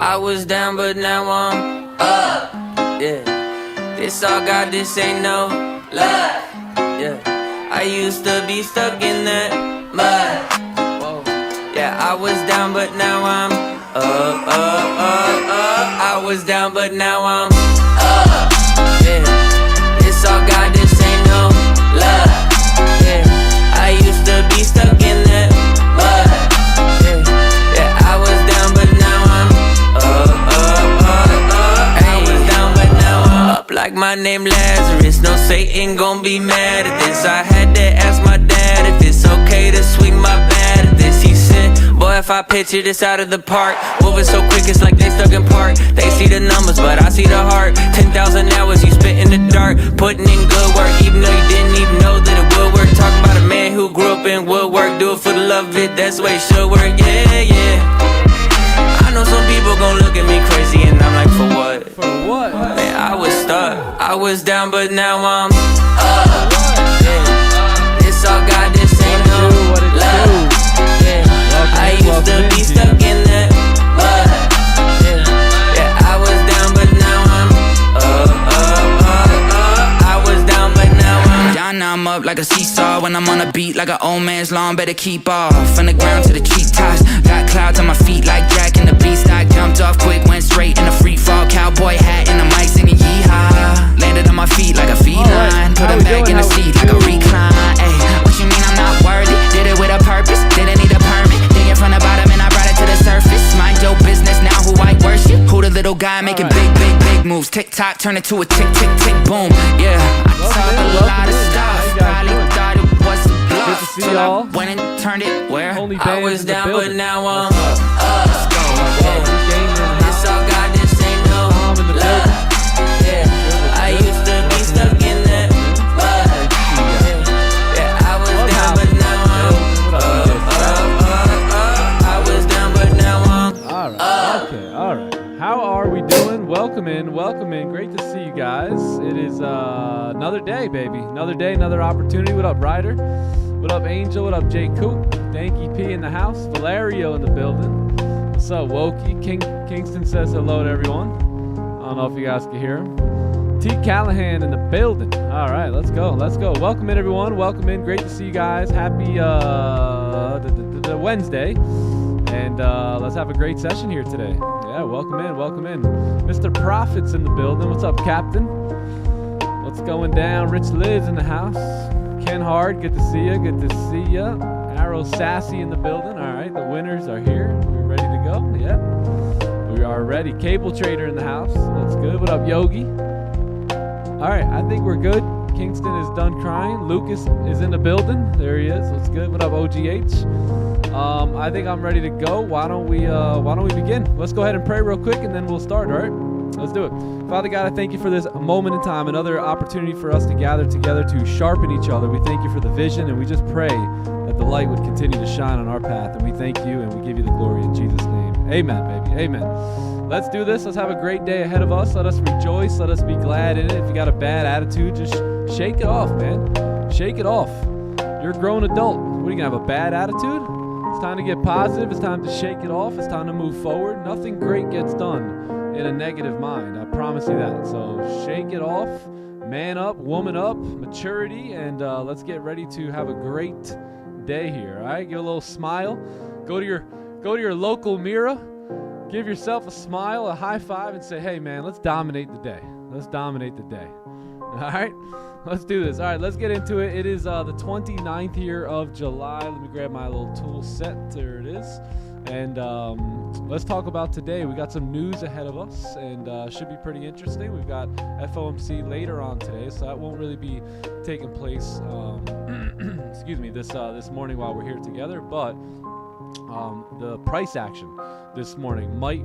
I was down, but now I'm up. Yeah, this all God, this ain't no luck. Yeah, I used to be stuck in that mud. Whoa. Yeah, I was down, but now I'm up. I was down, but now I'm up. Yeah, this all God, this ain't no luck. Yeah, I used to be stuck in that mud. Yeah, I was down, but now I'm up. I was down, but now I'm up like my name Lazarus. No Satan gon' be mad at this. I had to ask my dad if it's okay to swing my bat at this. He said, boy, if I picture this out of the park, moving so quick it's like they stuck in park. They see the numbers, but I see the heart. 10,000 hours you spit in the dark, putting in good work, even though you didn't even know that it would work. Talking about a man who grew up in woodwork, do it for the love of it, that's the way it should work. Yeah. I know some people gon' look at me crazy, and I'm like, for what? For what? Man, I was stuck, I was down, but now I'm up. Yeah. This all God, this ain't no love. Yeah. I used to be stuck in that mud. Yeah, I was down, but now I'm up. I was down, but now I'm down, now I'm up like a seesaw. When I'm on a beat like an old man's lawn, better keep off. From the ground to the treetops, got clouds on my feet like Jack and the Beanstalk. Jumped off quick, went straight in a free fall. Cowboy hat and the mic singing yeehaw. Landed on my feet like a feline, put him back in the seat like a recline. Ay, what you mean I'm not worthy? Did it with a purpose, didn't need a permit. Digging from the bottom and I brought it to the surface. Mind your business, now who I worship. Who the little guy making big moves. Tick tock, turn it to a tick boom. Yeah, I talk a lot of stuff. Probably thought it was a bluff. Till I went and turned it where I was down, but now I'm up. Let's go. This all God, this ain't no love. Yeah, I used to be stuck in that mud. Yeah, I was down, but now I'm up. I was down, but now I'm up. Okay, alright. How are we doing? Welcome in. Great to see you guys. It is another day, baby. Another day, another opportunity. What up, Ryder? What up, Angel? What up, Jay Coop? Danky P in the house. Valerio in the building. What's up, Wokey? Kingston says hello to everyone. I don't know if you guys can hear him. T. Callahan in the building. All right, let's go. Welcome in, everyone. Welcome in. Great to see you guys. Happy Wednesday. And let's have a great session here today. Yeah, welcome in. Mr. Profit's in the building. What's up, Captain? What's going down? Rich Liz in the house. Ken Hard, good to see ya. Arrow Sassy in the building. All right, the winners are here. We're ready to go. Yeah, we are ready. Cable Trader in the house. That's good. What up, Yogi? All right, I think we're good. Kingston is done crying. Lucas is in the building. There he is. What's good? What up, OGH? I think I'm ready to go. Why don't we begin? Let's go ahead and pray real quick, and then we'll start. All right, let's do it. Father God, I thank you for this moment in time, another opportunity for us to gather together to sharpen each other. We thank you for the vision, and we just pray that the light would continue to shine on our path. And we thank you, and we give you the glory in Jesus' name. Amen, baby. Amen. Let's do this. Let's have a great day ahead of us. Let us rejoice. Let us be glad in it. If you got a bad attitude, just shake it off, man. Shake it off. You're a grown adult. What, are you going to have a bad attitude? It's time to get positive. It's time to shake it off. It's time to move forward. Nothing great gets done in a negative mind. I promise you that. So shake it off. Man up, woman up, maturity, and let's get ready to have a great day here. All right, get a little smile. Go to your local mirror. Give yourself a smile, a high five, and say, hey, man, let's dominate the day. Let's dominate the day. All right, let's do this. All right, let's get into it. It is the 29th here of July. Let me grab my little tool set. There it is. And let's talk about today. We got some news ahead of us, and should be pretty interesting. We've got FOMC later on today, so that won't really be taking place, excuse me, this morning while we're here together. But the price action this morning might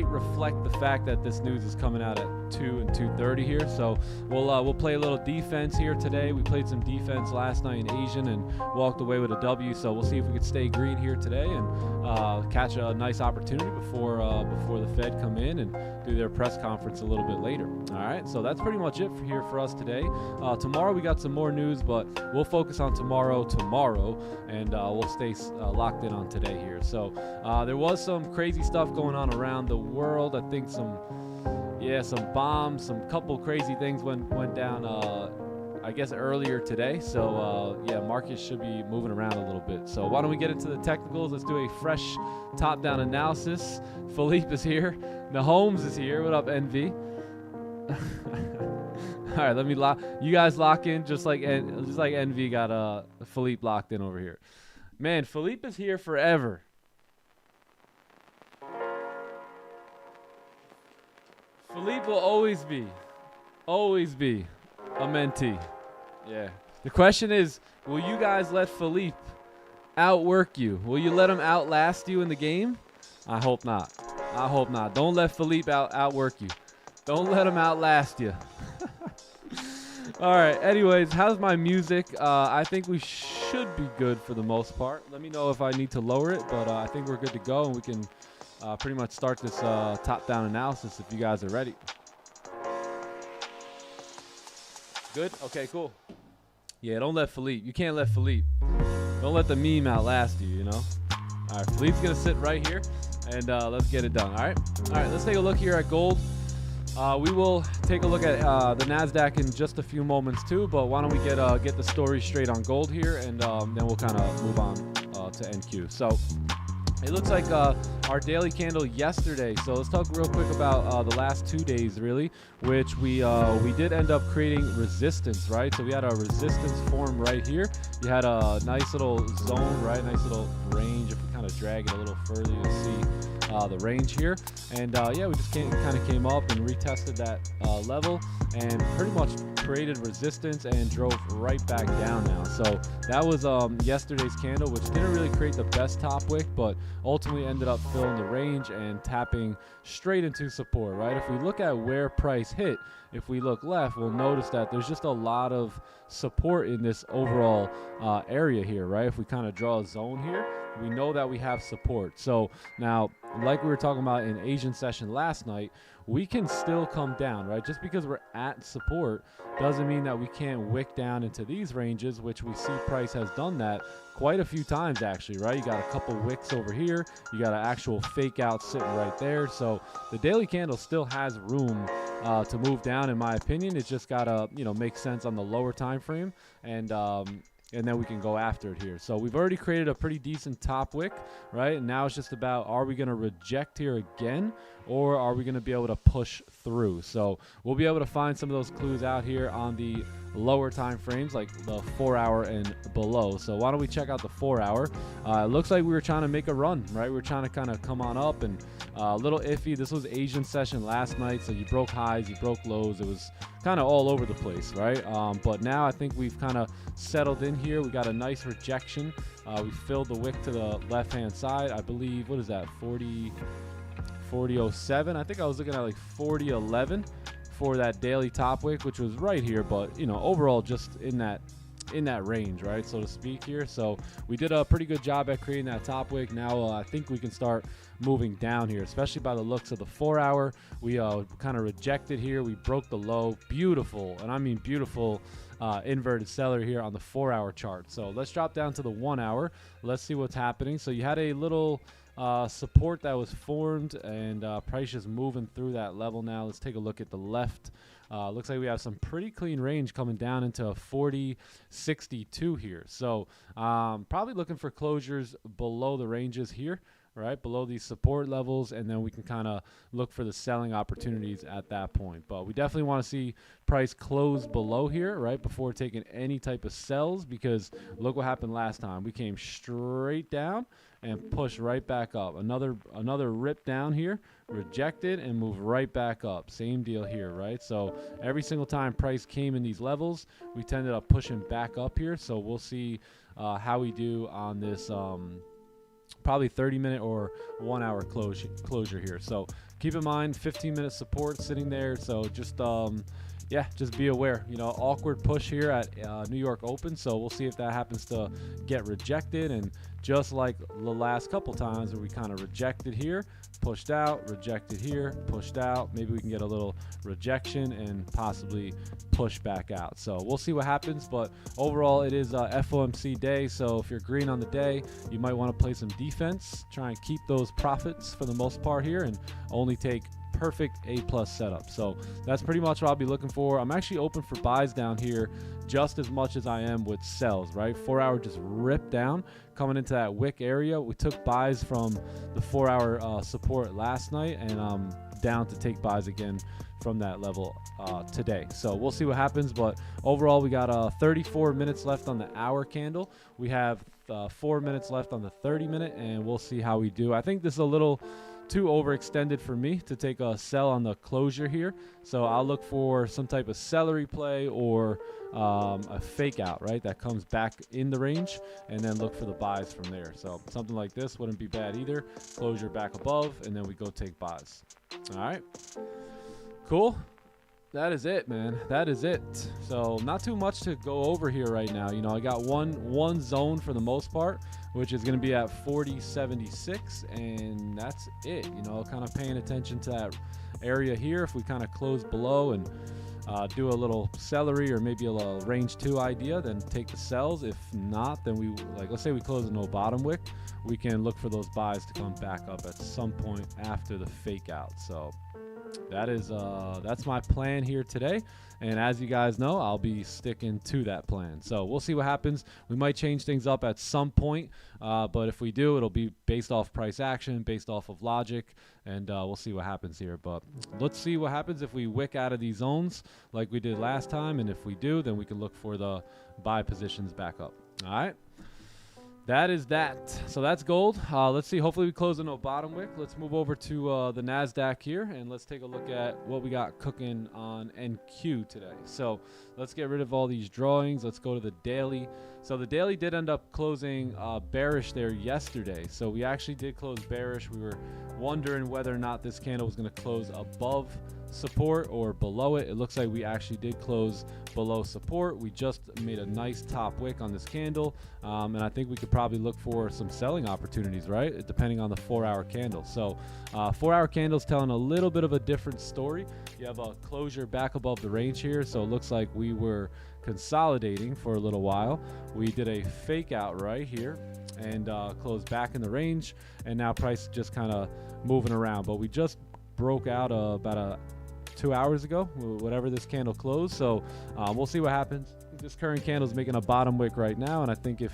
reflect the fact that this news is coming out at 2 and 230 here. So we'll play a little defense here today. We played some defense last night in Asian and walked away with a W. So we'll see if we can stay green here today and catch a nice opportunity before the Fed come in and do their press conference a little bit later. All right, so that's pretty much it here for us today. Tomorrow we got some more news, but we'll focus on tomorrow, and we'll stay locked in on today here. So there was some crazy stuff going on around the world. I think some bombs, some couple crazy things went down, I guess earlier today. So markets should be moving around a little bit. So why don't we get into the technicals? Let's do a fresh top-down analysis. Philippe is here. Nahomes is here. What up, NV? All right, let me you guys lock in just like NV got Philippe locked in over here. Man, Philippe is here forever. Philippe will always be a mentee. Yeah. The question is, will you guys let Philippe outwork you? Will you let him outlast you in the game? I hope not. I hope not. Don't let Philippe outwork you. Don't let him outlast you. All right. Anyways, how's my music? I think we should be good for the most part. Let me know if I need to lower it, but I think we're good to go, and we can pretty much start this top-down analysis if you guys are ready. Good? Okay, cool. Yeah, don't let Philippe. You can't let Philippe. Don't let the meme outlast you, you know? All right, Philippe's going to sit right here, and let's get it done, all right? All right, let's take a look here at gold. We will take a look at the NASDAQ in just a few moments too, but why don't we get the story straight on gold here, and then we'll kind of move on to NQ. So it looks like our daily candle yesterday. So let's talk real quick about the last 2 days, really, which we did end up creating resistance, right? So we had a resistance form right here. You had a nice little zone, right? Nice little range. If we kind of drag it a little further, you'll see the range here. And we just kind of came up and retested that level and pretty much created resistance and drove right back down now. So that was yesterday's candle, which didn't really create the best top wick, but ultimately ended up filling the range and tapping straight into support, right? If we look at where price hit, if we look left, we'll notice that there's just a lot of support in this overall area here, right? If we kind of draw a zone here, we know that we have support. So now, like we were talking about in Asian session last night, we can still come down, right? Just because we're at support doesn't mean that we can't wick down into these ranges, which we see price has done that quite a few times actually, right? You got a couple wicks over here. You got an actual fake out sitting right there. So the daily candle still has room to move down, in my opinion. It's just gotta, make sense on the lower time frame, and then we can go after it here. So we've already created a pretty decent top wick, right? And now it's just about, are we going to reject here again, or are we going to be able to push through? So we'll be able to find some of those clues out here on the lower time frames, like the 4 hour and below. So why don't we check out the 4 hour? It looks like we were trying to make a run, right? We were trying to kind of come on up, and a little iffy. This was Asian session last night, so you broke highs, you broke lows. It was kind of all over the place, right? But now I think we've kind of settled in here. We got a nice rejection. We filled the wick to the left-hand side. I believe, what is that, 40.07? I think I was looking at like 40.11 for that daily top wick, which was right here, but overall just in that range, right, so to speak here. So we did a pretty good job at creating that top wick. Now I think we can start moving down here, especially by the looks of the 4 hour. We kind of rejected here. We broke the low. Beautiful, and I mean beautiful, inverted seller here on the 4 hour chart. So let's drop down to the 1 hour. Let's see what's happening. So you had a little support that was formed, and price just moving through that level now. Let's take a look at the left. Looks like we have some pretty clean range coming down into 40.62 here. So probably looking for closures below the ranges here, right, below these support levels, and then we can kind of look for the selling opportunities at that point. But we definitely want to see price close below here, right, before taking any type of sells, because look what happened last time. We came straight down and pushed right back up. Another rip down here, rejected, and move right back up. Same deal here, right? So every single time price came in these levels, we tended up pushing back up here. So we'll see how we do on this probably 30-minute or 1 hour closure here. So keep in mind 15-minute support sitting there. So just just be aware, awkward push here at New York Open. So we'll see if that happens to get rejected. And just like the last couple times where we kind of rejected here, pushed out, rejected here, pushed out, maybe we can get a little rejection and possibly push back out. So we'll see what happens. But overall, it is a FOMC day. So if you're green on the day, you might want to play some defense, try and keep those profits for the most part here, and only take perfect A+ setup. So that's pretty much what I'll be looking for. I'm actually open for buys down here just as much as I am with sells, right? 4 hour just ripped down coming into that wick area. We took buys from the 4 hour support last night, and I'm down to take buys again from that level today. So we'll see what happens. But overall, we got 34 minutes left on the hour candle. We have 4 minutes left on the 30-minute, and we'll see how we do. I think this is a little too overextended for me to take a sell on the closure here. So I'll look for some type of celery play or a fake out, right? That comes back in the range, and then look for the buys from there. So something like this wouldn't be bad either. Closure back above, and then we go take buys. All right. Cool. That is it, man. That is it. So not too much to go over here right now. I got one zone for the most part, which is going to be at 40.76, and that's it. Kind of paying attention to that area here. If we kind of close below and do a little celery or maybe a little range 2 idea, then take the sells. If not, then let's say we close a no bottom wick, we can look for those buys to come back up at some point after the fake out. So that's my plan here today, and as you guys know, I'll be sticking to that plan. So we'll see what happens. We might change things up at some point, but if we do, it'll be based off price action, based off of logic, and we'll see what happens here. But let's see what happens if we wick out of these zones like we did last time, and if we do, then we can look for the buy positions back up. All right. That is that. So that's gold. Let's see. Hopefully we close in a bottom wick. Let's move over to the NASDAQ here, and let's take a look at what we got cooking on NQ today. So let's get rid of all these drawings. Let's go to the daily. So the daily did end up closing bearish there yesterday. So we actually did close bearish. We were wondering whether or not this candle was going to close above support or below it. It looks like we actually did close below support. We just made a nice top wick on this candle, and I think we could probably look for some selling opportunities, right, depending on the 4 hour candle. So 4 hour candles telling a little bit of a different story. You have a closure back above the range here, so it looks like we were consolidating for a little while. We did a fake out right here and closed back in the range, and now price just kind of moving around. But we just broke out about 2 hours ago, whatever this candle closed. So we'll see what happens. This current candle is making a bottom wick right now, and I think if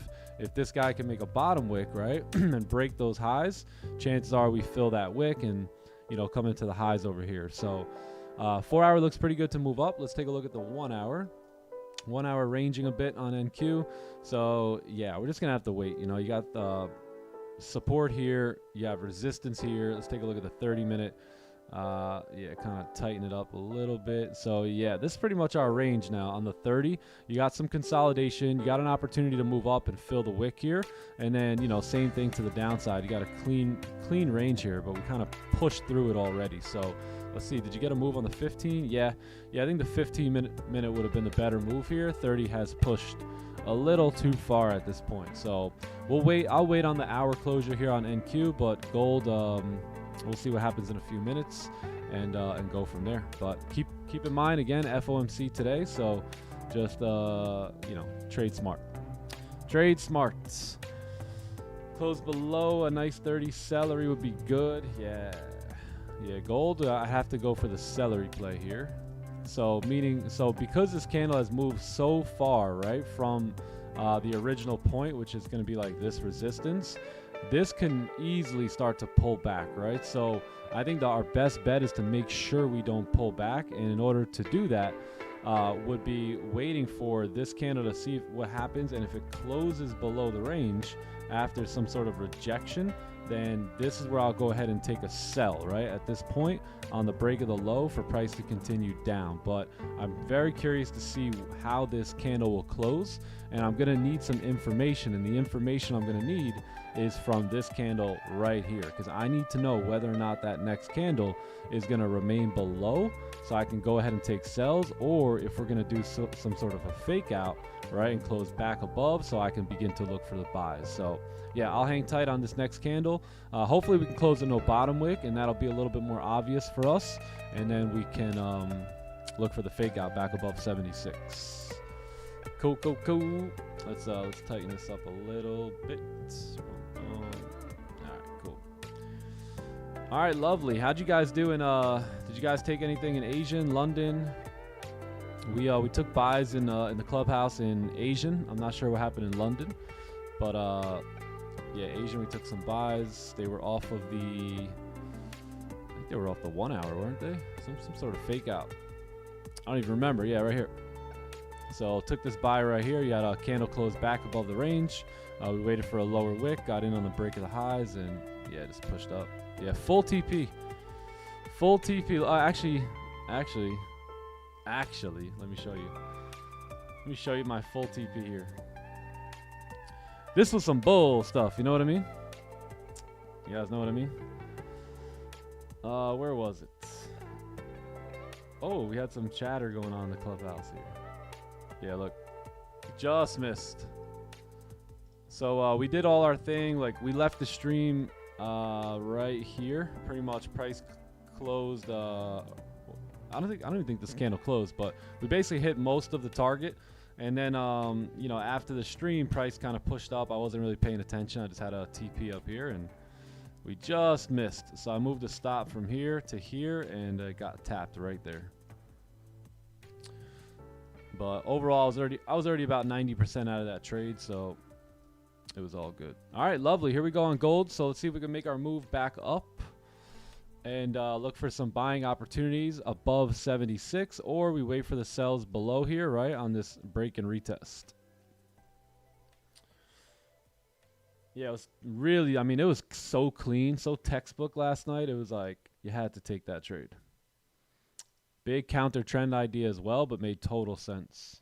this guy can make a bottom wick, right, and break those highs, chances are we fill that wick and come into the highs over here. So 4 hour looks pretty good to move up. Let's take a look at the 1 hour. 1 hour ranging a bit on NQ. So yeah, we're just gonna have to wait. You got the support here, you have resistance here. Let's take a look at the 30-minute. Kind of tighten it up a little bit. So yeah, this is pretty much our range now. On the 30, you got some consolidation, you got an opportunity to move up and fill the wick here, and then same thing to the downside. You got a clean range here, but we kind of pushed through it already. So let's see, did you get a move on the 15? Yeah, I think the 15-minute would have been the better move here. 30 has pushed a little too far at this point, so we'll wait. I'll wait on the hour closure here on NQ, but gold, we'll see what happens in a few minutes and go from there. But keep in mind, again, FOMC today, so just trade smart. Trade smart. Close below a nice 30 celery would be good. Yeah, gold, I have to go for the celery play here. So because this candle has moved so far, right, from the original point, which is going to be like this resistance, this can easily start to pull back, right? So I think that our best bet is to make sure we don't pull back, and in order to do that, would be waiting for this candle to see what happens, and if it closes below the range after some sort of rejection, then this is where I'll go ahead and take a sell, right, at this point on the break of the low for price to continue down. But I'm very curious to see how this candle will close, and I'm going to need some information, and the information I'm going to need is from this candle right here, because I need to know whether or not that next candle is going to remain below so I can go ahead and take sells, or if we're going to do some sort of a fake out, right, and close back above so I can begin to look for the buys. So yeah, I'll hang tight on this next candle. Hopefully we can close a no bottom wick, and that'll be a little bit more obvious for us, and then we can look for the fake out back above 76. Cool. Let's tighten this up a little bit. All right, cool. All right, lovely. How'd you guys do in did you guys take anything in Asian, London? We took buys in the clubhouse in Asian. I'm not sure what happened in London, but yeah, Asian, we took some buys. They were off of I think they were off the 1 hour, weren't they? Some sort of fake out. I don't even remember. Yeah, right here. So took this buy right here. You got a candle close back above the range. We waited for a lower wick, got in on the break of the highs, and yeah, just pushed up. Yeah, full TP. Full TP. Actually, let me show you. Let me show you my full TP here. This was some bull stuff, you know what I mean? You guys know what I mean? Where was it? Oh, we had some chatter going on in the clubhouse here. Yeah, look, just missed. So we did all our thing. Like, we left the stream right here. Pretty much price closed. I don't even think this candle closed, but we basically hit most of the target. And then, you know, after the stream, price kind of pushed up. I wasn't really paying attention. I just had a TP up here, and we just missed. So I moved the stop from here to here, and it got tapped right there. But overall, I was already about 90% out of that trade, so it was all good. All right, lovely. Here we go on gold. So let's see if we can make our move back up and look for some buying opportunities above 76, or we wait for the sells below here, right, on this break and retest. Yeah, it was really, I mean, it was so clean, so textbook last night. It was like you had to take that trade. Big counter trend idea as well, but made total sense.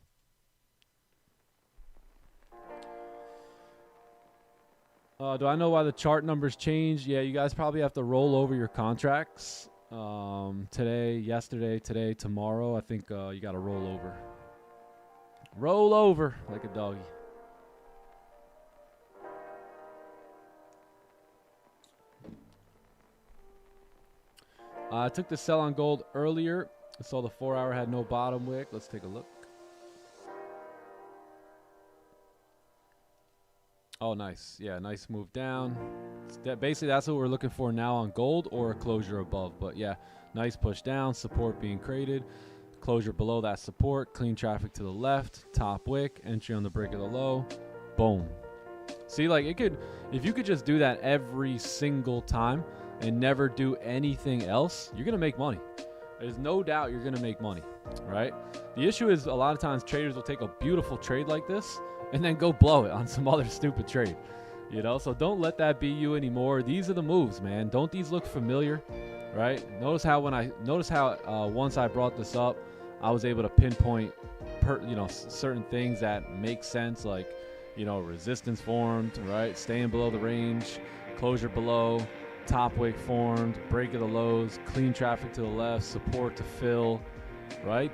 Do I know why the chart numbers changed? Yeah, you guys probably have to roll over your contracts. Today, yesterday, today, tomorrow. I think you got to roll over. Roll over like a doggy. I took the sell on gold earlier. I saw the 4 hour had no bottom wick. Let's take a look. Oh, nice. Yeah, nice move down. Basically, that's what we're looking for now on gold, or a closure above. But yeah, nice push down, support being created. Closure below that support, clean traffic to the left, top wick, entry on the break of the low. Boom. See, like, it could, if you could just do that every single time and never do anything else, you're going to make money. There's no doubt you're going to make money, right? The issue is a lot of times traders will take a beautiful trade like this and then go blow it on some other stupid trade, you know? So don't let that be you anymore. These are the moves, man. Don't these look familiar, right? Notice how once I brought this up, I was able to pinpoint, certain things that make sense, like, you know, resistance formed, right? Staying below the range, closure below, top wick formed, break of the lows, clean traffic to the left, support to fill, right?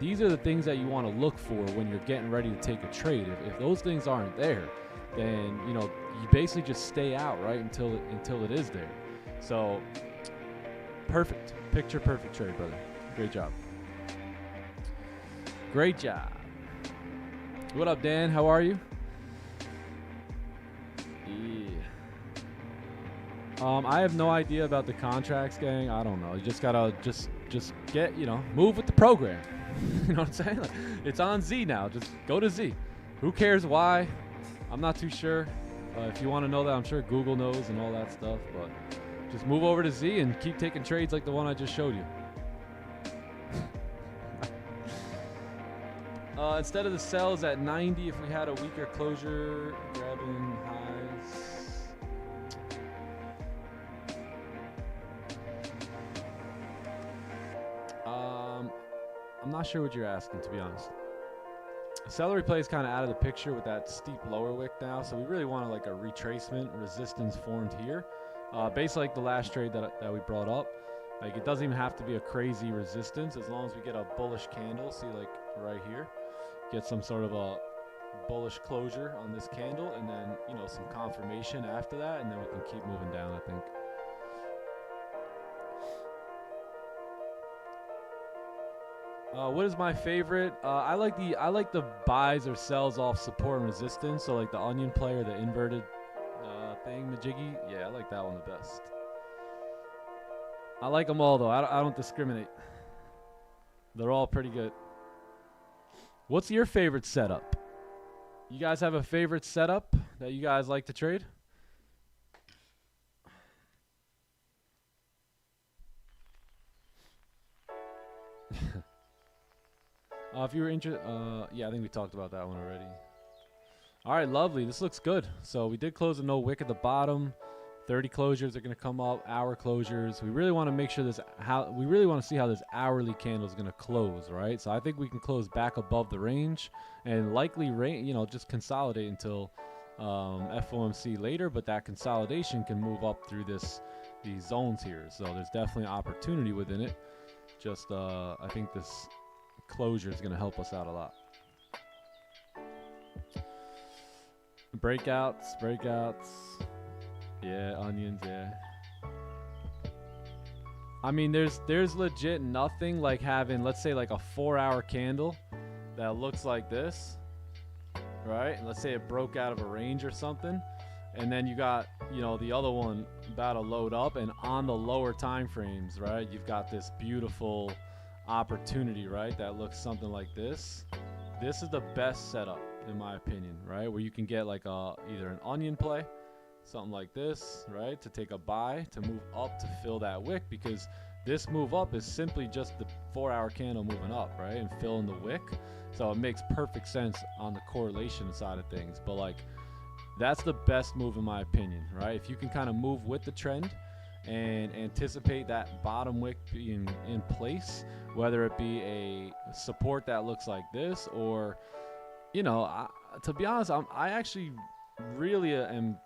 These are the things that you want to look for when you're getting ready to take a trade. If those things aren't there, then, you know, you basically just stay out, right, until it is there. So, perfect. Picture perfect trade, brother. Great job. Great job. What up, Dan? How are you? Yeah. I have no idea about the contracts, gang. I don't know. You just gotta just get, you know, move with the program. You know what I'm saying? Like, it's on Z now. Just go to Z. Who cares why? I'm not too sure. If you want to know that, I'm sure Google knows and all that stuff. But just move over to Z and keep taking trades like the one I just showed you. Instead of the sells at 90, if we had a weaker closure, grabbing highs. I'm not sure what you're asking, to be honest. Celery play is kind of out of the picture with that steep lower wick now, so we really want like a retracement resistance formed here. Basically like the last trade that we brought up. Like it doesn't even have to be a crazy resistance as long as we get a bullish candle. See like right here, get some sort of a bullish closure on this candle, and then some confirmation after that, and then we can keep moving down, I think. What is my favorite? I like the buys or sells off support and resistance. So like the onion play or the inverted thing, majiggy. Yeah, I like that one the best. I like them all though. I don't discriminate. They're all pretty good. What's your favorite setup? You guys have a favorite setup that you guys like to trade? If you were interested, yeah, I think we talked about that one already. All right, lovely. This looks good. So we did close a no wick at the bottom. 30 closures are going to come up. Hour closures. We really want to make sure we really want to see how this hourly candle is going to close, right? So I think we can close back above the range and likely just consolidate until FOMC later. But that consolidation can move up through these zones here. So there's definitely opportunity within it. Just I think this closure is going to help us out a lot. Breakouts. Yeah, onions, yeah. I mean, there's legit nothing like having, let's say, like a 4-hour candle that looks like this, right? And let's say it broke out of a range or something, and then you got, the other one about to load up, and on the lower time frames, right, you've got this beautiful opportunity, right, that looks something like this. This is the best setup, in my opinion, right, where you can get like either an onion play, something like this, right, to take a buy to move up to fill that wick, because this move up is simply just the 4-hour candle moving up, right, and filling the wick. So it makes perfect sense on the correlation side of things. But like, that's the best move in my opinion, right? If you can kind of move with the trend and anticipate that bottom wick being in place, whether it be a support that looks like this, or to be honest, I actually really am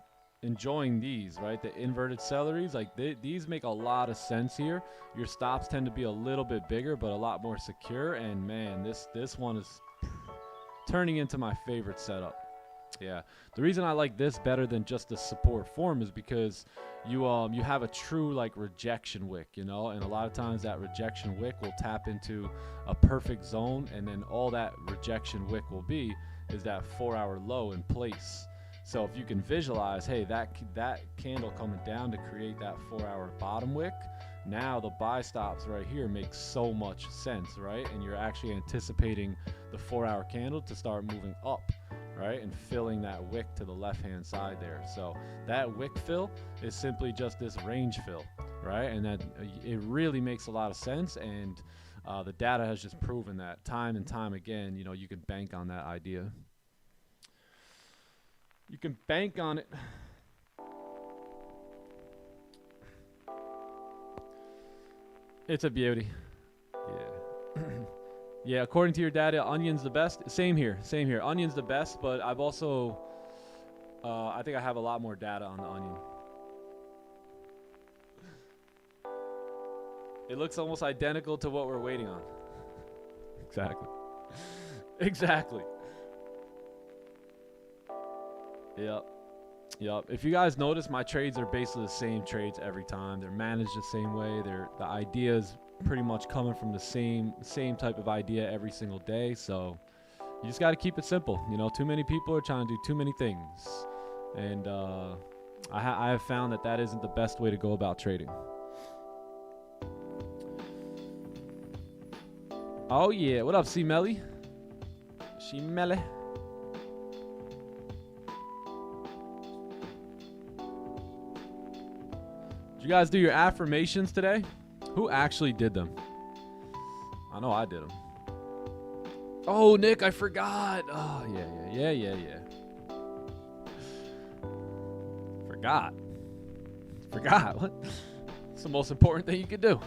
enjoying these, right? The inverted celeries, like these make a lot of sense here. Your stops tend to be a little bit bigger but a lot more secure, and man, this one is turning into my favorite setup. Yeah, the reason I like this better than just the support form is because you have a true like rejection wick, and a lot of times that rejection wick will tap into a perfect zone, and then all that rejection wick will be is that 4-hour low in place. So if you can visualize, hey, that candle coming down to create that 4-hour bottom wick, now the buy stops right here make so much sense, right? And you're actually anticipating the 4-hour candle to start moving up, right, and filling that wick to the left-hand side there. So that wick fill is simply just this range fill, right? And that it really makes a lot of sense, and the data has just proven that time and time again. You can bank on that idea. You can bank on it. It's a beauty. Yeah. Yeah, according to your data, onion's the best. Same here. Onion's the best, but I've also, I think I have a lot more data on the onion. It looks almost identical to what we're waiting on. Exactly. Yep. If you guys notice, my trades are basically the same trades every time. They're managed the same way. The idea is pretty much coming from the same type of idea every single day. So you just got to keep it simple. Too many people are trying to do too many things, and I have found that isn't the best way to go about trading. Oh yeah, what up, C Melly? She Melly. You guys do your affirmations today? Who actually did them? I know I did them. Oh, Nick, I forgot. Oh, yeah. Forgot. What? It's the most important thing you could do.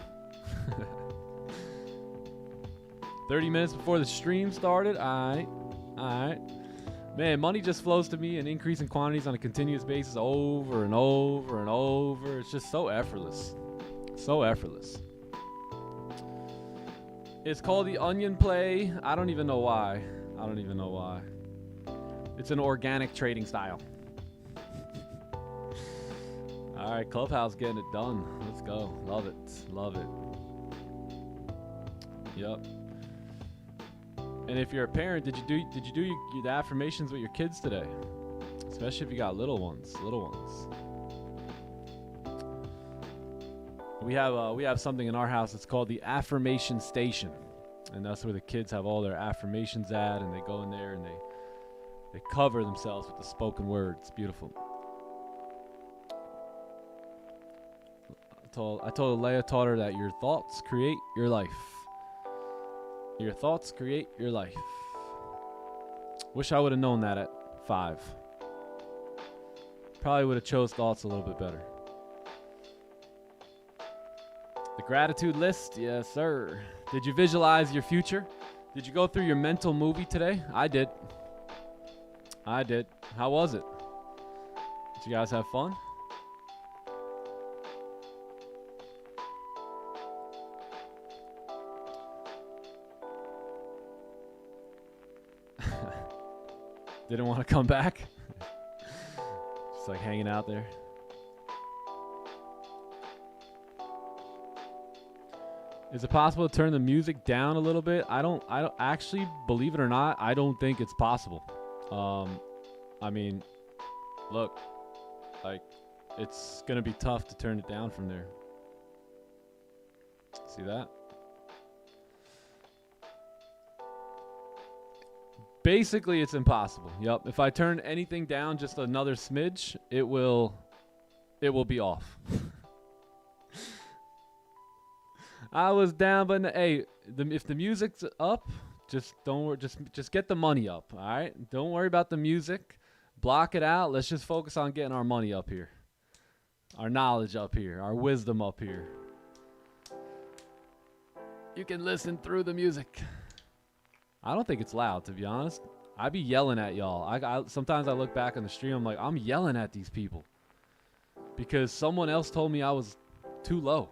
30 minutes before the stream started. All right. Man, money just flows to me in increasing quantities on a continuous basis over and over and over. It's just so effortless. So effortless. It's called the onion play. I don't even know why. It's an organic trading style. All right, Clubhouse getting it done. Let's go. Love it. Yep. And if you're a parent, did you do the affirmations with your kids today? Especially if you got little ones. We have something in our house. It's called the affirmation station, and that's where the kids have all their affirmations at, and they go in there and they cover themselves with the spoken word. It's beautiful. I told Leia, taught her that your thoughts create your life. Your thoughts create your life. Wish I would have known that at 5. Probably would have chose thoughts a little bit better. The gratitude list, yes sir. Did you visualize your future? Did you go through your mental movie today? I did. How was it? Did you guys have fun? Didn't want to come back? Just like hanging out there. Is it possible to turn the music down a little bit? I don't actually, believe it or not, I don't think it's possible. I mean, look, like, it's gonna be tough to turn it down from there. See that? Basically, it's impossible. Yep. If I turn anything down just another smidge, it will be off. I was down, but hey, if the music's up, just don't worry. Just get the money up. All right. Don't worry about the music. Block it out. Let's just focus on getting our money up here, our knowledge up here, our wisdom up here. You can listen through the music. I don't think it's loud, to be honest. I be yelling at y'all. Sometimes I look back on the stream, I'm like, I'm yelling at these people because someone else told me I was too low.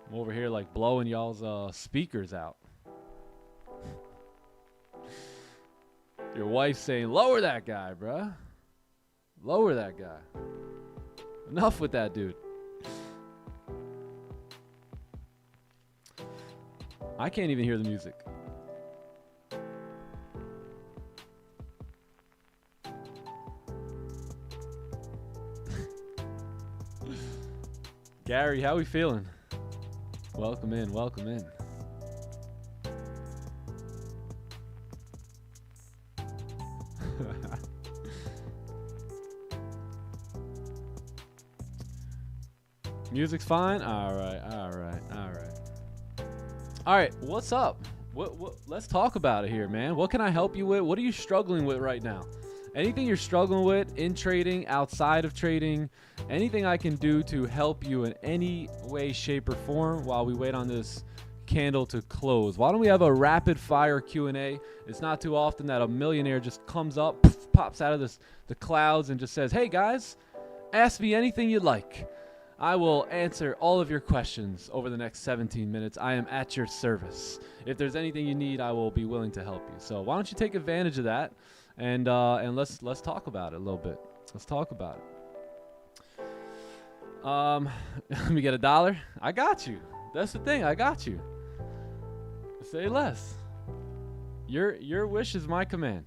I'm over here like blowing y'all's speakers out. Your wife's saying, lower that guy, bruh. Lower that guy. Enough with that dude. I can't even hear the music. Gary, how we feeling? Welcome in. Music's fine? All right, what's up? What let's talk about it here, man. What can I help you with? What are you struggling with right now? Anything you're struggling with in trading, outside of trading, anything I can do to help you in any way, shape, or form while we wait on this candle to close. Why don't we have a rapid fire Q&A? It's not too often that a millionaire just comes up, pops out of the clouds and just says, hey guys, ask me anything you'd like. I will answer all of your questions over the next 17 minutes. I am at your service. If there's anything you need, I will be willing to help you. So why don't you take advantage of that? And let's talk about it a little bit. Let's talk about it. Let me get $1. I got you. That's the thing. I got you. Say less. Your wish is my command.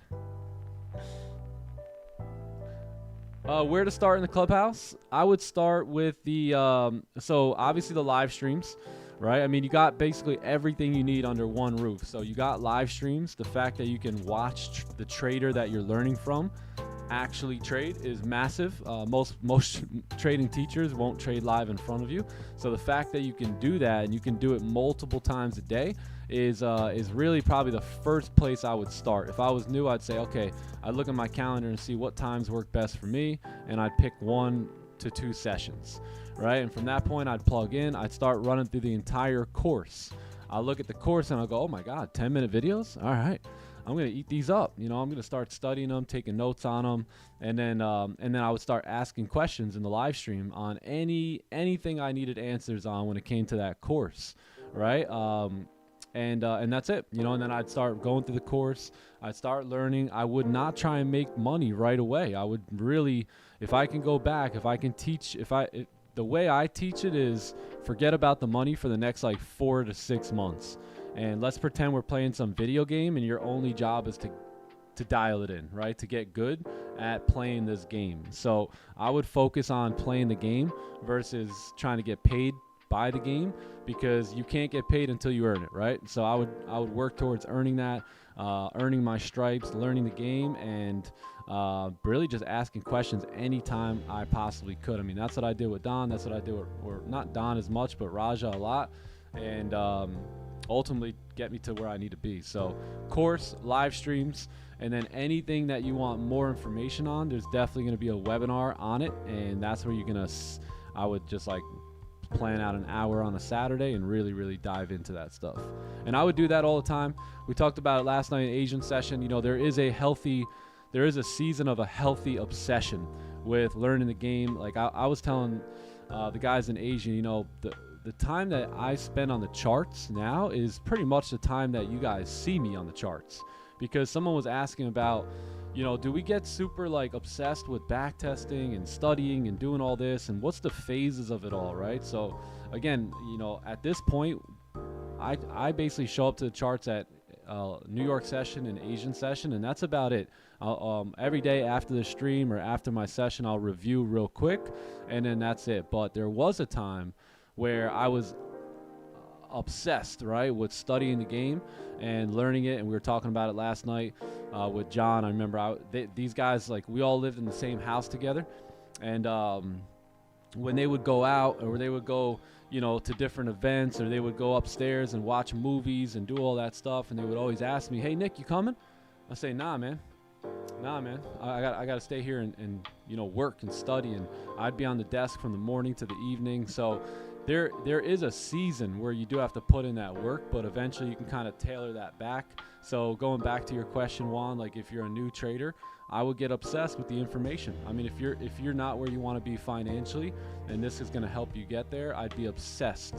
Where to start in the Clubhouse? I would start with the so obviously the live streams. Right? I mean, you got basically everything you need under one roof. So you got live streams. The fact that you can watch the trader that you're learning from actually trade is massive. Most trading teachers won't trade live in front of you. So the fact that you can do that and you can do it multiple times a day is really probably the first place I would start. If I was new, I'd say, okay, I'd look at my calendar and see what times work best for me, and I'd pick 1 to 2 sessions. Right? And from that point, I'd plug in. I'd start running through the entire course. I'll look at the course and I'll go, oh my God, 10-minute videos? All right. I'm going to eat these up. I'm going to start studying them, taking notes on them. And then I would start asking questions in the live stream on anything I needed answers on when it came to that course. Right. And that's it, and then I'd start going through the course. I'd start learning. I would not try and make money right away. I would really, if I can go back, if I can teach, the way I teach it is forget about the money for the next like 4 to 6 months. And let's pretend we're playing some video game and your only job is to dial it in, right? To get good at playing this game. So I would focus on playing the game versus trying to get paid by the game, because you can't get paid until you earn it, right? So I would work towards earning that, earning my stripes, learning the game, and really just asking questions anytime I possibly could. I mean, that's what I did with Don. That's what I did with, or not Don as much, but Raja a lot, and ultimately get me to where I need to be. So course, live streams, and then anything that you want more information on, there's definitely going to be a webinar on it, and that's where you're going to, I would just like plan out an hour on a Saturday and really dive into that stuff. And I would do that all the time. We talked about it last night in Asian session. There is a season of a healthy obsession with learning the game. Like I was telling the guys in Asia, the time that I spend on the charts now is pretty much the time that you guys see me on the charts, because someone was asking about, do we get super like obsessed with back testing and studying and doing all this, and what's the phases of it all, right? So again, at this point, I basically show up to the charts at New York session and Asian session, and that's about it. Every day after the stream or after my session, I'll review real quick, and then that's it. But there was a time where I was obsessed, right, with studying the game and learning it, and we were talking about it last night with John. I remember these guys, like, we all lived in the same house together, and when they would go out, or they would go to different events, or they would go upstairs and watch movies and do all that stuff, and they would always ask me, "Hey Nick, you coming?" I say, nah man, I gotta stay here and work and study. And I'd be on the desk from the morning to the evening. So there is a season where you do have to put in that work, but eventually you can kind of tailor that back. So going back to your question, Juan, like if you're a new trader, I would get obsessed with the information. I mean, if you're not where you want to be financially, and this is going to help you get there, I'd be obsessed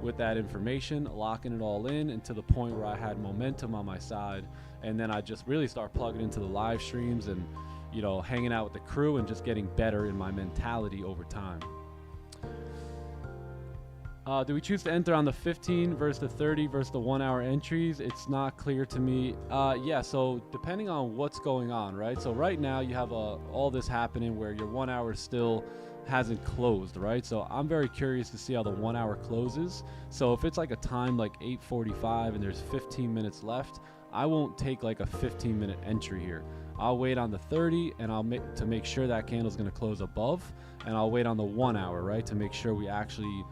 with that information, locking it all in, and to the point where I had momentum on my side. And then I just really start plugging into the live streams and hanging out with the crew and just getting better in my mentality over time. Do we choose to enter on the 15 versus the 30 versus the 1 hour entries? It's not clear to me. Yeah, so depending on what's going on, right? So right now you have all this happening where your 1 hour still hasn't closed, right? So I'm very curious to see how the 1 hour closes. So if it's like a time like 8:45 and there's 15 minutes left, I won't take like a 15-minute entry here. I'll wait on the 30, and I'll make sure that candle's going to close above, and I'll wait on the 1 hour, right, to make sure we actually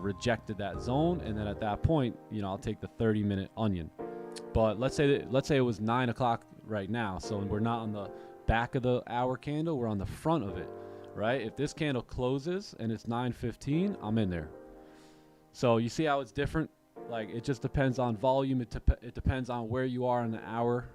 rejected that zone. And then at that point, I'll take the 30-minute onion. But let's say it was 9 o'clock right now, so we're not on the back of the hour candle, we're on the front of it, right? If this candle closes and it's 9:15, I'm in there. So you see how it's different? Like, it just depends on volume. It depends on where you are in the hour,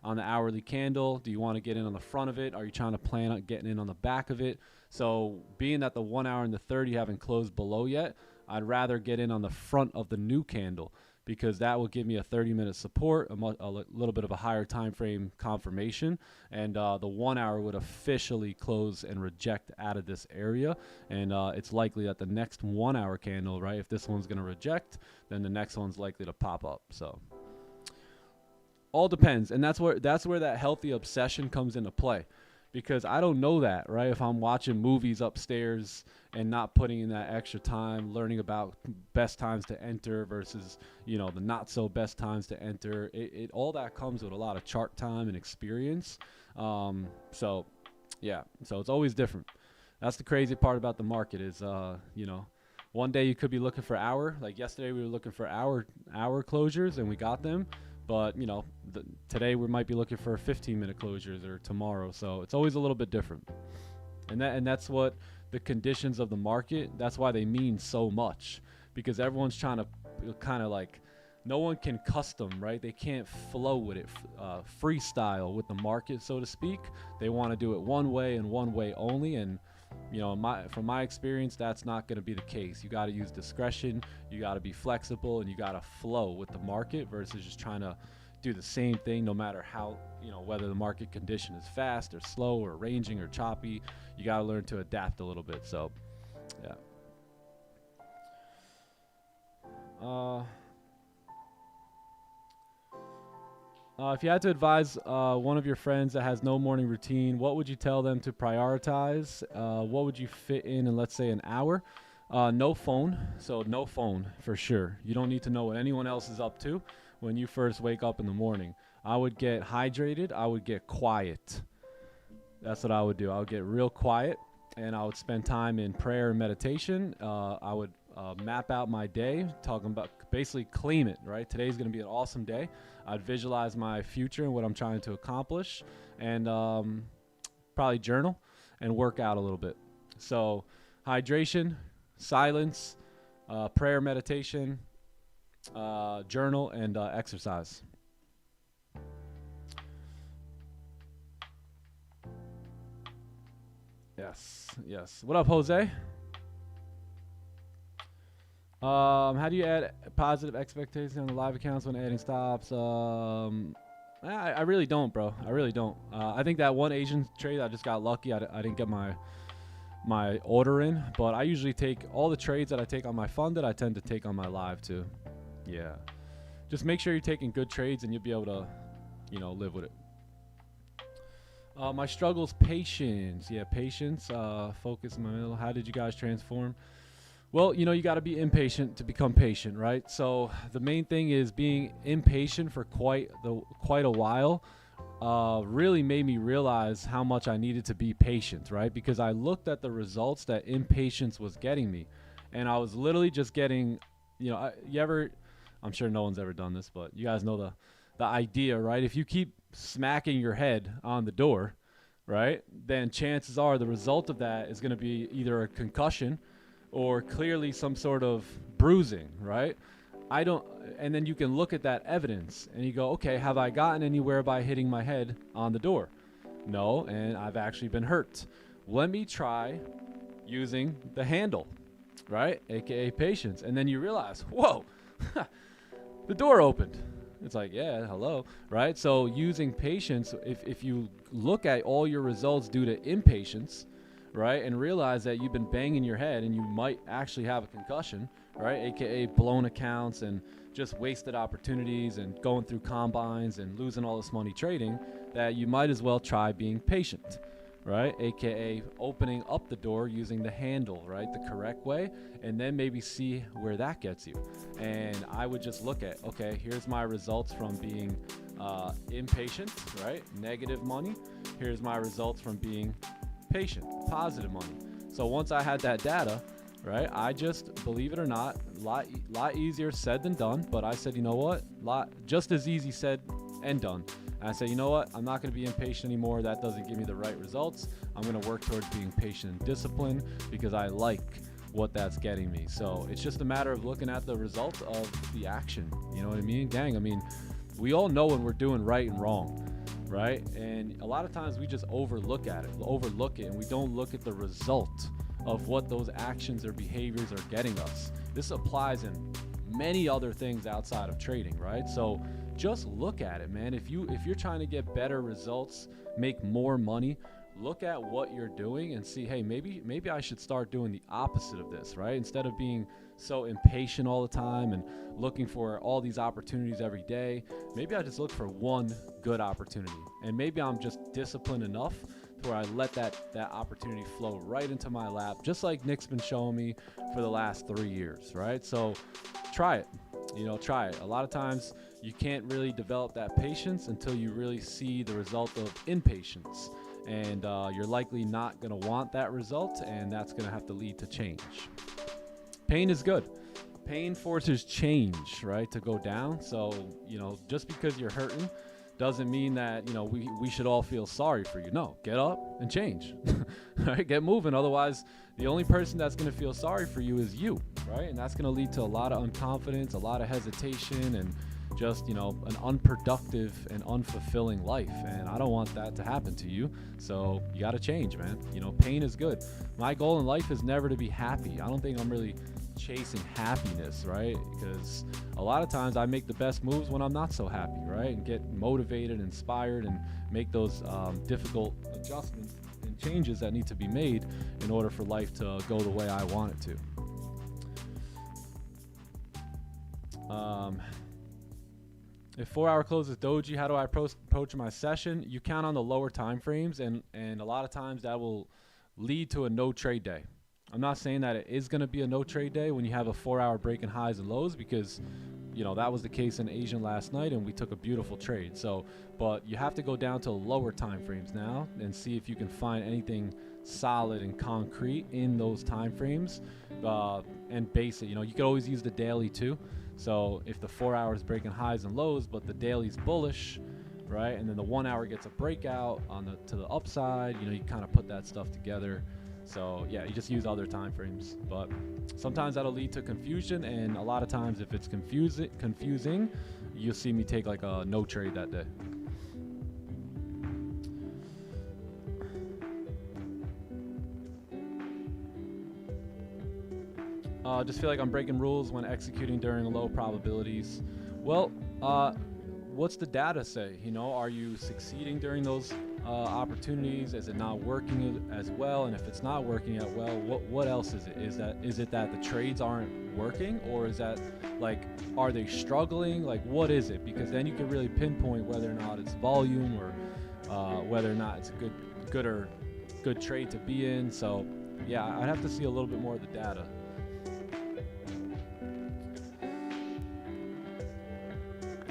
on the hourly candle. Do you want to get in on the front of it? Are you trying to plan on getting in on the back of it? So being that the 1 hour and the 30 haven't closed below yet, I'd rather get in on the front of the new candle, because that will give me a 30-minute support, a little bit of a higher time frame confirmation, and the 1 hour would officially close and reject out of this area. And it's likely that the next 1 hour candle, right, if this one's going to reject, then the next one's likely to pop up. So all depends, and that's where that healthy obsession comes into play, because I don't know that, right? If I'm watching movies upstairs and not putting in that extra time learning about best times to enter versus, the not so best times to enter, it all that comes with a lot of chart time and experience. So yeah, so it's always different. That's the crazy part about the market is, one day you could be looking for hour, like yesterday we were looking for hour closures and we got them. But, today we might be looking for 15-minute closures, or tomorrow. So it's always a little bit different. And that's what the conditions of the market, that's why they mean so much, because everyone's trying to kind of like no one can custom, right? They can't flow with it, freestyle with the market, so to speak. They want to do it one way and one way only. And, from my experience, that's not going to be the case. You got to use discretion. You got to be flexible, and you got to flow with the market versus just trying to do the same thing no matter how, whether the market condition is fast or slow or ranging or choppy. You got to learn to adapt a little bit. So, yeah. If you had to advise one of your friends that has no morning routine, what would you tell them to prioritize? What would you fit in let's say, an hour? No phone. So no phone for sure. You don't need to know what anyone else is up to when you first wake up in the morning. I would get hydrated. I would get quiet. That's what I would do. I would get real quiet, and I would spend time in prayer and meditation. I would map out my day, talking about basically claim it, right? Today's going to be an awesome day. I'd visualize my future and what I'm trying to accomplish, and probably journal and work out a little bit. So hydration, silence, prayer, meditation, journal, and exercise. Yes. What up, Jose? How do you add positive expectations on the live accounts when adding stops? I really don't, bro. I really don't. I think that one Asian trade, I just got lucky. I didn't get my order in, but I usually take all the trades that I take on my funded, I tend to take on my live too. Yeah. Just make sure you're taking good trades and you'll be able to, live with it. My struggle's patience. Yeah, patience. Focus in my middle. How did you guys transform? Well, you got to be impatient to become patient, right? So the main thing is being impatient for quite a while really made me realize how much I needed to be patient, right? Because I looked at the results that impatience was getting me, and I was literally just getting, I'm sure no one's ever done this, but you guys know the idea, right? If you keep smacking your head on the door, right, then chances are the result of that is going to be either a concussion or clearly some sort of bruising, right? And then you can look at that evidence and you go, okay, have I gotten anywhere by hitting my head on the door? No, and I've actually been hurt. Let me try using the handle, right? AKA patience. And then you realize, whoa, the door opened. It's like, yeah, hello, right? So using patience, if you look at all your results due to impatience, right, and realize that you've been banging your head and you might actually have a concussion, right, aka blown accounts and just wasted opportunities and going through combines and losing all this money trading, that you might as well try being patient, right, aka opening up the door using the handle, right, the correct way, and then maybe see where that gets you. And I would just look at, okay, here's my results from being impatient, right, negative money. Here's my results from being patient, positive money. So once I had that data, right, I just, believe it or not, lot easier said than done, but I said, you know what, just as easy said and done. And I said, you know what, I'm not going to be impatient anymore. That doesn't give me the right results. I'm going to work towards being patient and disciplined because I like what that's getting me. So it's just a matter of looking at the results of the action. You know what I mean? Gang, I mean, we all know when we're doing right and wrong, right? And a lot of times we just overlook it, and we don't look at the result of what those actions or behaviors are getting us. This applies in many other things outside of trading, right? So just look at it, man. If you're trying to get better results, make more money, look at what you're doing and see, hey, maybe I should start doing the opposite of this, right? Instead of being so impatient all the time and looking for all these opportunities every day, maybe I just look for one good opportunity, and maybe I'm just disciplined enough to where I let that opportunity flow right into my lap, just like Nick's been showing me for the last 3 years, right? So try it, try it. A lot of times you can't really develop that patience until you really see the result of impatience, and you're likely not going to want that result, and that's going to have to lead to change. Pain is good. Pain forces change, right, to go down. So, just because you're hurting doesn't mean that, we should all feel sorry for you. No, get up and change, right? Get moving. Otherwise, the only person that's going to feel sorry for you is you. right? And that's going to lead to a lot of unconfidence, a lot of hesitation, and just, you know, an unproductive and unfulfilling life. And I don't want that to happen to you. So you got to change, man. You know, pain is good. My goal in life is never to be happy. I don't think I'm really chasing happiness, right? Because a lot of times I make the best moves when I'm not so happy, right? And get motivated, inspired, and make those difficult adjustments and changes that need to be made in order for life to go the way I want it to. If 4 hour closes doji, how do I approach my session? You count on the lower time frames, and a lot of times that will lead to a no trade day. I'm not saying that it is going to be a no trade day when you have a 4 hour break in highs and lows, because you know that was the case in Asian last night and we took a beautiful trade. So, but you have to go down to lower time frames now and see if you can find anything solid and concrete in those time frames, and base it. You know, you could always use the daily too. So if the 4 hours breaking highs and lows, but the daily's bullish, right, and then the 1 hour gets a breakout to the upside, you know, you kind of put that stuff together. So yeah, you just use other time frames, but sometimes that'll lead to confusion, and a lot of times if it's confusing, you'll see me take like a no trade that day. Just feel like I'm breaking rules when executing during low probabilities. Well, what's the data say? You know, are you succeeding during those opportunities? Is it not working as well? And if it's not working as well, what else is it? Is it that the trades aren't working, or is that like, are they struggling? Like, what is it? Because then you can really pinpoint whether or not it's volume, or whether or not it's a good trade to be in. So yeah, I'd have to see a little bit more of the data.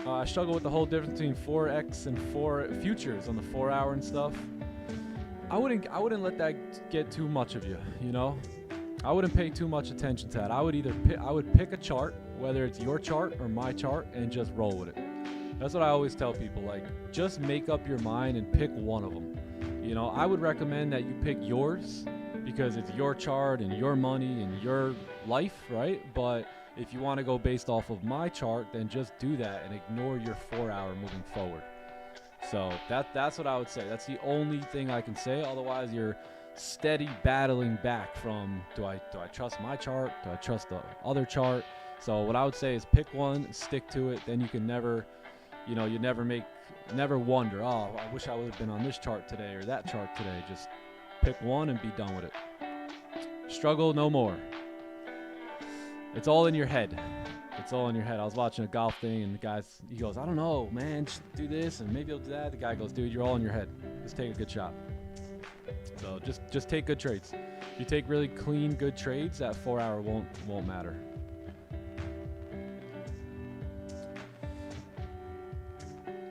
I struggle with the whole difference between 4x and 4 futures on the 4 hour and stuff. I wouldn't let that get too much of you, you know? I wouldn't pay too much attention to that. I would pick a chart, whether it's your chart or my chart, and just roll with it. That's what I always tell people, like, just make up your mind and pick one of them. You know, I would recommend that you pick yours because it's your chart and your money and your life, right? But if you want to go based off of my chart, then just do that and ignore your 4 hour moving forward. So that's what I would say. That's the only thing I can say. Otherwise, you're steady battling back from, do I trust my chart? Do I trust the other chart? So what I would say is pick one, stick to it. Then you can never, you know, you never wonder, oh, I wish I would have been on this chart today or that chart today. Just pick one and be done with it. Struggle no more. It's all in your head. It's all in your head. I was watching a golf thing, and he goes, I don't know, man, just do this and maybe I'll do that. The guy goes, dude, you're all in your head. Just take a good shot. So just take good trades. If you take really clean, good trades, that 4 hour won't matter.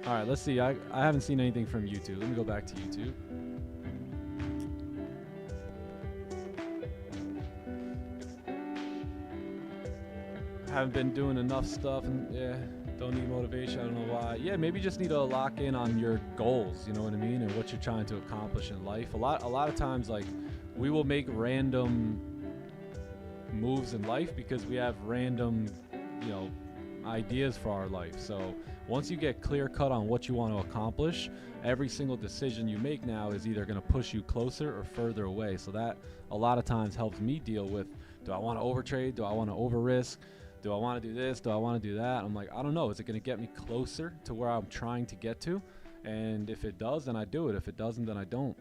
All right, let's see. I haven't seen anything from YouTube. Let me go back to YouTube. Haven't been doing enough stuff, and yeah, don't need motivation. I don't know why. Yeah, maybe just need to lock in on your goals, you know what I mean, and what you're trying to accomplish in life. A lot of times, like, we will make random moves in life because we have random, you know, ideas for our life. So once you get clear cut on what you want to accomplish, every single decision you make now is either going to push you closer or further away. So that a lot of times helps me deal with, do I want to overtrade? Do I want to over risk? Do I want to do this? Do I want to do that? I'm like, I don't know. Is it going to get me closer to where I'm trying to get to? And if it does, then I do it. If it doesn't, then I don't.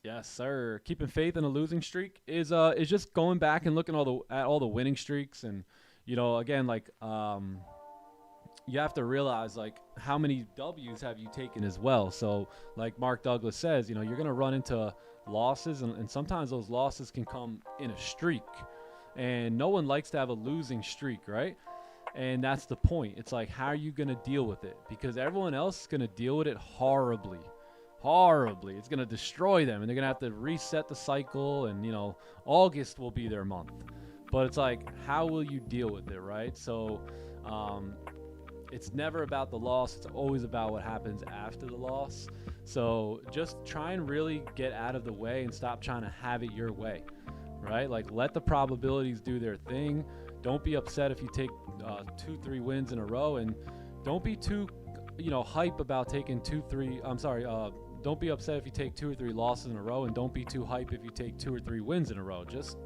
Yes, sir. Keeping faith in a losing streak is just going back and looking at all the winning streaks, and you know, again, like you have to realize, like, how many W's have you taken as well. So like Mark Douglas says, you know, you're going to run into losses, and sometimes those losses can come in a streak, and no one likes to have a losing streak, right? And that's the point. It's like, how are you going to deal with it? Because everyone else is going to deal with it horribly. It's going to destroy them, and they're going to have to reset the cycle, and, you know, August will be their month. But it's like, how will you deal with it, right? So it's never about the loss. It's always about what happens after the loss. So just try and really get out of the way and stop trying to have it your way, right? Like, let the probabilities do their thing. Don't be upset if you take 2-3 wins in a row, and don't be too, hype about taking don't be upset if you take 2 or 3 losses in a row, and don't be too hype if you take 2 or 3 wins in a row. Just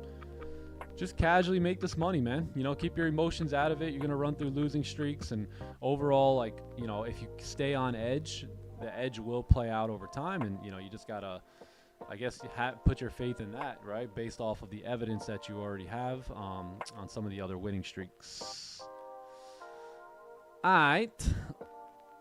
casually make this money, man. Keep your emotions out of it. You're going to run through losing streaks, and overall, like, if you stay on edge, the edge will play out over time, and you just gotta, I guess, put your faith in that, right, based off of the evidence that you already have on some of the other winning streaks. All right,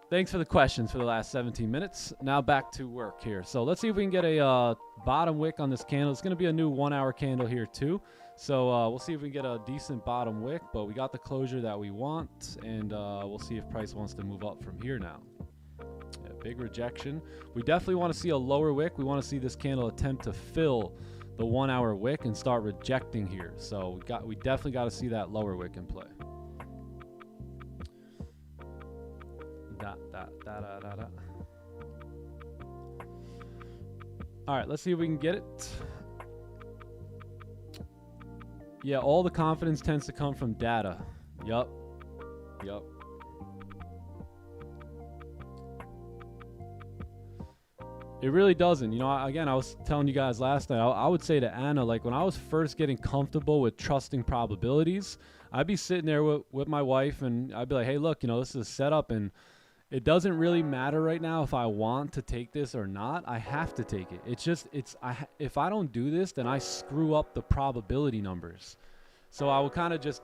thanks for the questions for the last 17 minutes. Now back to work here. So let's see if we can get a bottom wick on this candle. It's going to be a new 1 hour candle here too, so we'll see if we can get a decent bottom wick, but we got the closure that we want, and we'll see if price wants to move up from here now. Big rejection. We definitely want to see a lower wick. We want to see this candle attempt to fill the 1 hour wick and start rejecting here. So we definitely got to see that lower wick in play. All right, let's see if we can get it. Yeah, all the confidence tends to come from data. Yup. It really doesn't. Again, I was telling you guys last night, I would say to Anna, like, when I was first getting comfortable with trusting probabilities, I'd be sitting there with my wife, and I'd be like, hey, look, this is a setup, and it doesn't really matter right now if I want to take this or not. I have to take it. If I don't do this, then I screw up the probability numbers. So I would kind of just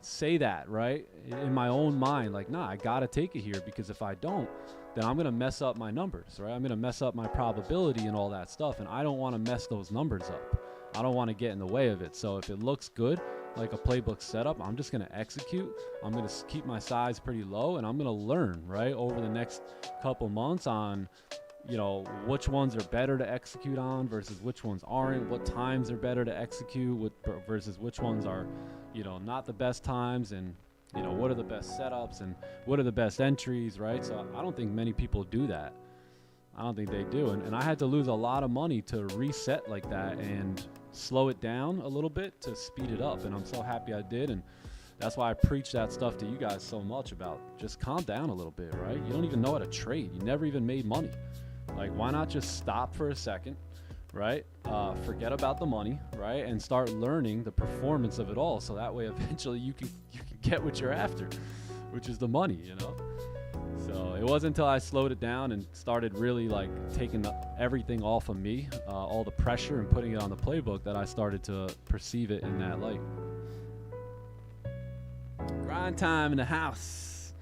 say that, right, in my own mind, like, nah, I got to take it here, because if I don't, then I'm going to mess up my numbers, right? I'm going to mess up my probability and all that stuff, and I don't want to mess those numbers up. I don't want to get in the way of it. So if it looks good, like a playbook setup, I'm just going to execute. I'm going to keep my size pretty low, and I'm going to learn, right, over the next couple months on, which ones are better to execute on versus which ones aren't, what times are better to execute versus which ones are, not the best times, and what are the best setups and what are the best entries, right? So I don't think many people do that. I don't think they do. And I had to lose a lot of money to reset like that and slow it down a little bit to speed it up. And I'm so happy I did. And that's why I preach that stuff to you guys so much about just calm down a little bit, right? You don't even know how to trade. You never even made money. Like, why not just stop for a second, right? Forget about the money, right? And start learning the performance of it all. So that way, eventually you can get what you're after, which is the money, So it wasn't until I slowed it down and started really like taking everything off of me, all the pressure, and putting it on the playbook, that I started to perceive it in that light. Grind time in the house.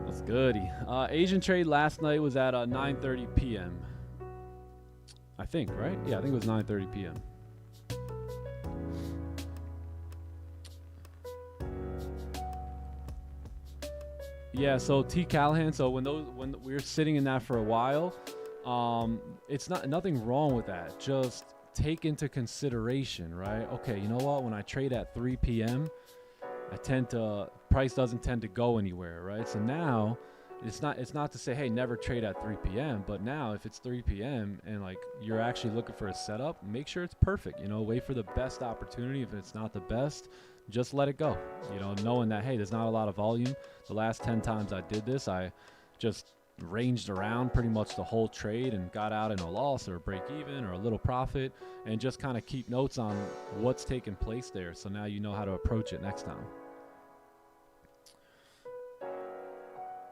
That's goody. Asian trade last night was at 9:30 p.m. I think, right? Yeah, I think it was 9:30 p.m. Yeah, so T. Callahan. So when we were sitting in that for a while, it's nothing wrong with that. Just take into consideration, right? Okay, you know what? When I trade at 3 p.m., price doesn't tend to go anywhere, right? So now it's not to say, hey, never trade at 3 p.m. But now if it's 3 p.m. and like you're actually looking for a setup, make sure it's perfect. Wait for the best opportunity. If it's not the best, just let it go. Knowing that, hey, there's not a lot of volume. The last 10 times I did this, I just ranged around pretty much the whole trade and got out in a loss or a break even or a little profit, and just kind of keep notes on what's taking place there. So now you know how to approach it next time.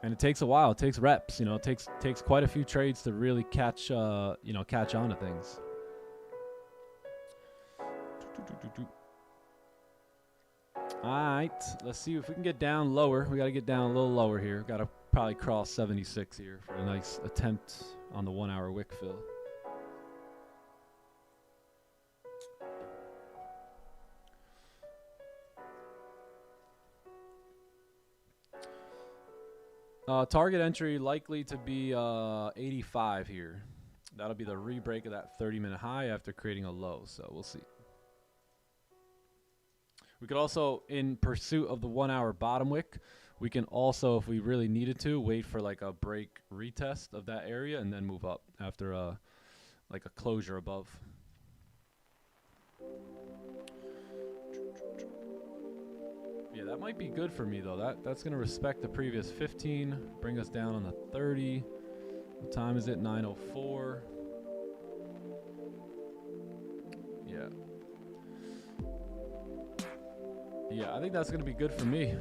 And it takes a while. It takes reps. It takes quite a few trades to really catch on to things. All right, let's see if we can get down lower. We got to get down a little lower here. Got to probably cross 76 here for a nice attempt on the 1 hour wick fill. Target entry likely to be 85 here. That'll be the rebreak of that 30-minute high after creating a low, so we'll see. We could also, in pursuit of the 1 hour bottom wick, We can also, if we really needed to, wait for like a break retest of that area and then move up after like a closure above. Yeah, that might be good for me though. That's gonna respect the previous 15, bring us down on the 30. What time is it? 9:04. Yeah. Yeah, I think that's gonna be good for me.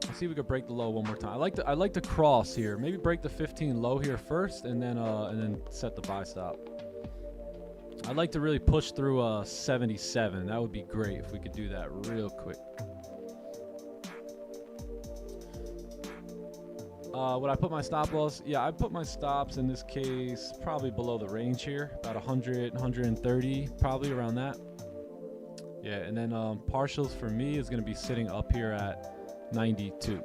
Let's see if we could break the low one more time. I like to cross here. Maybe break the 15 low here first, and then set the buy stop. I'd like to really push through 77. That would be great if we could do that real quick. Would I put my stop loss? Yeah, I put my stops in this case probably below the range here, about 100, 130, probably around that. Yeah, and then partials for me is going to be sitting up here at 92.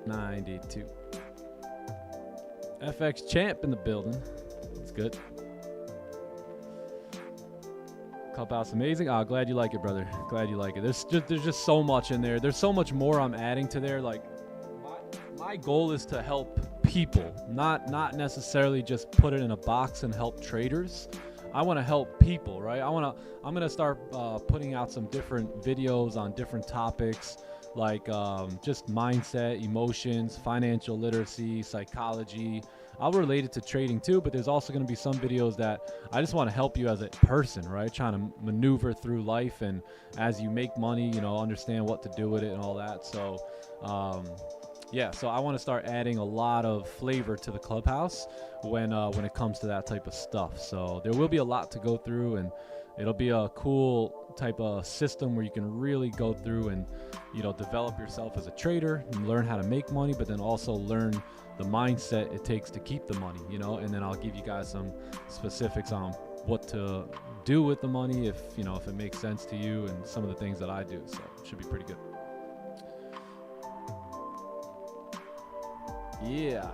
92. FX champ in the building. That's good. Clubhouse amazing. Oh, glad you like it, brother. Glad you like it. There's just so much in there. There's so much more I'm adding to there. Like my goal is to help people, not necessarily just put it in a box and help traders. I want to help people, right? I'm gonna start putting out some different videos on different topics, like just mindset, emotions, financial literacy, psychology. I'll relate it to trading too, but there's also going to be some videos that I just want to help you as a person, right? Trying to maneuver through life, and as you make money, you know, understand what to do with it and all that. So yeah, so I want to start adding a lot of flavor to the Clubhouse when it comes to that type of stuff. So there will be a lot to go through, and it'll be a cool type of system where you can really go through and, you know, develop yourself as a trader and learn how to make money, but then also learn the mindset it takes to keep the money, you know. And then I'll give you guys some specifics on what to do with the money, if you know, if it makes sense to you, and some of the things that I do. So it should be pretty good. Yeah.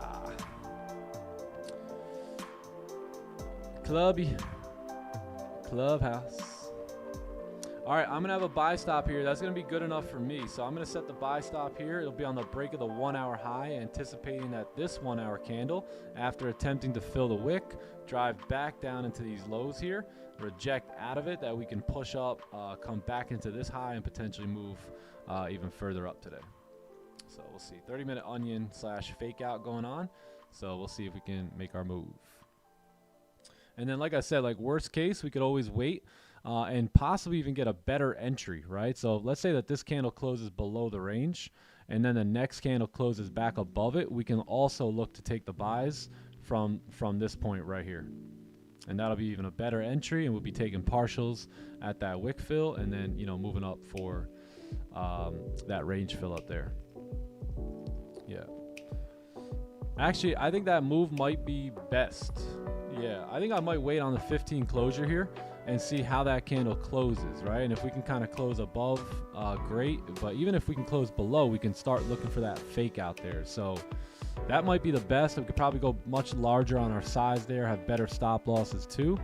Clubhouse. All right, I'm gonna have a buy stop here. That's gonna be good enough for me. So I'm gonna set the buy stop here. It'll be on the break of the 1 hour high, anticipating that this 1 hour candle, after attempting to fill the wick, drive back down into these lows here, reject out of it, that we can push up, come back into this high, and potentially move even further up today. So we'll see. 30-minute onion / fake out going on. So we'll see if we can make our move. And then, like I said, like worst case, we could always wait and possibly even get a better entry, right? So let's say that this candle closes below the range, and then the next candle closes back above it. We can also look to take the buys from this point right here. And that'll be even a better entry, and we'll be taking partials at that wick fill, and then, you know, moving up for that range fill up there. Yeah. Actually, I think that move might be best. Yeah, I think I might wait on the 15 closure here and see how that candle closes, right? And if we can kind of close above, great. But even if we can close below, we can start looking for that fake out there. So that might be the best. We could probably go much larger on our size there, have better stop losses too,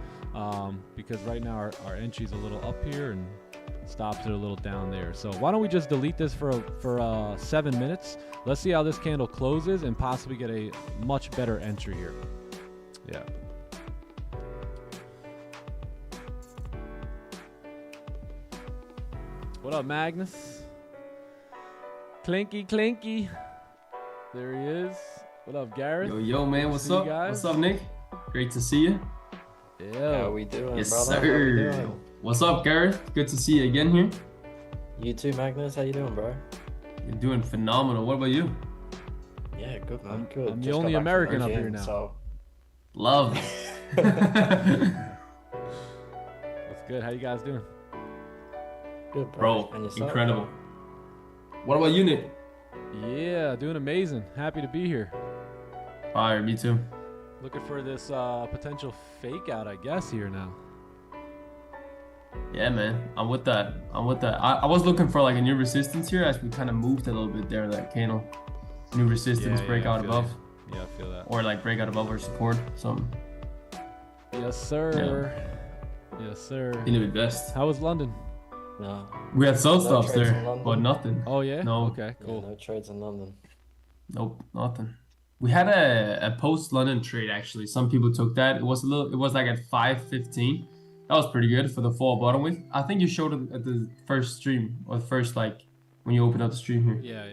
because right now our entry's a little up here and stops are a little down there. So why don't we just delete this for 7 minutes? Let's see how this candle closes and possibly get a much better entry here. Yeah. What up, Magnus? Clinky, clinky. There he is. What up, Gareth? Yo, man. What's up? What's up, Nick? Great to see you. Yeah. How we doing, Yes, brother? sir. How we doing? What's up, Gareth? Good to see you again here. You too, Magnus. How you doing, bro? You're doing phenomenal. What about you? Yeah, good, man. Good. I'm the Just got only back from American up gym, here now. So Love. That's good. How you guys doing? good, Bro, And yourself? incredible. What about you, Nick? Yeah, doing amazing. Happy to be here. Fire, me too. Looking for this potential fake out, I guess, here now. Yeah, man. I'm with that. I was looking for like a new resistance here as we kind of moved a little bit there, that candle. New resistance, breakout I feel above. that. Yeah, I feel that. Or like breakout above or support, something. Yes, sir. Yes, sir. You know the best. How was London? No. We had some No stops trades in there, London? but nothing. Oh yeah. No. Okay. Yeah, Cool. no trades in London. Nope, nothing. We had a post London trade actually. Some people took that. It was like at 5:15. That was pretty good for the fall bottom width. I think you showed it at the first stream or the first like when you opened up the stream here. Yeah.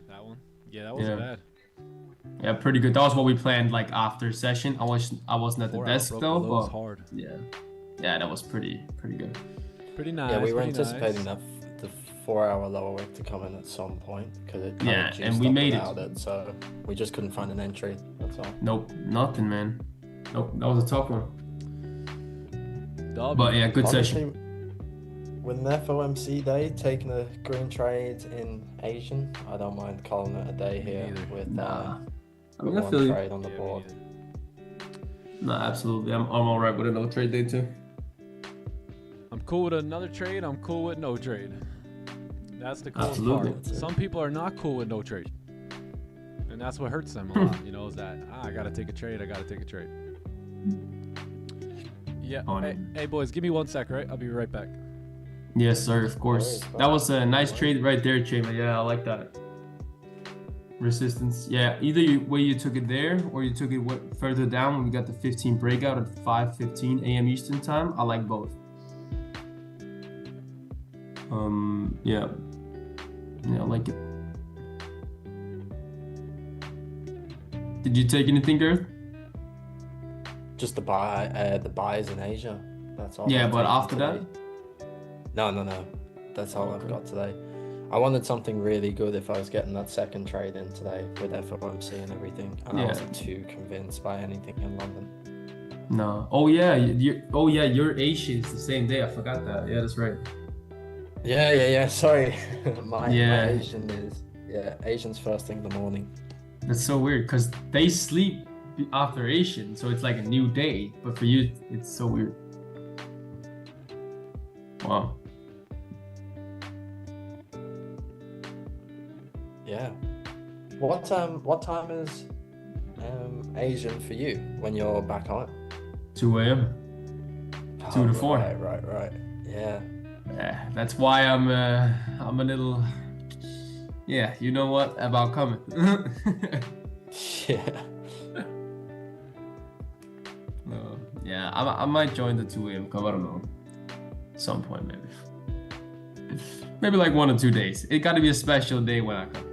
That one. Yeah, that wasn't bad. Yeah, pretty good. That was what we planned like after session. I wasn't at the 4 hour desk broke though, below is but hard. yeah, that was pretty good. Pretty nice. Yeah, we were pretty anticipating nice. the 4 hour lower wick to come in at some point because it kind of and we made it. So we just couldn't find an entry. That's all. Nope, nothing, man. Nope, that was a tough one. W. But yeah, good Honestly, session. with an FOMC day, taking a green trade in Asian, I don't mind calling it a day here neither. with Nah, I with mean, I one feel you. trade on the Yeah, me board. neither. Nah, absolutely. I'm all right with a no trade day too. I'm cool with another trade. I'm cool with no trade. That's the cool Absolutely. part. Some people are not cool with no trade, and that's what hurts them a lot. You know, is that I gotta take a trade. Yeah. Hey boys, give me 1 sec, right? I'll be right back. Yes, sir. Of course. That was a nice trade right there, Chema. Yeah, I like that. Resistance. Yeah, either way you took it there or you took it further down when we got the 15 breakout at 5:15 a.m. Eastern time. I like both. Yeah, I like it. Did you take anything, Gareth? Just the buys in Asia. That's all. Yeah, I've but taken after that? today. No. That's all I've got today. I wanted something really good if I was getting that second trade in today with FOMC and everything, and I wasn't too convinced by anything in London. No. Oh yeah, your Asia is the same day. I forgot that. Yeah, that's right. Yeah. Sorry, my Yeah. Asian is Asian's first thing in the morning. That's so weird because they sleep after Asian, so it's like a new day. But for you, it's so weird. Wow. Yeah. What time is Asian for you when you're back on? 2 a.m. 2 to 4. Right. Yeah. Yeah, that's why I'm a little. Yeah, you know what about coming. Yeah. Yeah, I might join the 2 a.m. club. I don't know. Some point maybe. Maybe like 1 or 2 days. It got to be a special day when I come.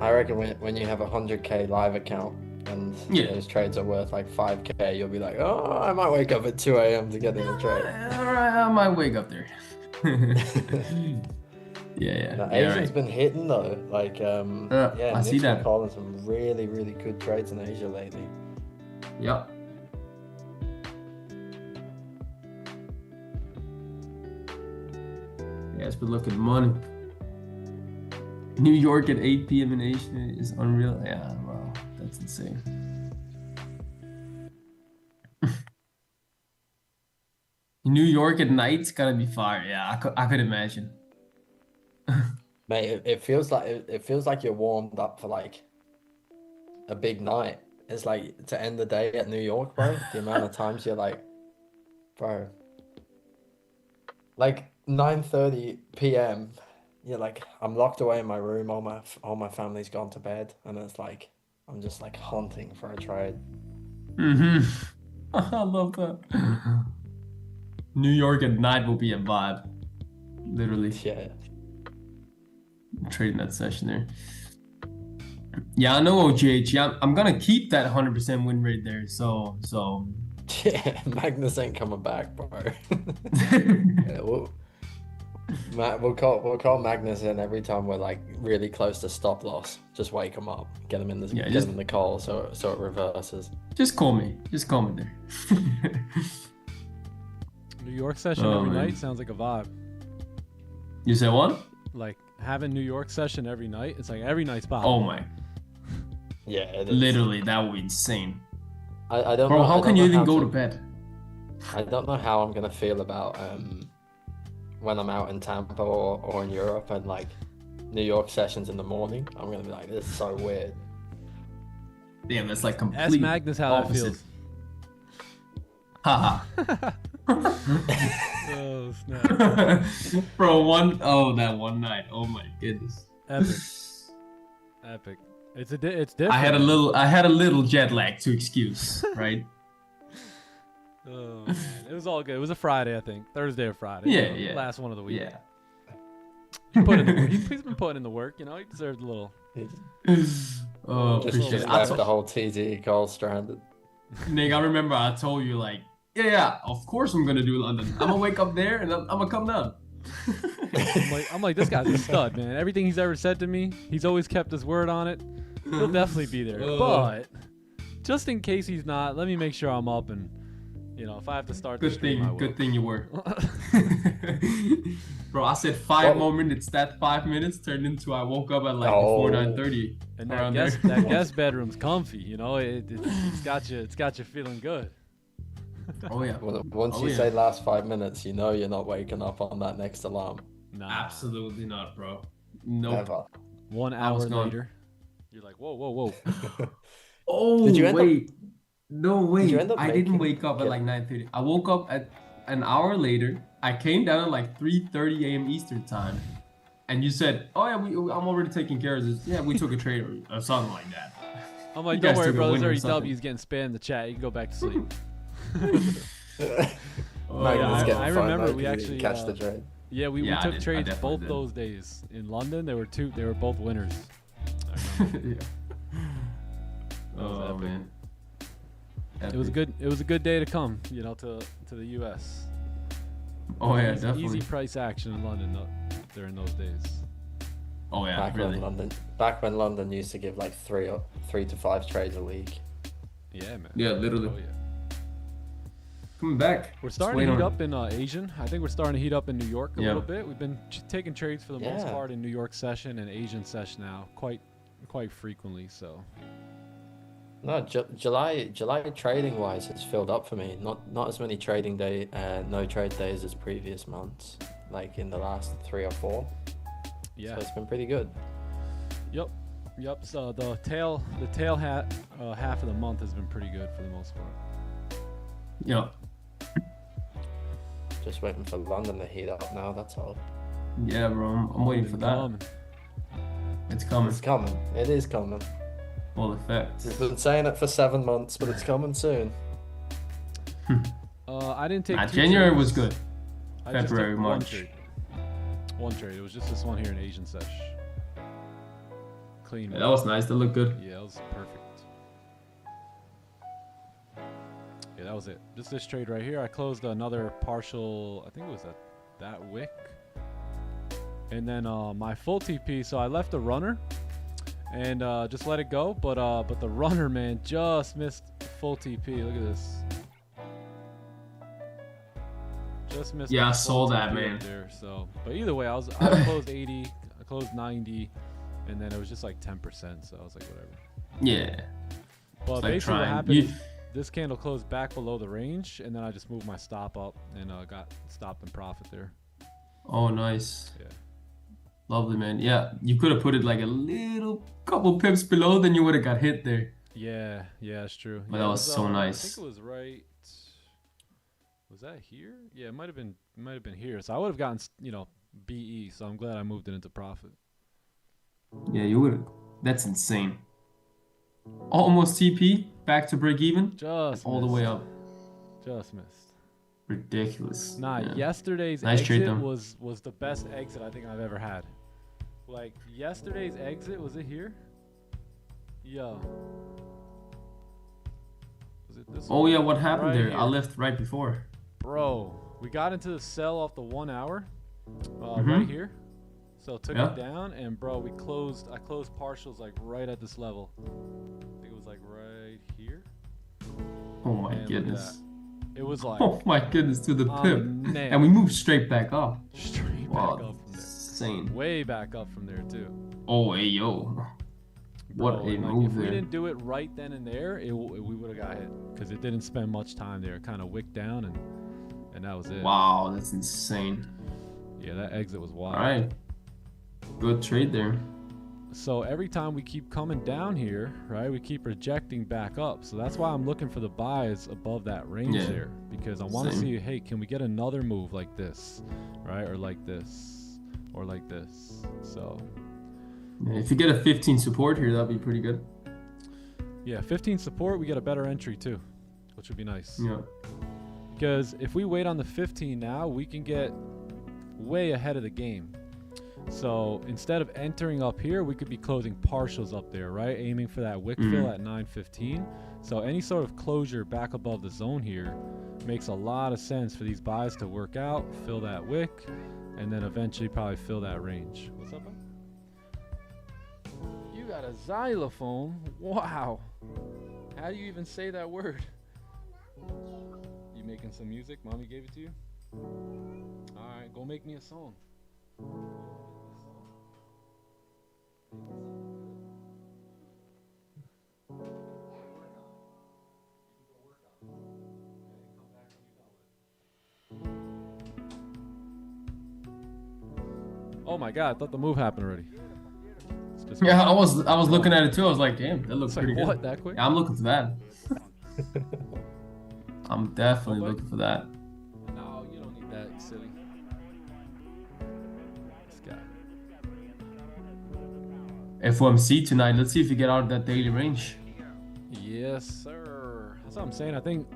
I reckon when you have a 100k live account and those trades are worth like 5k, you'll be like, oh, I might wake up at 2 a.m. to get in a trade. All right, I might wake up there. Yeah. Now, Yeah, Asia's right. been hitting though. Like, I see Nick's been that. calling some really, really good trades in Asia lately. Yep. Yeah, it's been looking money. New York at 8 p.m. in Asia is unreal. Yeah, wow, that's insane. New York at night's gotta be fire. Yeah, I could imagine. Mate, it feels like you're warmed up for like a big night. It's like to end the day at New York, bro. The amount of times you're like, bro, like 9:30 p.m. You're like, I'm locked away in my room. All my family's gone to bed, and it's like I'm just like hunting for a trade. I love that. New York at night will be a vibe. Literally. Yeah. Trading that session there. Yeah, I know OGH. Yeah, I'm gonna keep that 100% win rate there. So. Yeah, Magnus ain't coming back, bro. Yeah, we'll call Magnus in every time we're like really close to stop loss. Just wake him up, get him in the call, so it reverses. Just call me there. New York session every night sounds like a vibe. You said what? Like having New York session every night. It's like every night's pop. Oh my. Yeah, it is. Literally, that would be insane. I don't Bro, know. how can you even go to bed? I don't know how I'm gonna feel about when I'm out in Tampa or in Europe and like New York sessions in the morning. I'm gonna be like, this is so weird. Damn, that's like complete Ask Magnus how opposite. that feels. Haha. Oh snap! Bro, that one night. Oh my goodness. Epic. It's different. I had a little jet lag to excuse, right? Oh man, it was all good. It was a Friday, I think. Thursday or Friday. Yeah, so yeah. Last one of the week. Yeah. He put in the work. He's been putting in the work. You know, he deserved a little. Oh, Just appreciate it. left the whole TTE call stranded. Nick, I remember I told you like, yeah, of course I'm gonna do London. I'm gonna wake up there and I'm gonna come down. I'm like, this guy's a stud, man. Everything he's ever said to me, he's always kept his word on it. He'll definitely be there. But just in case he's not, let me make sure I'm up and, you know, if I have to start the stream, I will. Good thing you were. Bro, I said 5 more minutes. That 5 minutes turned into I woke up at like before 9:30. And that guest bedroom's comfy, you know. It's got you feeling good. Oh yeah. Well, once you say last 5 minutes, you know you're not waking up on that next alarm. Nah. Absolutely not, bro. Nope. Never. 1 hour later, you're like, whoa. Oh, Did you end wait. No, wait. end up I didn't making- wake up at like 9:30. I woke up at an hour later. I came down at like 3:30 a.m. Eastern time. And you said, oh yeah, I'm already taking care of this. Yeah, we took a trade or something like that. I'm like, You don't guys worry, took a bro. win or There's already something. W's getting spammed in the chat. You can go back to sleep. Magnus getting I fined remember like we he didn't actually catch the trade. Yeah, we Yeah, I took did. I trades definitely both did. those days. In London, there were both winners. I remember. Yeah. Oh epic. man. It was a good day to come, you know, to the US. Oh yeah, Easy, definitely. easy price action in London during those days. Oh yeah, Back when London used to give like 3 to 5 trades a week. Yeah, man. Yeah, literally. Oh, yeah. Coming back. We're Just starting wait to heat on- up in Asian. I think we're starting to heat up in New York a Yeah. little bit. We've been taking trades for the most Yeah. part in New York session and Asian session now, quite frequently. So No, July trading wise has filled up for me. Not as many no trade days as previous months, like in the last 3 or 4. yeah, So it's been pretty good. yep. So the tail half of the month has been pretty good for the most part. Yeah. Just waiting for London to heat up now. That's all. Yeah, bro. I'm waiting for that. Coming. It's coming. It's coming. It is coming. Full effect. We've been saying it for 7 months, but it's coming soon. I didn't take. two January was trades. good. I just February, took March. One trade. It was just this one here in Asian sesh. Clean. Yeah, that was nice. That looked good. Yeah, that was perfect. Yeah, that was it. Just this trade right here. I closed another partial. I think it was that wick. And then my full TP. So I left a runner and just let it go. But the runner, man, just missed full TP. Look at this. Just missed. Yeah, my I full saw that, TP man. up there. So, but either way, I closed 80. I closed 90. And then it was just like 10%. So I was like, whatever. Yeah. Well, like basically what trying- happened you- is this candle closed back below the range, and then I just moved my stop up and got stopped in profit there. Oh, nice. Yeah. Lovely, man. Yeah, you could have put it like a little couple pips below, then you would have got hit there. Yeah, that's true. But Yeah, that it was so I nice. think it was right. Was that here? Yeah, it might have been here. So I would have gotten, BE. So I'm glad I moved it into profit. Yeah, you would have. That's insane. Almost TP, back to break even, Just all the way up. Just missed. Ridiculous. Nah, Yeah. yesterday's Nice trade, exit though. was the best exit I think I've ever had. Like yesterday's exit, was it here? Yeah. Was it this Oh one? yeah, what happened Right there? here. I left right before. Bro, we got into the sell off the 1 hour, Mhm. right here. So took Yeah. it down, and bro, I closed partials like right at this level. I think it was like right here. Oh my And look at goodness. It was like Oh my goodness, to the pip. man. And we moved straight back up. straight Wow, back up from there. insane. Way back up from there too. Oh, hey, yo. What Bro, a and, like, move if we there. didn't do it right then and there, we would have got hit because it didn't spend much time there. It kind of wicked down and that was it. Wow, that's insane. Yeah, that exit was wild. All right. Good trade there. So every time we keep coming down here, right, we keep rejecting back up. So that's why I'm looking for the buys above that range there, because I want to see, hey, can we get another move like this, right, or like this, or like this. So if you get a 15 support here, that'd be pretty good. Yeah, 15 support, we get a better entry too, which would be nice. Yeah. Because if we wait on the 15 now, we can get way ahead of the game. So instead of entering up here, we could be closing partials up there, right? Aiming for that wick fill at 9:15. So any sort of closure back above the zone here makes a lot of sense for these buys to work out, fill that wick, and then eventually probably fill that range. What's up, man? You got a xylophone? Wow. How do you even say that word? You making some music? Mommy gave it to you? All right, go make me a song. Oh my God, I thought the move happened already. Yeah, I was looking at it too. I was like, damn, that looks pretty like, good. what, that quick? Yeah, I'm looking for that. I'm definitely looking for that. No, you don't need that, you silly. This guy. FOMC tonight. Let's see if we get out of that daily range. Yes, sir. That's what I'm saying. I think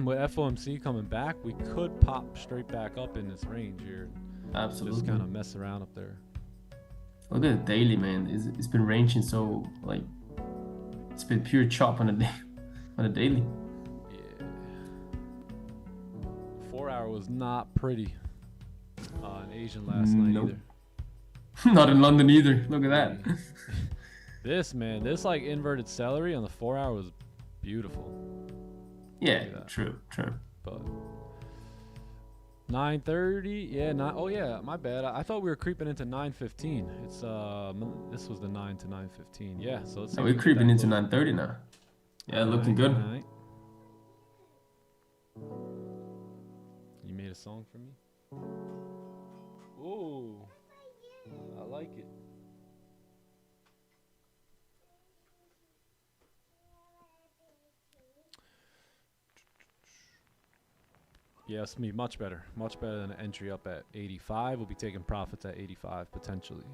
with FOMC coming back, we could pop straight back up in this range here. Absolutely. Just kind of mess around up there. Look at the daily, man. It's been ranging so, like, it's been pure chop on a day, on a daily. Yeah. 4 hour was not pretty in Asian last night either. Not in London either. Look at that. This, man, this like inverted celery on the 4 hour was beautiful. Yeah, true. But 9:30, yeah, oh yeah, my bad. I thought we were creeping into 9:15. It's this was the 9 to 9:15. Yeah, so let's see. We're creeping into 9:30 now. Yeah, looking good. Right. You made a song for me? Ooh, I like it. Yes, me, much better than an entry up at 85. We'll be taking profits at 85 potentially.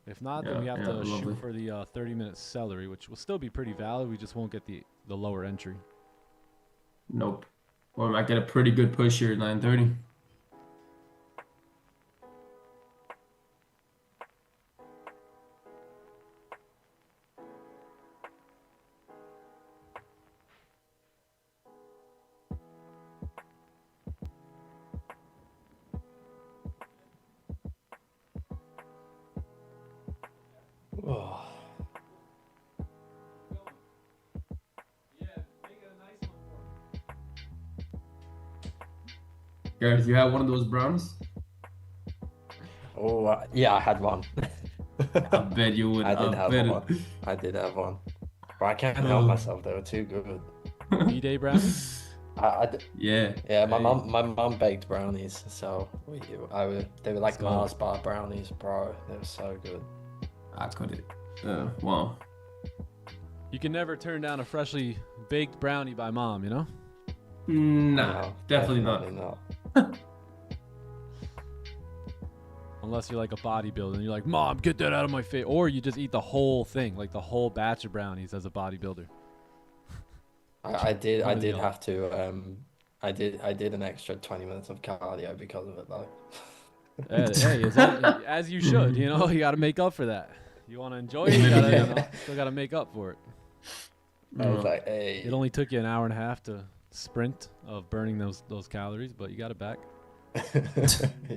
If not, then we have to shoot for the 30-minute celery, which will still be pretty valid. We just won't get the lower entry. Nope. Or we might get a pretty good push here at 9:30. Oh. Gareth, you have one of those brownies? Oh, yeah, I had one. I bet you would. I did have one. I did have one. But I can't help myself. They were too good. B-Day brownies? Yeah. Yeah, my mum baked brownies, so they were like Mars bar brownies, bro. They were so good. I couldn't. Wow. You can never turn down a freshly baked brownie by mom, you know? Nah, No, definitely not. Unless you're like a bodybuilder and you're like, Mom, get that out of my face. Or you just eat the whole thing, like the whole batch of brownies as a bodybuilder. I did have to I did an extra 20 minutes of cardio because of it though. Hey, as you should, you know, you got to make up for that. You want to enjoy it, still got to make up for it. I was like, hey. It only took you an hour and a half to sprint of burning those calories, but you got it back.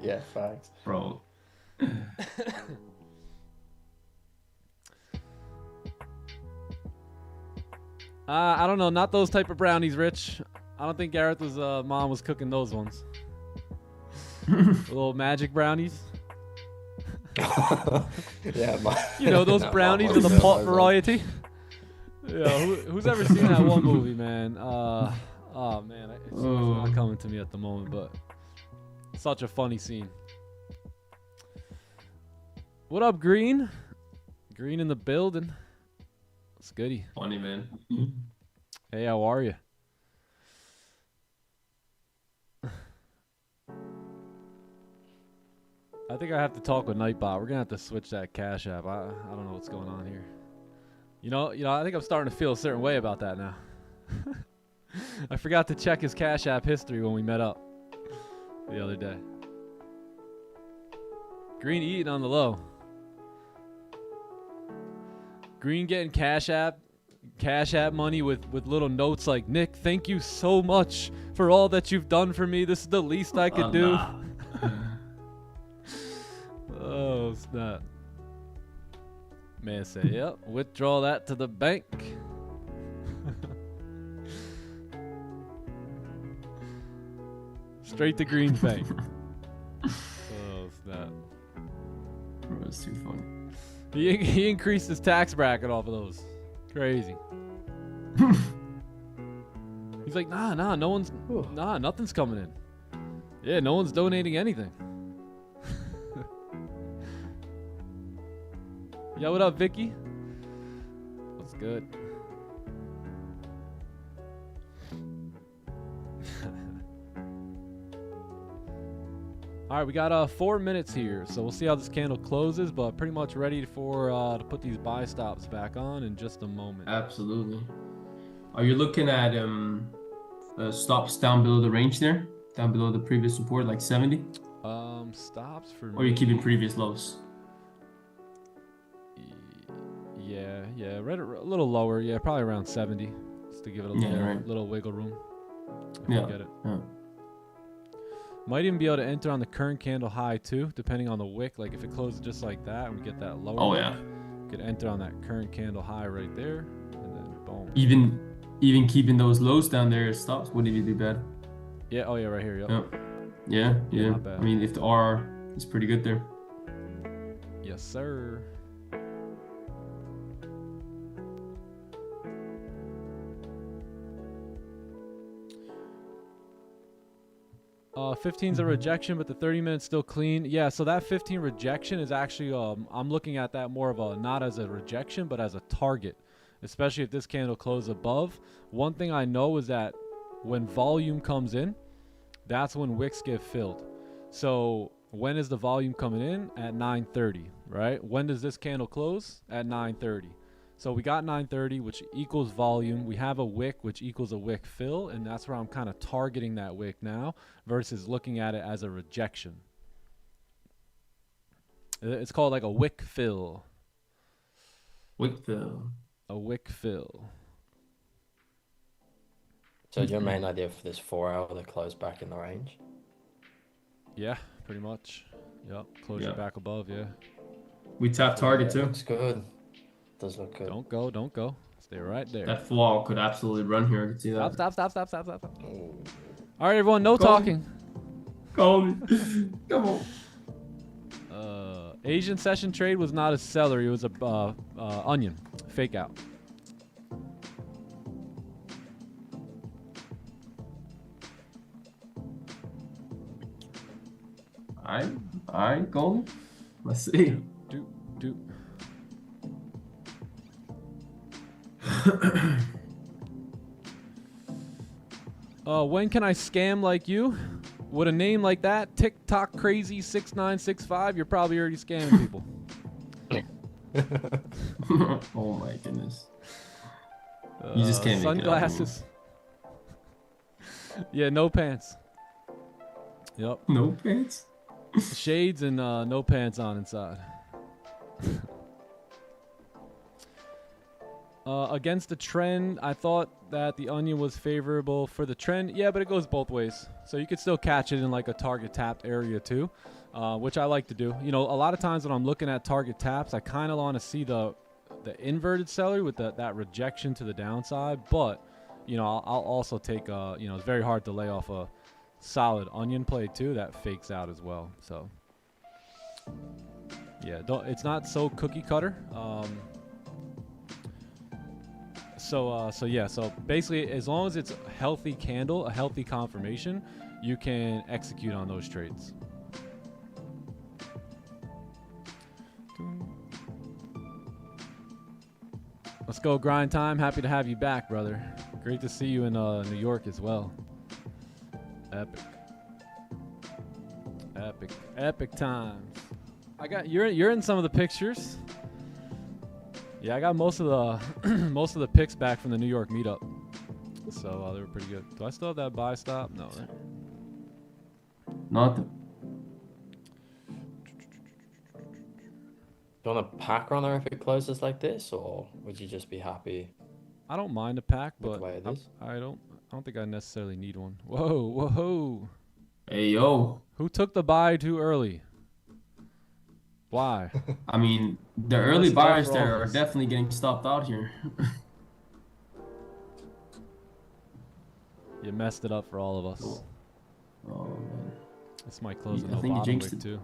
Yeah, facts. Bro. I don't know, not those type of brownies, Rich. I don't think Gareth's mom was cooking those ones. Little magic brownies. Yeah, you know those brownies in the pot variety. Yeah, who's ever seen that one movie, man? Oh man, it's not coming to me at the moment, but such a funny scene. What up, Green? Green in the building. It's goody. Funny, man. Hey, how are you? I think I have to talk with Nightbot. We're gonna have to switch that Cash App. I don't know what's going on here. You know. I think I'm starting to feel a certain way about that now. I forgot to check his Cash App history when we met up the other day. Green eating on the low. Green getting Cash App money with little notes like, Nick, thank you so much for all that you've done for me. This is the least I could do. Nah. Oh, snap. Man say, yep, withdraw that to the bank. Straight to Green's bank. Oh, snap. Bro, it's too funny. He increased his tax bracket off of those. Crazy. He's like, nah, nothing's coming in. Yeah, no one's donating anything. Yo, what up, Vicky? What's good? All right, we got 4 minutes here, so we'll see how this candle closes, but pretty much ready for to put these buy stops back on in just a moment. Absolutely. Are you looking at stops down below the range there? Down below the previous support, like 70? Stops for me. Or are you keeping previous lows? Yeah, right a little lower. Yeah, probably around 70, just to give it a little wiggle room. If you get it. Yeah. Might even be able to enter on the current candle high too, depending on the wick. Like if it closes just like that and we get that lower wick, we could enter on that current candle high right there, and then boom. Even keeping those lows down there as stops wouldn't even be bad. Yeah. Oh yeah, right here. Yep. Yeah. Not bad. I mean, if the R is pretty good there. Yes, sir. Uh, 15's a rejection, but the 30 minutes still clean. Yeah, so that 15 rejection is actually, I'm looking at that more of a, not as a rejection, but as a target, especially if this candle closes above. One thing I know is that when volume comes in, that's when wicks get filled. So when is the volume coming in? At 9:30, right? When does this candle close? At 9:30. So we got 9:30, which equals volume. We have a wick, which equals a wick fill, and that's where I'm kind of targeting that wick now versus looking at it as a rejection. It's called like a wick fill. Wick fill. A wick fill. So your main idea for this 4 hour to close back in the range? Yeah, pretty much. Yep, close it back above, yeah. We tap target too. Looks good. Does look good. Don't go. Stay right there. That flaw could absolutely run here. I can see that. Stop. All right, everyone, no talking. Call me. Come on. Asian session trade was not a celery. It was a onion. Fake out. All right, Golden. Let's see. Do. When can I scam like you? With a name like that, TikTok crazy 6965, you're probably already scamming people. Oh my goodness. You just can't make sunglasses. Yeah, no pants. Yep. No pants? Shades and no pants on inside. Against the trend, I thought that the onion was favorable for the trend. Yeah, but it goes both ways. So you could still catch it in like a target tapped area too, which I like to do. You know, a lot of times when I'm looking at target taps, I kind of want to see the inverted celery with that rejection to the downside. But, you know, I'll also take, you know, it's very hard to lay off a solid onion play too that fakes out as well. So, yeah, it's not so cookie cutter. So basically, as long as it's a healthy candle, a healthy confirmation, you can execute on those trades. Let's go grind time. Happy to have you back, brother. Great to see you in New York as well. Epic. Epic times. I got you're in some of the pictures. Yeah, I got most of the most of the pics back from the New York meetup. So they were pretty good. Do I still have that buy stop? No. Right? Nothing. Do you want a pack runner if it closes like this, or would you just be happy? I don't mind a pack, with but the way it is? I don't think I necessarily need one. Whoa. Hey, yo. Who took the buy too early? Why? I mean, the early buyers there are definitely getting stopped out here. You messed it up for all of us. Oh, man. This might close in I the think you bottom jinxed wick it. too.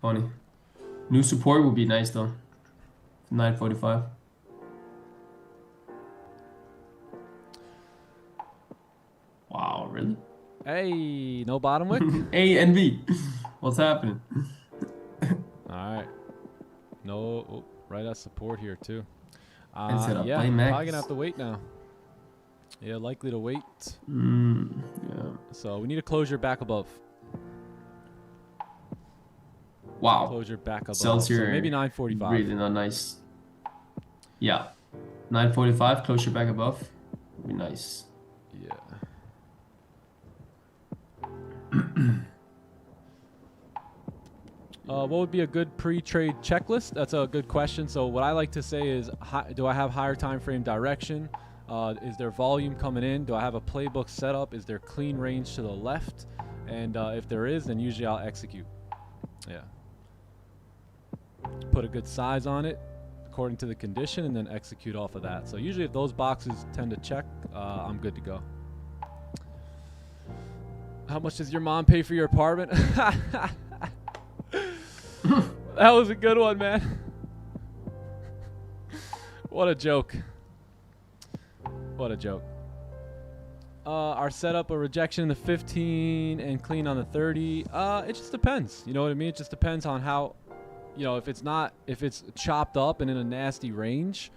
Funny. New support would be nice, though. 945. Wow, really? Hey, no bottom wick? A and B. What's happening? Alright. No, oh, right at support here too. And set up Yeah, play probably max. gonna have to wait now. Yeah, likely to wait. Yeah. So we need a closure back above. Wow. Closure back above. Sells So here. maybe 945. Really not nice. Yeah. 945, closure back above. Would be nice. Yeah. What would be a good pre-trade checklist? That's a good question. So what I like to say is, do I have higher time frame direction? Is there volume coming in? Do I have a playbook set up? Is there clean range to the left? And if there is, then usually I'll execute. Yeah. Put a good size on it according to the condition and then execute off of that. So usually if those boxes tend to check, I'm good to go. How much does your mom pay for your apartment? That was a good one, man. What a joke. What a joke. Our setup, a rejection in the 15 and clean on the 30. It just depends. You know what I mean? It just depends on how, if it's chopped up and in a nasty range,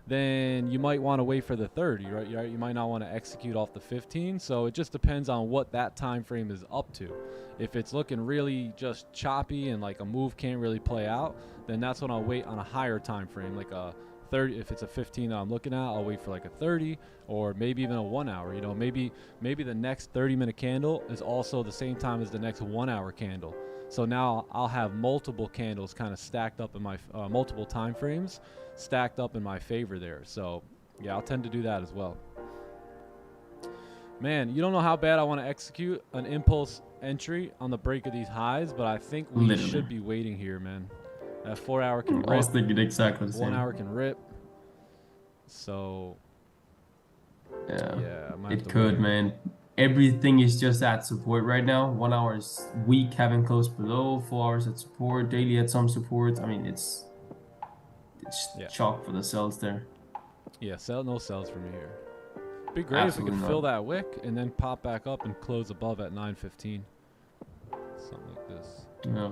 then you might want to wait for the 30, right? You might not want to execute off the 15. So it just depends on what that time frame is up to. If it's looking really just choppy and like a move can't really play out, then that's when I'll wait on a higher time frame, like a 30. If it's a 15 that I'm looking at, I'll wait for like a 30 or maybe even a 1 hour. Maybe the next 30-minute candle is also the same time as the next 1 hour candle. So now I'll have multiple candles kind of stacked up in my multiple time frames stacked up in my favor there. So yeah, I'll tend to do that as well. Man, you don't know how bad I want to execute an impulse entry on the break of these highs, but I think we should be waiting here, man. That 4 hour can rip. I was thinking exactly the same. 1 hour can rip. So yeah, it could, man. Everything is just at support right now. 1 hour is weak, having closed below. 4 hours at support, daily at some support. I mean, it's chalk for the sells there. Yeah, no sells for me here. Be great Absolutely if we could fill that wick and then pop back up and close above at 915. Something like this. Yeah.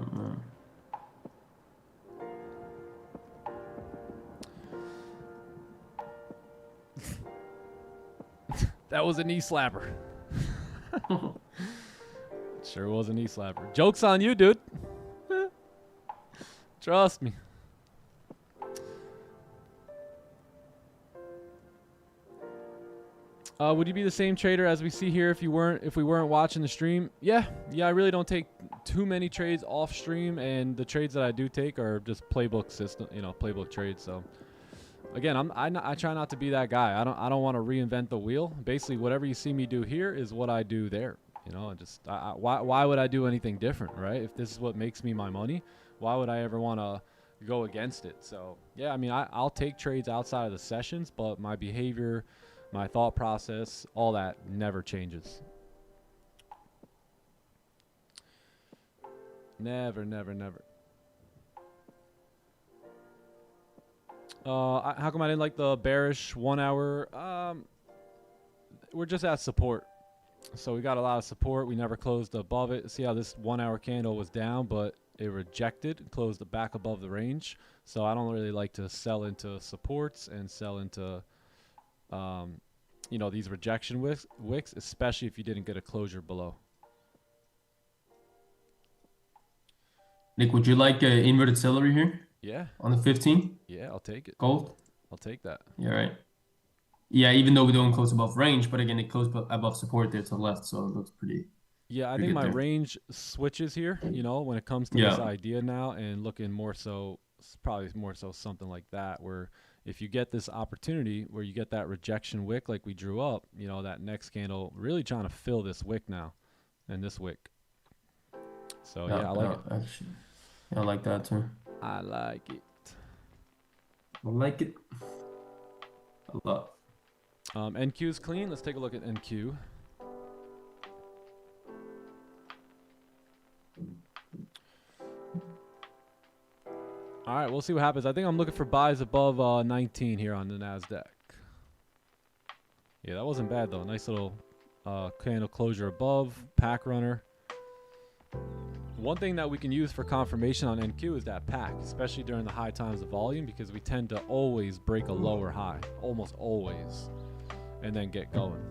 That was a knee slapper. Sure was a knee slapper. Joke's on you, dude. Trust me. Would you be the same trader as we see here if we weren't watching the stream? Yeah, I really don't take too many trades off stream, and the trades that I do take are just playbook system, playbook trades. So again, I try not to be that guy. I don't want to reinvent the wheel. Basically, whatever you see me do here is what I do there. Why would I do anything different, right? If this is what makes me my money, why would I ever want to go against it? So yeah, I mean, I'll take trades outside of the sessions, but my behavior, my thought process, all that never changes. Never. How come I didn't like the bearish 1 hour? We're just at support. So we got a lot of support. We never closed above it. See how this 1 hour candle was down, but it rejected, closed back above the range. So I don't really like to sell into supports and sell into, these rejection wicks, especially if you didn't get a closure below. Nick, would you like inverted celery here? Yeah. On the 15? Yeah, I'll take it. Gold? I'll take that. Yeah, right. Yeah, even though we don't close above range, but again, it closed above support there to the left, so it looks pretty. Yeah, I think my range switches here, when it comes to this idea now, and looking more so, probably more so something like that, where if you get this opportunity where you get that rejection wick like we drew up, that next candle, really trying to fill this wick now and this wick. So yeah, I like it. Actually, I like that too. I like it. I like it a lot. NQ is clean. Let's take a look at NQ. All right, we'll see what happens. I think I'm looking for buys above 19 here on the NASDAQ. Yeah, that wasn't bad though. Nice little candle closure above, pack runner. One thing that we can use for confirmation on NQ is that pack, especially during the high times of volume, because we tend to always break a lower high, almost always, and then get going.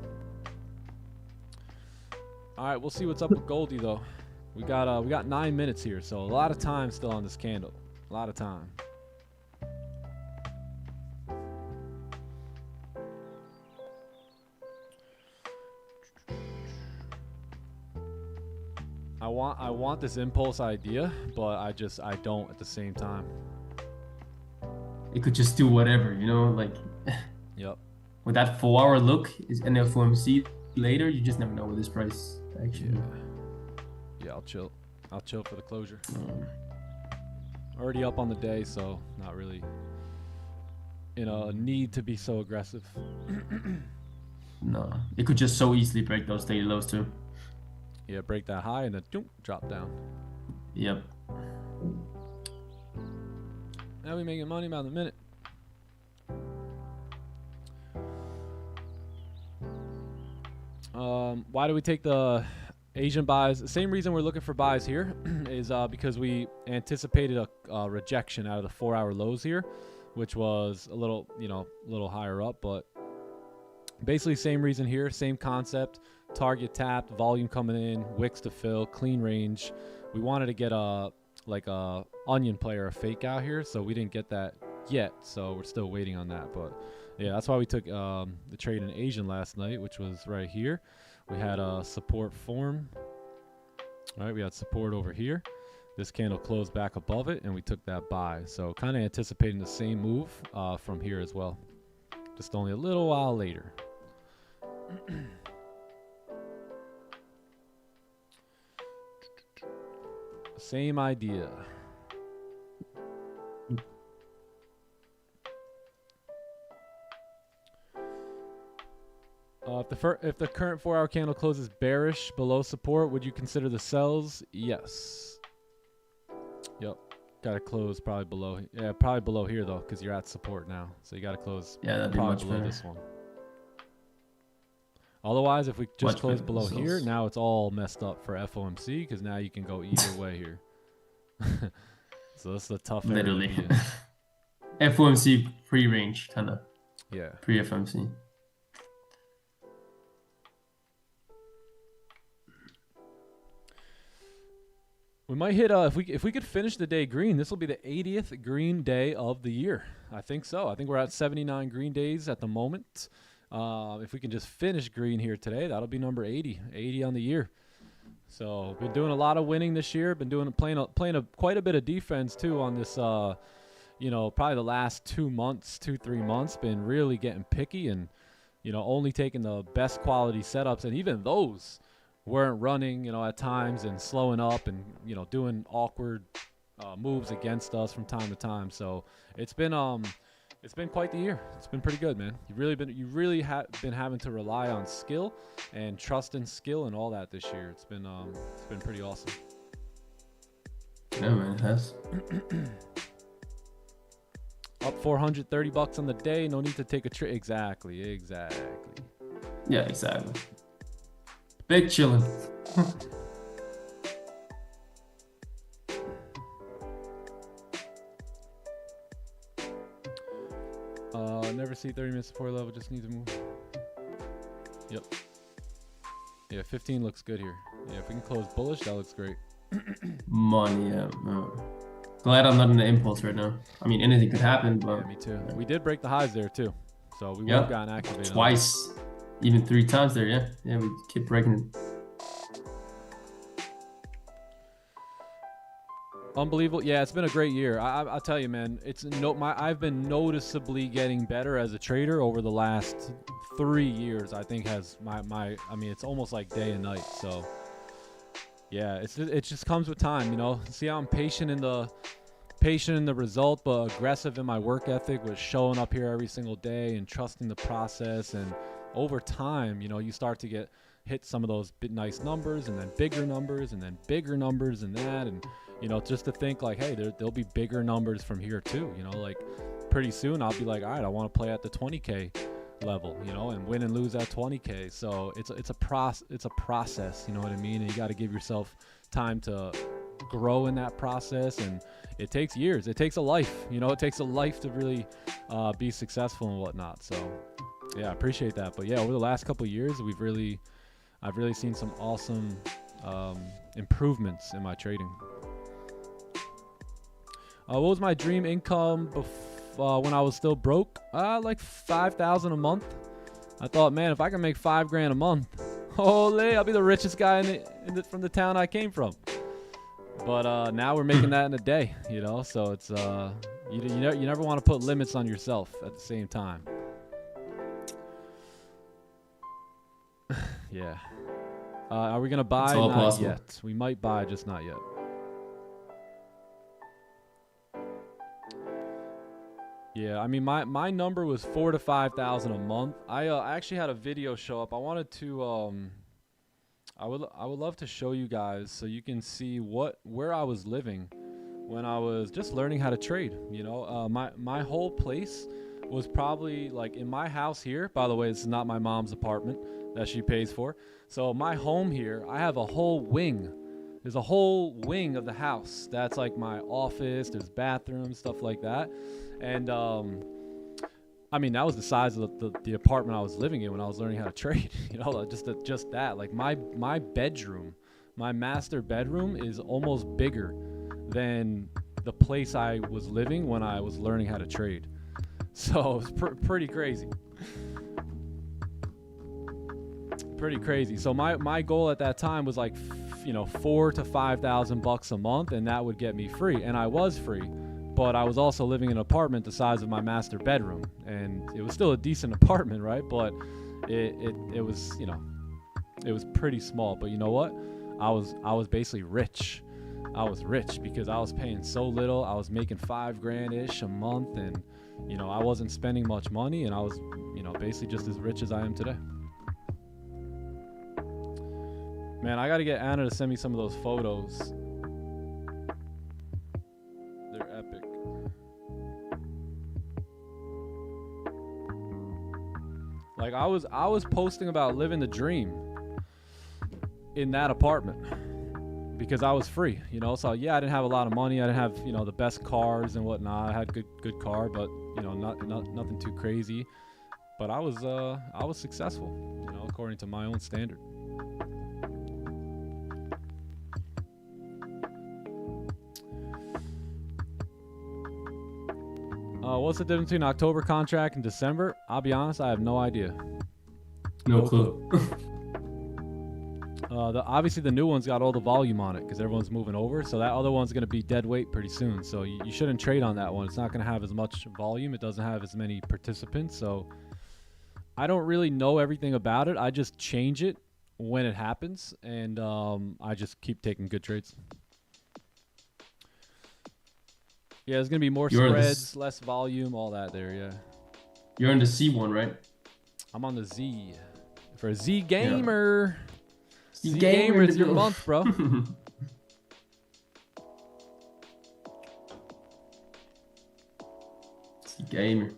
All right, we'll see what's up with Goldie though. We got 9 minutes here, so a lot of time still on this candle. A lot of time. I want this impulse idea, but I don't at the same time. It could just do whatever, like. Yep. With that 4-hour look is an FOMC later, you just never know with this price actually. Yeah, I'll chill for the closure. Already up on the day, so not really a need to be so aggressive. No, it could just so easily break those daily lows too. Yeah, break that high and then drop down. Yep. Now we making money by the minute. Why do we take the Asian buys? The same reason we're looking for buys here is because we anticipated a rejection out of the 4-hour lows here, which was a little higher up, but basically same reason here, same concept. Target tapped, volume coming in, wicks to fill, clean range. We wanted to get a onion player, a fake out here, so we didn't get that yet, so we're still waiting on that. But yeah, that's why we took the trade in Asian last night, which was right here. We had a support form. All right, we had support over here. This candle closed back above it, and we took that buy. So kind of anticipating the same move from here as well, just only a little while later. Same idea. If the current 4-hour candle closes bearish below support, would you consider the sells? Yes. Yep. Got to close probably below. Yeah, probably below here though, because you're at support now. So you got to close. Yeah, that'd be probably much below better. this one. Otherwise, if we just close below here, now it's all messed up for FOMC because now you can go either way here. So that's the tough area. Literally. FOMC pre-range kind of. Yeah. Pre-FOMC. We might hit if we could finish the day green, this will be the 80th green day of the year. I think so. I think we're at 79 green days at the moment. If we can just finish green here today, that'll be number 80 on the year. So been doing a lot of winning this year. Been playing quite a bit of defense too on this. Probably the last 2 months, 2-3 months, been really getting picky and only taking the best quality setups, and even those weren't running, at times and slowing up and, doing awkward moves against us from time to time. So it's been quite the year. It's been pretty good, man. You really have been having to rely on skill and trust in skill and all that this year. It's been pretty awesome. Yeah, man, it has. Up $430 on the day. No need to take a trade. Exactly. Yeah, exactly. Big chillin'. Never see 30 minutes support level. Just need to move. Yep. Yeah, 15 looks good here. Yeah, if we can close bullish, that looks great. Money, yeah. Glad I'm not in the impulse right now. I mean, anything could happen, but... Yeah, me too. We did break the highs there too. So we would have gotten activated. Twice. Even 3 times there, yeah. Yeah, we keep breaking it. Unbelievable. Yeah, it's been a great year. I'll tell you, man. I've been noticeably getting better as a trader over the last 3 years. I think has I mean, it's almost like day and night. So yeah, it just comes with time, you know. See how I'm patient in the result, but aggressive in my work ethic with showing up here every single day and trusting the process. And over time, you know, you start to hit some of those nice numbers, and then bigger numbers, and then bigger numbers, and that, and you know, just to think like, hey, there'll be bigger numbers from here too. You know, like pretty soon I'll be like, all right, I want to play at the 20K level, you know, and win and lose at 20K. So it's a process, you know what I mean? And you got to give yourself time to grow in that process, and it takes years. It takes a life, you know. It takes a life to really be successful and whatnot. So yeah, I appreciate that. But yeah, over the last couple of years, I've really seen some awesome improvements in my trading. What was my dream income when I was still broke? Like 5,000 a month. I thought, man, if I can make $5,000 a month, holy, I'll be the richest guy from the town I came from. But now we're making that in a day, you know. So it's you never want to put limits on yourself at the same time. Yeah. Are we gonna buy? Not possible. Yet. We might buy, just not yet. Yeah, I mean, my number was 4,000 to 5,000 a month. I actually had a video show up. I wanted to I would love to show you guys so you can see where I was living when I was just learning how to trade. You know, my whole place was probably like in my house here. By the way, this is not my mom's apartment that she pays for. So my home here, I have a whole wing. There's a whole wing of the house that's like my office. There's bathrooms, stuff like that. And I mean, that was the size of the apartment I was living in when I was learning how to trade. You know, just that. Like my bedroom, my master bedroom is almost bigger than the place I was living when I was learning how to trade. So it's pretty crazy. Pretty crazy. So my goal at that time was like, you know, $4,000 to $5,000 a month, and that would get me free. And I was free. But I was also living in an apartment the size of my master bedroom, and it was still a decent apartment, right? But it was, you know, it was pretty small. But you know what? I was basically rich. I was rich because I was paying so little. I was making $5,000-ish a month, and you know, I wasn't spending much money, and I was, you know, basically just as rich as I am today. Man, I got to get Anna to send me some of those photos. They're epic. Like I was posting about living the dream in that apartment because I was free, you know. So yeah, I didn't have a lot of money. I didn't have, you know, the best cars and whatnot. I had good car, but you know, nothing too crazy. But I was successful, you know, according to my own standard. What's the difference between October contract and December? I'll be honest, I have no idea. No clue. Obviously, the new one's got all the volume on it because everyone's moving over. So that other one's going to be dead weight pretty soon. So you shouldn't trade on that one. It's not going to have as much volume. It doesn't have as many participants. So I don't really know everything about it. I just change it when it happens. And I just keep taking good trades. Yeah, there's going to be more spreads, less volume, all that there, yeah. You're in the C one, right? I'm on the Z. For a Z Gamer. Yeah. Z Gamer, it's your month, bro. Z Gamer.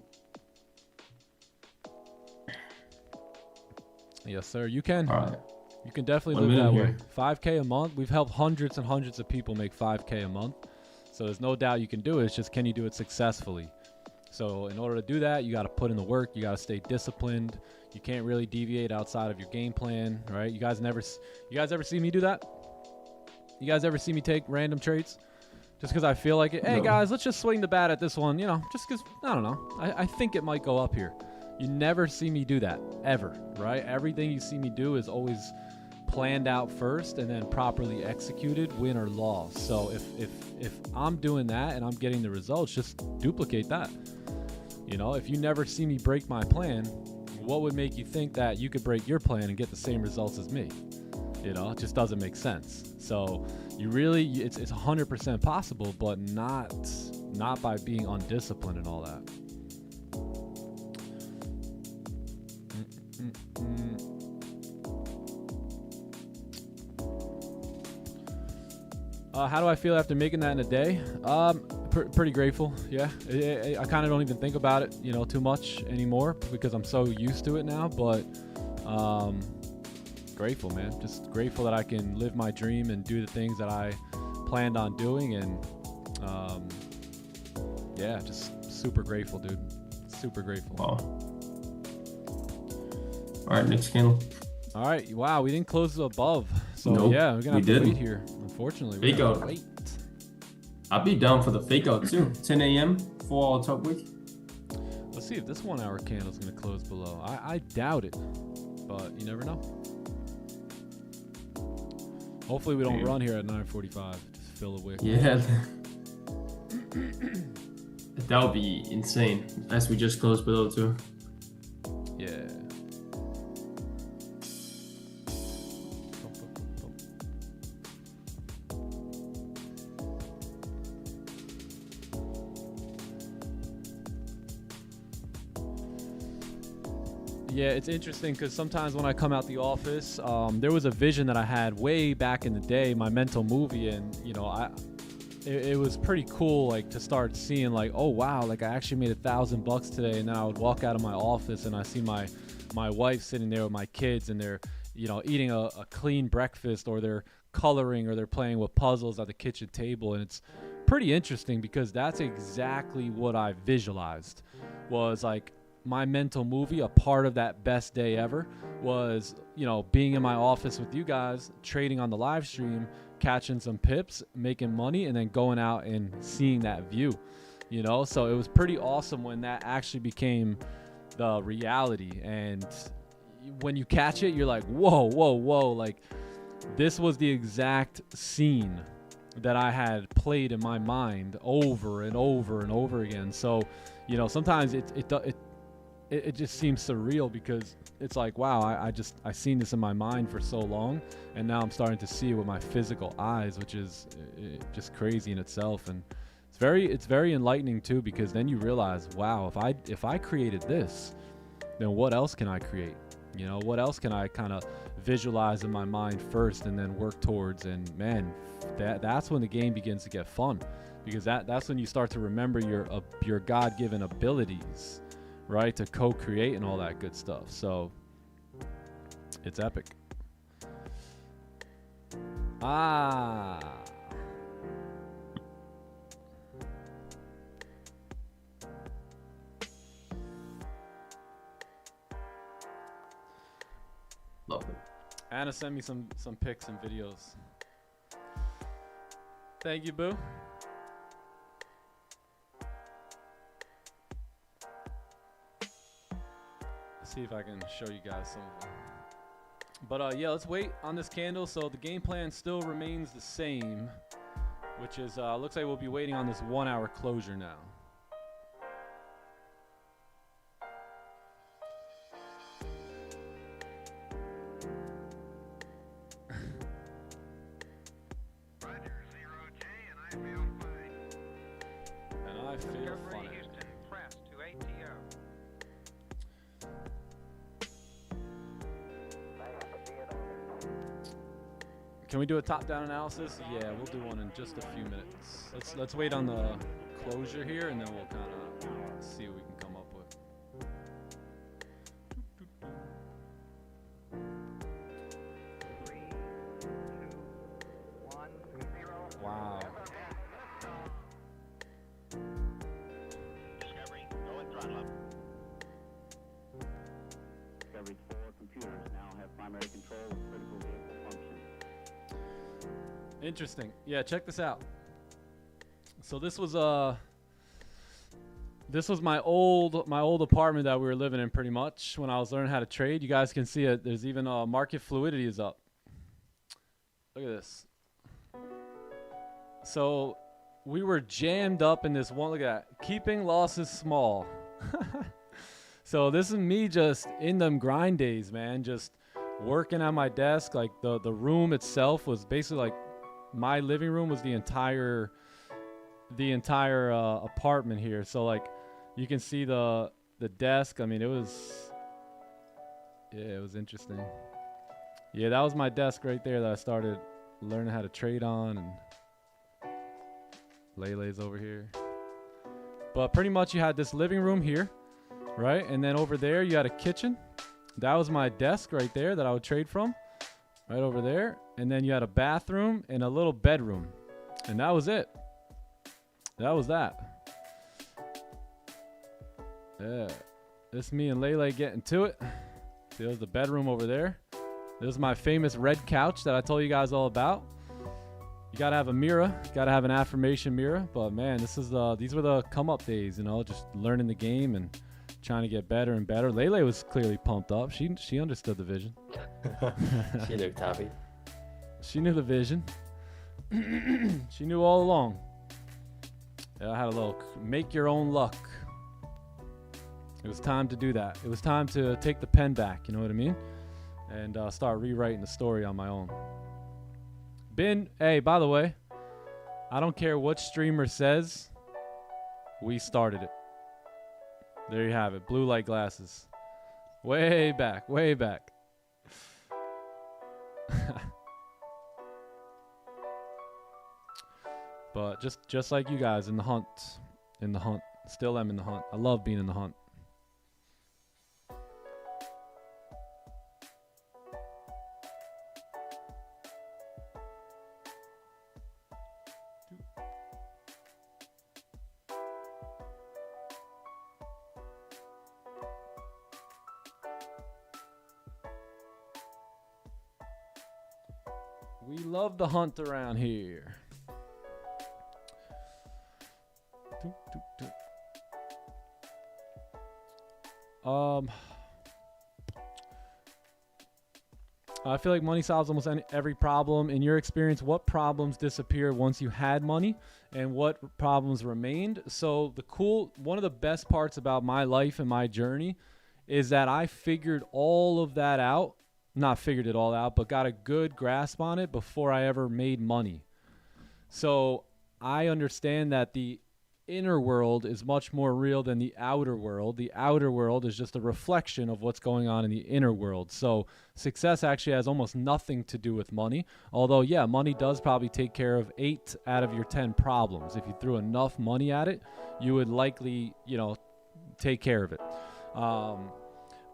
Yes, sir. You can. All right. You can definitely live that way. 5K a month. We've helped hundreds and hundreds of people make 5K a month. So there's no doubt you can do it. It's just, can you do it successfully? So in order to do that, you got to put in the work. You got to stay disciplined. You can't really deviate outside of your game plan, right? You guys ever see me do that? You guys ever see me take random trades just because I feel like it? Hey, No. guys, let's just swing the bat at this one, just because, I don't know. I think it might go up here. You never see me do that, ever, right? Everything you see me do is always planned out first and then properly executed, win or loss. So if I'm doing that and I'm getting the results, just duplicate that. If you never see me break my plan, what would make you think that you could break your plan and get the same results as me? It just doesn't make sense. So it's 100% possible, but not by being undisciplined and all that. How do I feel after making that in a day? Pretty grateful. Yeah, I kind of don't even think about it, too much anymore because I'm so used to it now. But grateful, man. Just grateful that I can live my dream and do the things that I planned on doing, and yeah, just super grateful, dude. Super grateful. Wow. All right, next candle. All right. Wow, we didn't close above. So Nope, yeah, we're gonna have to didn't. wait here. Unfortunately, Fake out. wait. I'll be down for the fake out too. 10 a.m. 4-hour top wick. Let's see if this 1 hour candle is gonna close below. I doubt it, but you never know. Hopefully we don't run here at 9:45. Just fill the wick. Yeah. That would be insane. As we just closed below too. Yeah. Yeah, it's interesting because sometimes when I come out the office, there was a vision that I had way back in the day, my mental movie, and it was pretty cool, like to start seeing like, oh wow, like I actually made $1,000 today, and then I would walk out of my office and I see my wife sitting there with my kids, and they're eating a clean breakfast, or they're coloring, or they're playing with puzzles at the kitchen table, and it's pretty interesting because that's exactly what I visualized. Was like my mental movie, a part of that best day ever was, being in my office with you guys, trading on the live stream, catching some pips, making money, and then going out and seeing that view, so it was pretty awesome when that actually became the reality. And when you catch it, you're like, whoa, like this was the exact scene that I had played in my mind over and over and over again. So, sometimes it just seems surreal because it's like, wow, I seen this in my mind for so long, and now I'm starting to see it with my physical eyes, which is just crazy in itself. And it's very enlightening too, because then you realize, wow, if I created this, then what else can I create? What else can I kind of visualize in my mind first and then work towards? And man, that's when the game begins to get fun, because that's when you start to remember your God-given abilities, right, to co-create and all that good stuff. So it's epic. Love it. Anna sent me some pics and videos. Thank you, boo. See if I can show you guys some of them. But yeah, let's wait on this candle. So the game plan still remains the same, which is looks like we'll be waiting on this 1 hour closure now. And I feel fine. Can we do a top-down analysis? Yeah, we'll do one in just a few minutes. Let's wait on the closure here, and then we'll kind of see what we can come up with. Wow. front level. Discovery's 4 computers now have primary control of critical vehicle functions. Interesting. Yeah, check this out. So this was my old apartment that we were living in pretty much when I was learning how to trade. You guys can see it. There's even market fluidity is up. Look at this. So we were jammed up in this one. Look at that. Keeping losses small. So this is me just in them grind days, man. Just working at my desk. Like the room itself was basically like my living room was the entire apartment here. So like you can see the desk. I mean, it was interesting. Yeah, that was my desk right there that I started learning how to trade on, and Lele's over here. But pretty much you had this living room here, right? And then over there you had a kitchen. That was my desk right there that I would trade from, right over there. And then you had a bathroom and a little bedroom. And that was it. That was that. Yeah. This me and Lele getting to it. See, there's the bedroom over there. This is my famous red couch that I told you guys all about. You gotta have a mirror. You gotta have an affirmation mirror. But man, these were the come up days, you know, just learning the game and trying to get better and better. Lele was clearly pumped up. She understood the vision. She looked happy. She knew the vision. She knew all along. Yeah, I had a little make your own luck. It was time to do that. It was time to take the pen back, you know what I mean? And start rewriting the story on my own. Hey, by the way, I don't care what streamer says, we started it. There you have it. Blue light glasses. Way back, way back. But just like you guys in the hunt. Still am in the hunt. I love being in the hunt. We love the hunt around here. I feel like money solves almost every problem. In your experience, what problems disappeared once you had money and what problems remained? So one of the best parts about my life and my journey is that I figured all of that out. Not figured it all out, but got a good grasp on it before I ever made money. So I understand that the inner world is much more real than the outer world. The outer world is just a reflection of what's going on in the inner world. So success actually has almost nothing to do with money. Although, yeah, money does probably take care of 8 out of your 10 problems. If you threw enough money at it, you would likely, take care of it.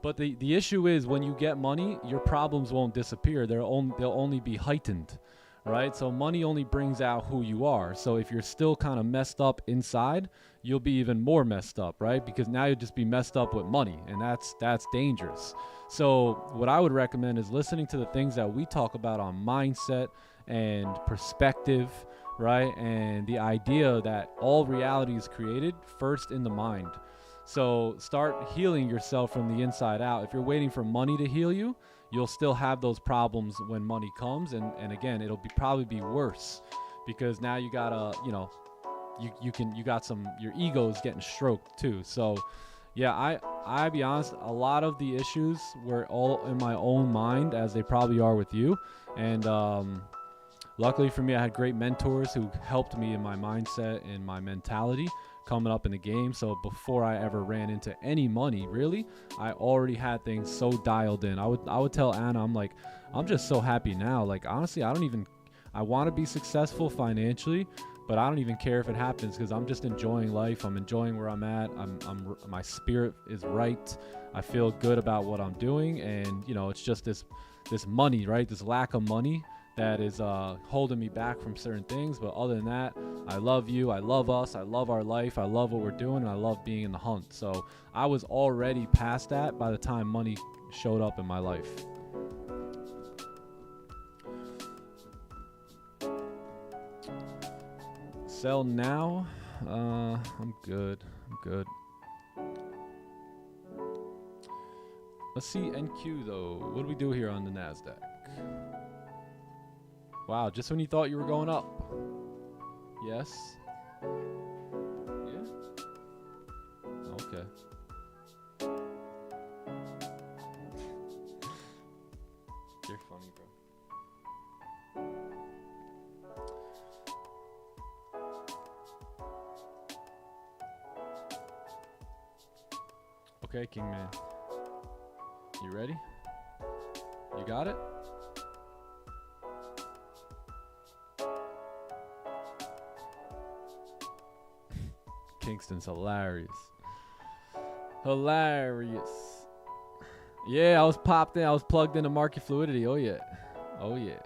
But the issue is when you get money, your problems won't disappear. They'll only be heightened, right? So money only brings out who you are. So if you're still kind of messed up inside, you'll be even more messed up, right? Because now you'll just be messed up with money, and that's dangerous. So what I would recommend is listening to the things that we talk about on mindset and perspective, right? And the idea that all reality is created first in the mind. So start healing yourself from the inside out. If you're waiting for money to heal you, you'll still have those problems when money comes. And again, it'll probably be worse because now you gotta, your ego is getting stroked too. So yeah, I be honest, a lot of the issues were all in my own mind, as they probably are with you. And luckily for me, I had great mentors who helped me in my mindset and my mentality coming up in the game. So before I ever ran into any money, really, I already had things so dialed in. I would tell Anna, I'm just so happy now. Like, honestly, I want to be successful financially, but I don't even care if it happens because I'm just enjoying life. I'm enjoying where I'm at. My spirit is right. I feel good about what I'm doing. And, it's just this money, right? This lack of money that is holding me back from certain things. But other than that, I love you, I love us, I love our life, I love what we're doing, and I love being in the hunt. So I was already past that by the time money showed up in my life. Sell now. I'm good. Let's see NQ though. What do we do here on the NASDAQ? Wow, just when you thought you were going up. Yes. Yeah. Okay. You're funny, bro. Okay, Kingman. You ready? You got it? Kingston's hilarious. Hilarious. Yeah, I was popped in. I was plugged into market fluidity. Oh, yeah. Oh, yeah.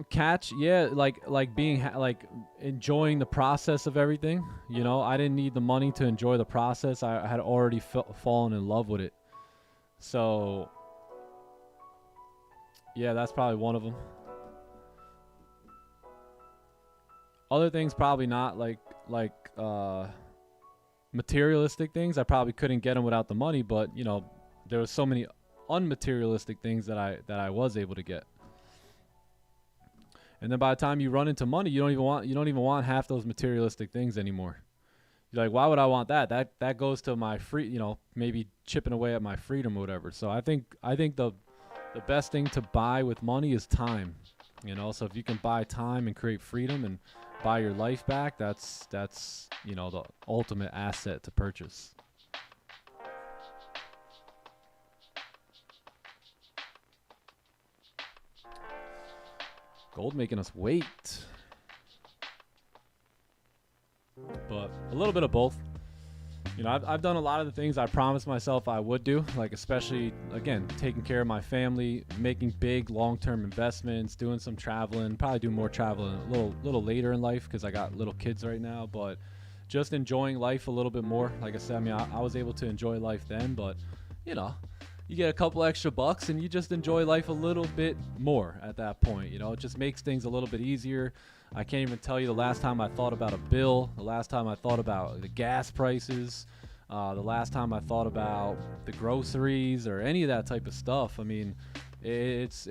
Catch, yeah, like being like enjoying the process of everything. You know, I didn't need the money to enjoy the process. I had already fallen in love with it. So, yeah, that's probably one of them. Other things probably not, like materialistic things. I probably couldn't get them without the money, but you know, there was so many unmaterialistic things that I was able to get. And then by the time you run into money, you don't even want half those materialistic things anymore. You're like, why would I want that? That goes to my free, you know, maybe chipping away at my freedom or whatever. So I think the best thing to buy with money is time. You know, so if you can buy time and create freedom and buy your life back, that's you know, the ultimate asset to purchase. Gold making us wait. But a little bit of both. You know, I've done a lot of the things I promised myself I would do, like especially, again, taking care of my family, making big long-term investments, doing some traveling, probably do more traveling a little later in life because I got little kids right now, but just enjoying life a little bit more. Like I said, I mean, I was able to enjoy life then, but, you know, you get a couple extra bucks and you just enjoy life a little bit more at that point. You know, it just makes things a little bit easier. I can't even tell you the last time I thought about a bill, the last time I thought about the gas prices, the last time I thought about the groceries or any of that type of stuff. I mean, it's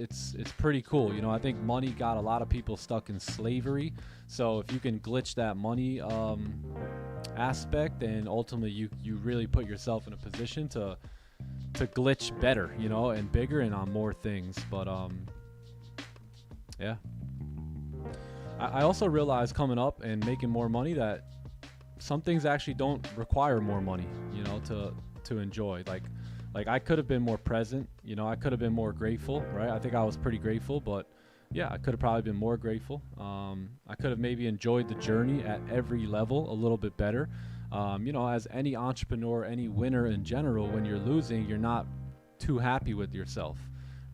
pretty cool. You know, I think money got a lot of people stuck in slavery. So if you can glitch that money aspect, then ultimately you really put yourself in a position to glitch better, you know, and bigger and on more things. But yeah. I also realized coming up and making more money that some things actually don't require more money, you know, to enjoy. Like I could have been more present, you know, I could have been more grateful, right? I think I was pretty grateful, but yeah, I could have probably been more grateful. I could have maybe enjoyed the journey at every level a little bit better. You know, as any entrepreneur, any winner in general, when you're losing, you're not too happy with yourself,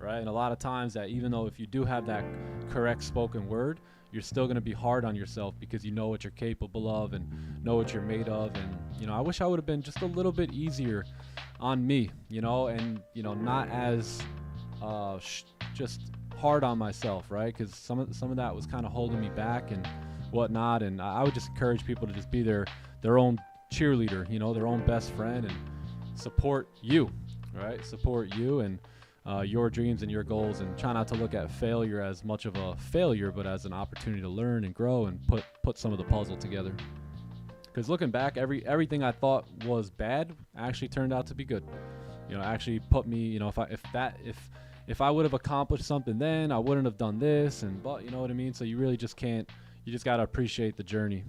right? And a lot of times that even though if you do have that correct spoken word, you're still going to be hard on yourself because you know what you're capable of and know what you're made of. And, you know, I wish I would have been just a little bit easier on me, you know, and, you know, not as just hard on myself, right? Because some of that was kind of holding me back and whatnot. And I would just encourage people to just be their own cheerleader, you know, their own best friend, and support you, right? Support you and your dreams and your goals, and try not to look at failure as much of a failure, but as an opportunity to learn and grow and put some of the puzzle together. Because looking back, everything I thought was bad actually turned out to be good. You know, actually put me, you know, if I would have accomplished something then, I wouldn't have done this, but you know what I mean? So you really just can't, you just got to appreciate the journey.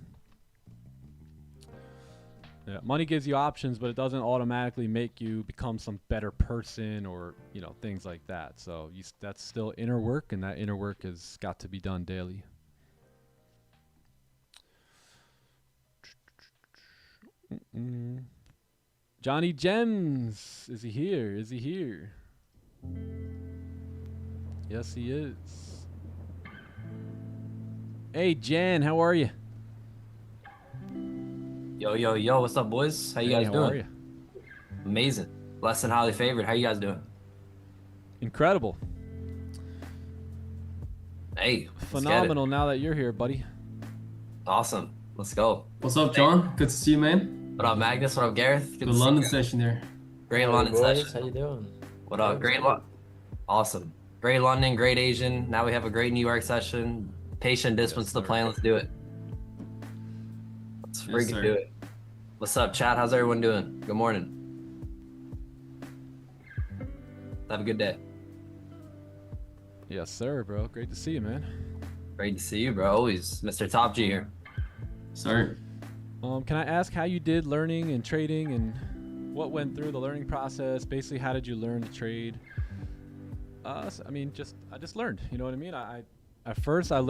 Yeah, money gives you options, but it doesn't automatically make you become some better person or, you know, things like that. So that's still inner work, and that inner work has got to be done daily. Johnny Gems, is he here? Is he here? Yes, he is. Hey, Jen, how are you? Yo, what's up, boys? How you guys How doing? are you? Amazing. Blessed and highly favored. How you guys doing? Incredible. Hey, let's get it. Phenomenal now that you're here, buddy. Awesome. Let's go. What's up, John? Good to see you, man. What up, Magnus? What up, Gareth? The to see London you. session there. Great Hey, London boys, session. how you doing? What up? Great Awesome. Great London, great Asian. Now we have a great New York session. Patient discipline's the plan. Let's do it. Let's Yes, freaking sir. do it. What's up, chat? How's everyone doing? Good morning. Have a good day. Yes, sir, bro. Great to see you, man. Great to see you, bro. Always. Mr. Top G here. Sorry. Can I ask how you did learning and trading and what went through the learning process? Basically, how did you learn to trade? I just learned. You know what I mean? At first I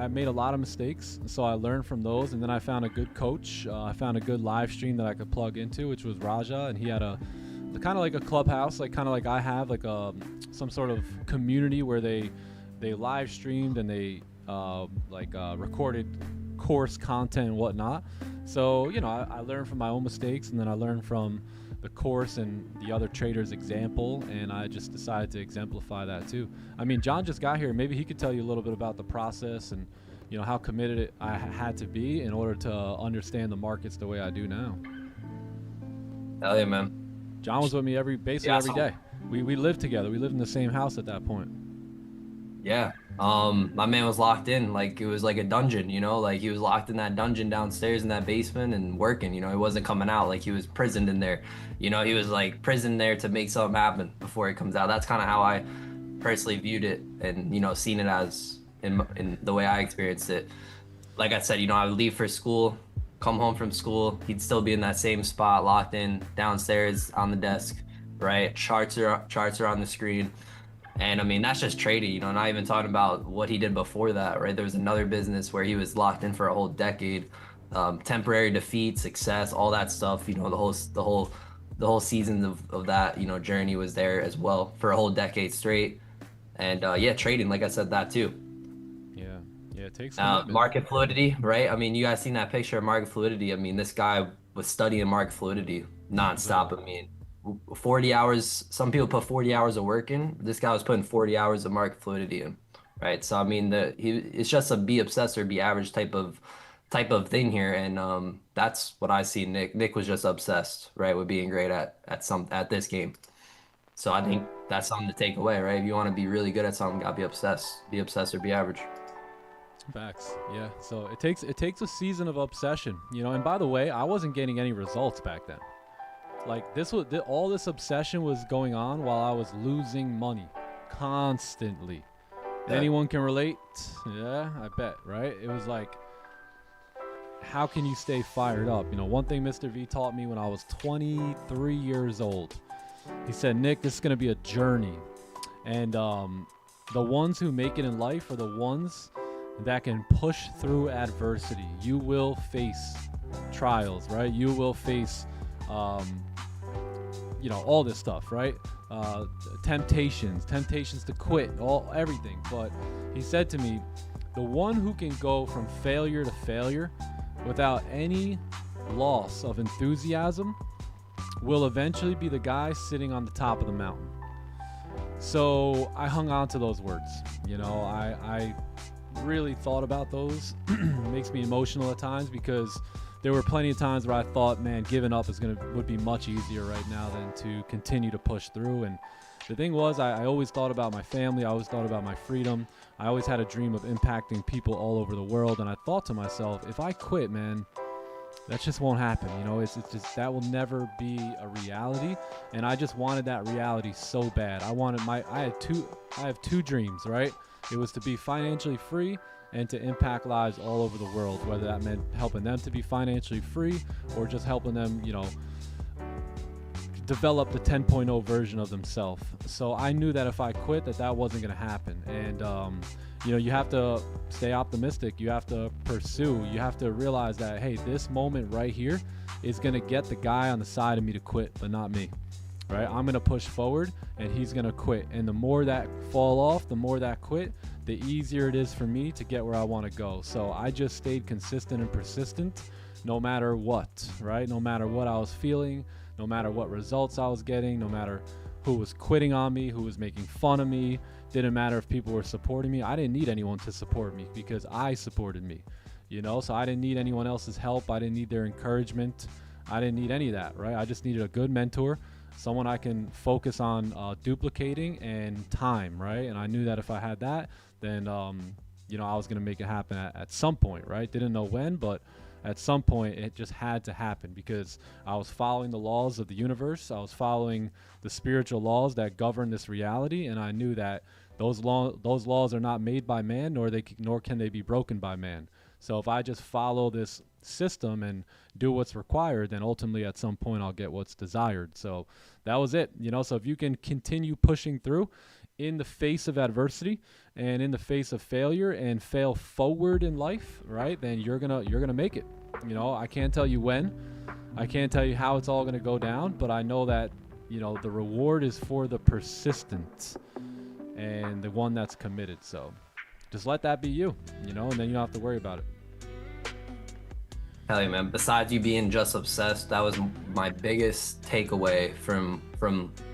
made a lot of mistakes, so I learned from those, and then I found a good coach. I found a good live stream that I could plug into, which was Raja, and he had a kind of like a clubhouse, kind of like I have, like some sort of community where they live streamed and they recorded course content and whatnot. So I learned from my own mistakes, and then I learned from the course and the other traders' example, and I just decided to exemplify that too. I mean, John just got here. Maybe he could tell you a little bit about the process and how committed I had to be in order to understand the markets the way I do now. Hell yeah, man. John was with me every day. We lived together. We lived in the same house at that point. Yeah. My man was locked in, like it was like a dungeon, like he was locked in that dungeon downstairs in that basement and working, he wasn't coming out, like he was prisoned in there. He was like prisoned there to make something happen before he comes out. That's kind of how I personally viewed it and, seen it as in the way I experienced it. Like I said, I would leave for school, come home from school, he'd still be in that same spot, locked in downstairs on the desk, right? Charts are on the screen. And I mean, that's just trading, not even talking about what he did before that, right? There was another business where he was locked in for a whole decade, temporary defeat, success, all that stuff, the whole season of that, journey was there as well for a whole decade straight. And trading, like I said, that too. Yeah, it takes market fluidity, right? I mean, you guys seen that picture of market fluidity. I mean, this guy was studying market fluidity nonstop. I mean, 40 hours, some people put 40 hours of work in. This guy was putting 40 hours of market fluidity in, right? So I mean, it's just a be obsessed or be average type of thing here, and that's what I see. Nick was just obsessed, right, with being great at this game. So I think that's something to take away, right? If you want to be really good at something, you gotta be obsessed or be average. Facts. Yeah. So it takes a season of obsession, And by the way, I wasn't getting any results back then. Like all this obsession was going on while I was losing money constantly. Yeah. Anyone can relate? Yeah, I bet, right? It was like, how can you stay fired up? One thing Mr. V taught me when I was 23 years old, he said, Nick, this is going to be a journey. And the ones who make it in life are the ones that can push through adversity. You will face trials, right? You will face all this stuff, right? Temptations to quit, everything. But he said to me, the one who can go from failure to failure without any loss of enthusiasm will eventually be the guy sitting on the top of the mountain. So I hung on to those words. I really thought about those. Makes me emotional at times because there were plenty of times where I thought, man, giving up would be much easier right now than to continue to push through. And the thing was, I always thought about my family. I always thought about my freedom. I always had a dream of impacting people all over the world. And I thought to myself, if I quit, man, that just won't happen. It's just, that will never be a reality. And I just wanted that reality so bad. I have two dreams, right? It was to be financially free and to impact lives all over the world, whether that meant helping them to be financially free or just helping them, develop the 10.0 version of themselves. So I knew that if I quit, that wasn't going to happen. And, you have to stay optimistic. You have to pursue. You have to realize that, hey, this moment right here is going to get the guy on the side of me to quit, but not me. Right? I'm going to push forward and he's going to quit. And the more that fall off, the more that quit, the easier it is for me to get where I want to go. So I just stayed consistent and persistent no matter what, right? No matter what I was feeling, no matter what results I was getting, no matter who was quitting on me, who was making fun of me. Didn't matter if people were supporting me. I didn't need anyone to support me because I supported me, you know? So I didn't need anyone else's help. I didn't need their encouragement. I didn't need any of that, right? I just needed a good mentor, someone I can focus on duplicating, and time, right? And I knew that if I had that, then, you know, I was going to make it happen at some point, right? Didn't know when, but at some point it just had to happen because I was following the laws of the universe. I was following the spiritual laws that govern this reality. And I knew that those laws are not made by man, nor can they be broken by man. So if I just follow this system and do what's required, then ultimately at some point I'll get what's desired. So that was it, you know. So if you can continue pushing through in the face of adversity and in the face of failure and fail forward in life, right, then you're gonna make it. You know, I can't tell you when, I can't tell you how it's all gonna go down, but I know that, you know, the reward is for the persistent and the one that's committed. So just let that be you, you know, and then you don't have to worry about it. Hell yeah, man. Besides you being just obsessed, that was my biggest takeaway from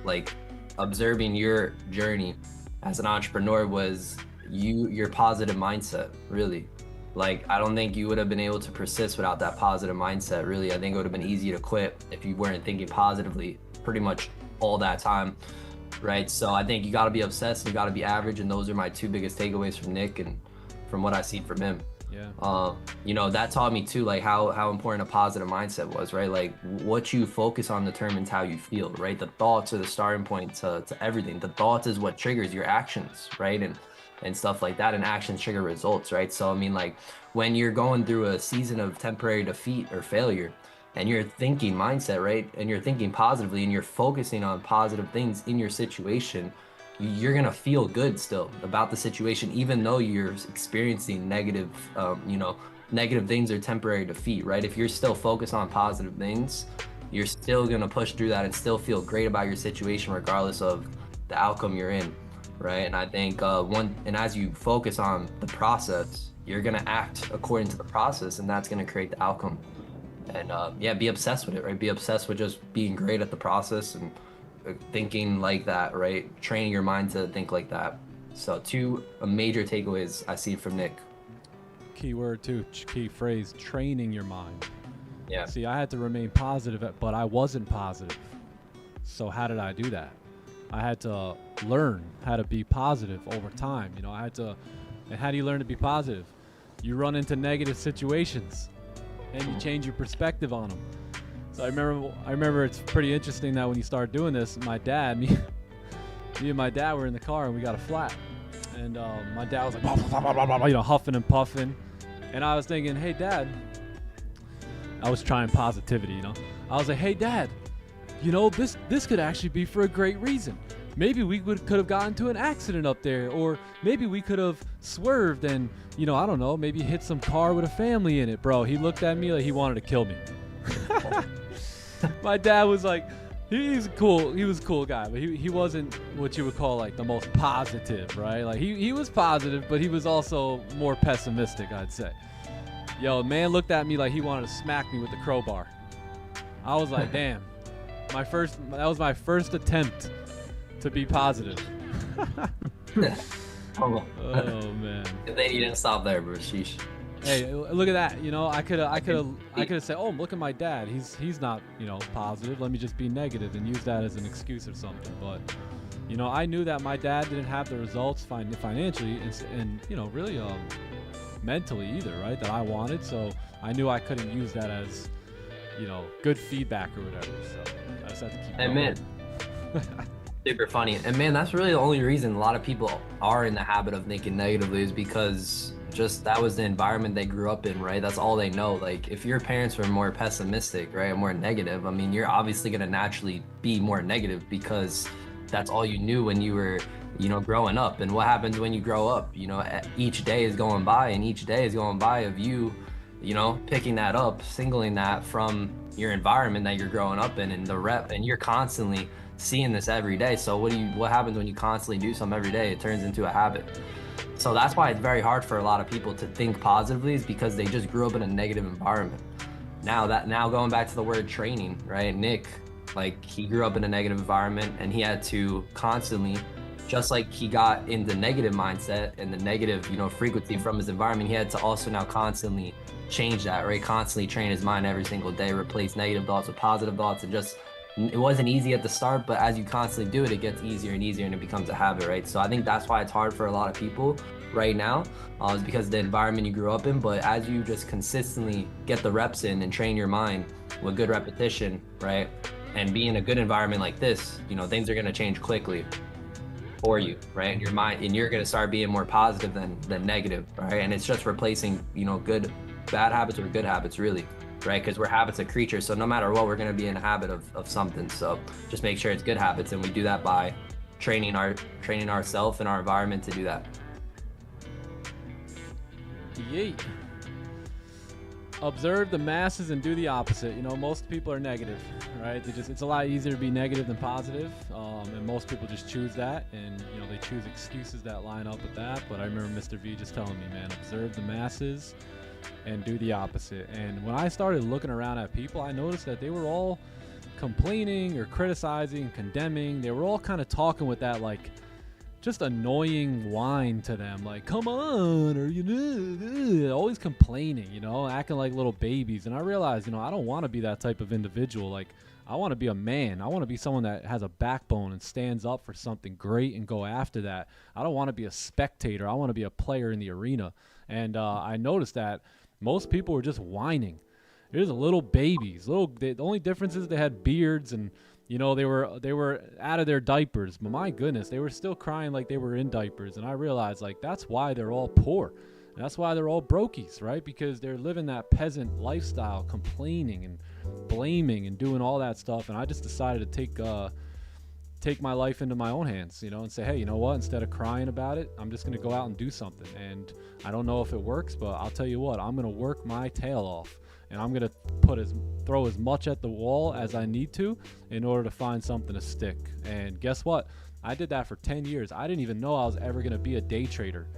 like observing your journey as an entrepreneur was your positive mindset, really. Like, I don't think you would have been able to persist without that positive mindset, really. I think it would have been easy to quit if you weren't thinking positively pretty much all that time, right? So I think you got to be obsessed, you got to be average, and those are my two biggest takeaways from Nick and from what I see from him. Yeah. You know, that taught me too, like how important a positive mindset was, right? Like what you focus on determines how you feel, right? The thoughts are the starting point to everything. The thoughts is what triggers your actions, right? And stuff like that, and actions trigger results, right? So I mean, like when you're going through a season of temporary defeat or failure and you're thinking mindset, right? And you're thinking positively and you're focusing on positive things in your situation, you're gonna feel good still about the situation, even though you're experiencing negative, negative things or temporary defeat, right? If you're still focused on positive things, you're still gonna push through that and still feel great about your situation, regardless of the outcome you're in, right? And I think as you focus on the process, you're gonna act according to the process, and that's gonna create the outcome. And be obsessed with it, right? Be obsessed with just being great at the process and thinking like that, right? Training your mind to think like that. So two major takeaways I see from Nick. Key word too, key phrase, training your mind. Yeah. See, I had to remain positive, but I wasn't positive. So how did I do that? I had to learn how to be positive over time. You know, and how do you learn to be positive? You run into negative situations and you change your perspective on them. So I remember it's pretty interesting that when you start doing this, my dad, me and my dad were in the car and we got a flat. And my dad was like, blah, blah, blah, blah, blah, you know, huffing and puffing. And I was thinking, hey, Dad, I was trying positivity, you know. I was like, hey, Dad, you know, this could actually be for a great reason. Maybe we could have gotten into an accident up there, or maybe we could have swerved and, you know, I don't know, maybe hit some car with a family in it, bro. He looked at me like he wanted to kill me. My dad was like, he was a cool guy, but he wasn't what you would call like the most positive, right? Like he was positive, but he was also more pessimistic, I'd say. Yo, man looked at me like he wanted to smack me with the crowbar. I was like, damn, that was my first attempt to be positive. Oh man. And then you didn't stop there, bro. Sheesh. Hey, look at that. You know, I could have said, oh, look at my dad. He's not, you know, positive. Let me just be negative and use that as an excuse or something. But, you know, I knew that my dad didn't have the results financially and you know, really mentally either, right? That I wanted. So I knew I couldn't use that as, you know, good feedback or whatever. So I just had to keep going. Man, super funny. And man, that's really the only reason a lot of people are in the habit of thinking negatively is because just that was the environment they grew up in, right? That's all they know. Like if your parents were more pessimistic, right, more negative, I mean, you're obviously going to naturally be more negative because that's all you knew when you were, you know, growing up. And what happens when you grow up? You know, each day is going by and each day is going by of you you know, picking that up, singling that from your environment that you're growing up in and the rep, and you're constantly seeing this every day. So what happens when you constantly do something every day? It turns into a habit. So that's why it's very hard for a lot of people to think positively, is because they just grew up in a negative environment. Now going back to the word training, right? Nick, like, he grew up in a negative environment, and he had to constantly, just like he got in the negative mindset and the negative, you know, frequency from his environment, he had to also now constantly change that, right? Constantly train his mind every single day, replace negative thoughts with positive thoughts. And just, it wasn't easy at the start, but as you constantly do it, it gets easier and easier, and it becomes a habit, right? So I think that's why it's hard for a lot of people right now, is because of the environment you grew up in. But as you just consistently get the reps in and train your mind with good repetition, right, and be in a good environment like this, you know, things are going to change quickly for you, right? And your mind, and you're going to start being more positive than negative, right? And it's just replacing, you know, bad habits with good habits, really, right? Because we're habits of creatures, so no matter what, we're going to be in a habit of something. So just make sure it's good habits, and we do that by training ourselves and our environment to do that. Yeet. Observe the masses and do the opposite. You know, most people are negative, right? It's a lot easier to be negative than positive, and most people just choose that, and you know, they choose excuses that line up with that. But I remember Mr. V just telling me, man, observe the masses and do the opposite. And when I started looking around at people, I noticed that they were all complaining or criticizing, condemning. They were all kind of talking with that, like, just annoying whine to them, like, come on, or, you know, always complaining, you know, acting like little babies. And I realized, you know, I don't want to be that type of individual. Like, I want to be a man. I want to be someone that has a backbone and stands up for something great and go after that. I don't want to be a spectator. I want to be a player in the arena. And I noticed that most people were just whining. They're just little babies. The only difference is they had beards, and you know, they were out of their diapers, but my goodness, they were still crying like they were in diapers. And I realized, like, that's why they're all poor. And that's why they're all brokies, right? Because they're living that peasant lifestyle, complaining and blaming and doing all that stuff. And I just decided to take my life into my own hands, you know, and say, hey, you know what? Instead of crying about it, I'm just going to go out and do something. And I don't know if it works, but I'll tell you what, I'm going to work my tail off. And I'm going to throw as much at the wall as I need to in order to find something to stick. And guess what? I did that for 10 years. I didn't even know I was ever going to be a day trader.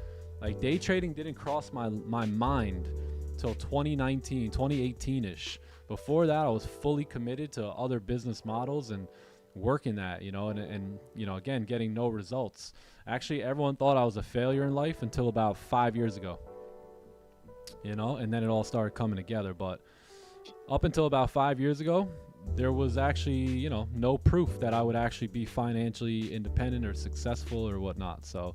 Like, day trading didn't cross my mind till 2019, 2018-ish. Before that, I was fully committed to other business models and working that, you know, and you know, again, getting no results. Actually, everyone thought I was a failure in life until about 5 years ago. You know, and then it all started coming together. But up until about 5 years ago, there was actually, you know, no proof that I would actually be financially independent or successful or whatnot. So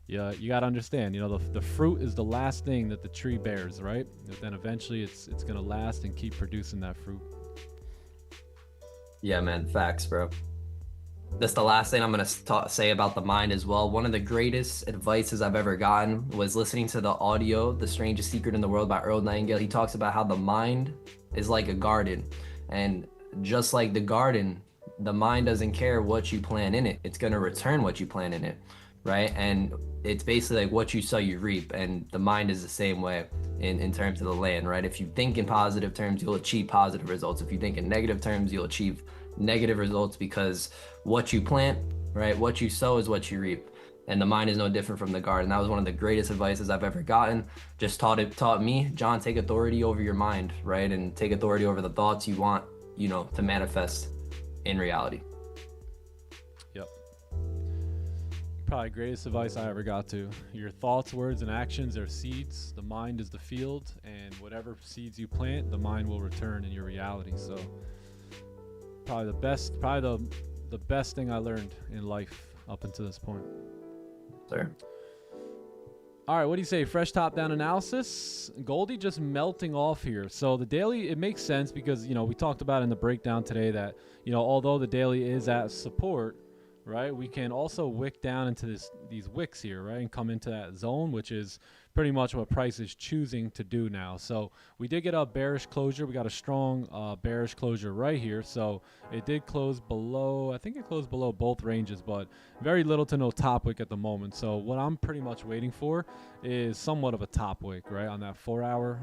yeah, you got to understand, you know, the fruit is the last thing that the tree bears, right? And then eventually it's going to last and keep producing that fruit. Yeah, man, facts, bro. That's the last thing I'm going to say about the mind as well. One of the greatest advices I've ever gotten was listening to the audio, The Strangest Secret in the World by Earl Nightingale. He talks about how the mind is like a garden. And just like the garden, the mind doesn't care what you plant in it. It's going to return what you plant in it, right? And it's basically like what you sow, you reap. And the mind is the same way in terms of the land, right? If you think in positive terms, you'll achieve positive results. If you think in negative terms, you'll achieve negative results, because what you plant, right, what you sow is what you reap. And the mind is no different from the garden. That was one of the greatest advices I've ever gotten. Just taught me, John, take authority over your mind, right? And take authority over the thoughts you want, you know, to manifest in reality. Yep. Probably greatest advice I ever got to. Your thoughts, words, and actions are seeds. The mind is the field, and whatever seeds you plant, the mind will return in your reality. So probably the best thing I learned in life up until this point. Sir. All right, what do you say? Fresh top-down analysis. Goldie just melting off here. So the daily, it makes sense because, you know, we talked about in the breakdown today that, you know, although the daily is at support, right, we can also wick down into these wicks here, right, and come into that zone, which is pretty much what price is choosing to do now. So we did get a bearish closure. We got a strong bearish closure right here. So it did close below, I think it closed below both ranges, but very little to no top wick at the moment. So what I'm pretty much waiting for is somewhat of a top wick, right, on that 4 hour.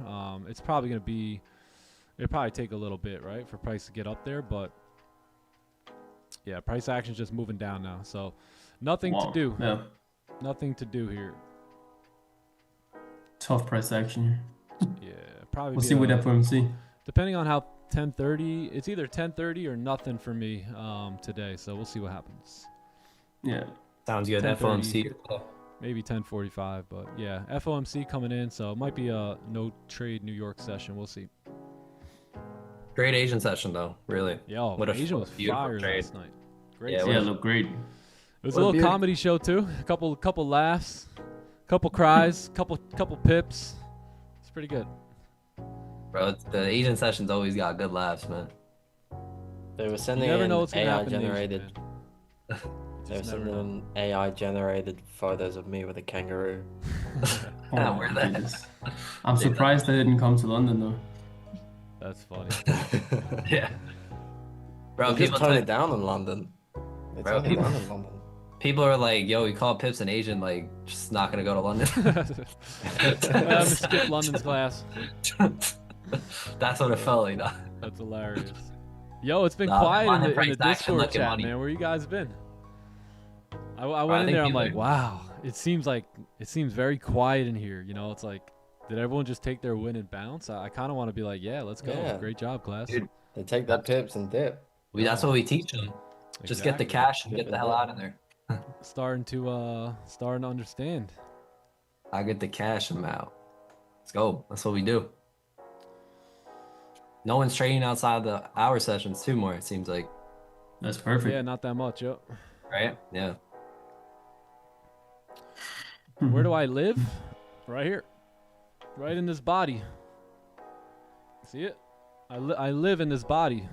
It's probably going to be, it'll probably take a little bit, right, for price to get up there, but yeah, price action's just moving down now. So nothing to do. Yeah. Nothing to do here. Tough price action. Yeah, probably. We'll see with FOMC. Depending on how 10:30, it's either 10:30 or nothing for me today. So we'll see what happens. Yeah. Sounds good. 10:30. FOMC. Maybe 10:45, but yeah, FOMC coming in, so it might be a no trade New York session. We'll see. Great Asian session though, really. Yo, What a Asia was beautiful fire trade. last night. Great. Yeah, session. Yeah, look great. It was What a a little beauty. comedy show too. A couple laughs, couple cries, couple pips. It's pretty good. Bro, the Asian sessions always got good laughs, man. They were sending never in know what's gonna AI happen in Asia, generated. man. They were Just never sending know. in AI generated photos of me with a kangaroo. Oh, Yeah, my where that- goodness. I'm surprised they didn't come to London though. That's funny. Yeah. Bro, They just people tone it took- down in London. They Bro, tone it people- down in London. people are like, yo, we call Pips an Asian, like, just not gonna go to London. I'm gonna skip London's class. That's what it felt like. Nah. That's hilarious. Yo, it's been Nah, quiet London in the price action Discord looking chat, money. man. Where you guys been? I I went in think there. I'm people like, are- wow. It seems very quiet in here. You know, it's like, did everyone just take their win and bounce? I kind of want to be like, yeah, let's go. Yeah. Great job, class. Dude, They take their pips and dip. That's what we teach them. Just get the Exactly. cash and Dip get the and hell dip. out of there. Starting to understand. I get the cash and I'm out. Let's go. That's what we do. No one's trading outside the hour sessions too more, it seems like. That's perfect. Yeah, not that much. Yo. Right? Yeah. Where do I live? Right here. Right in this body. See it? I live in this body.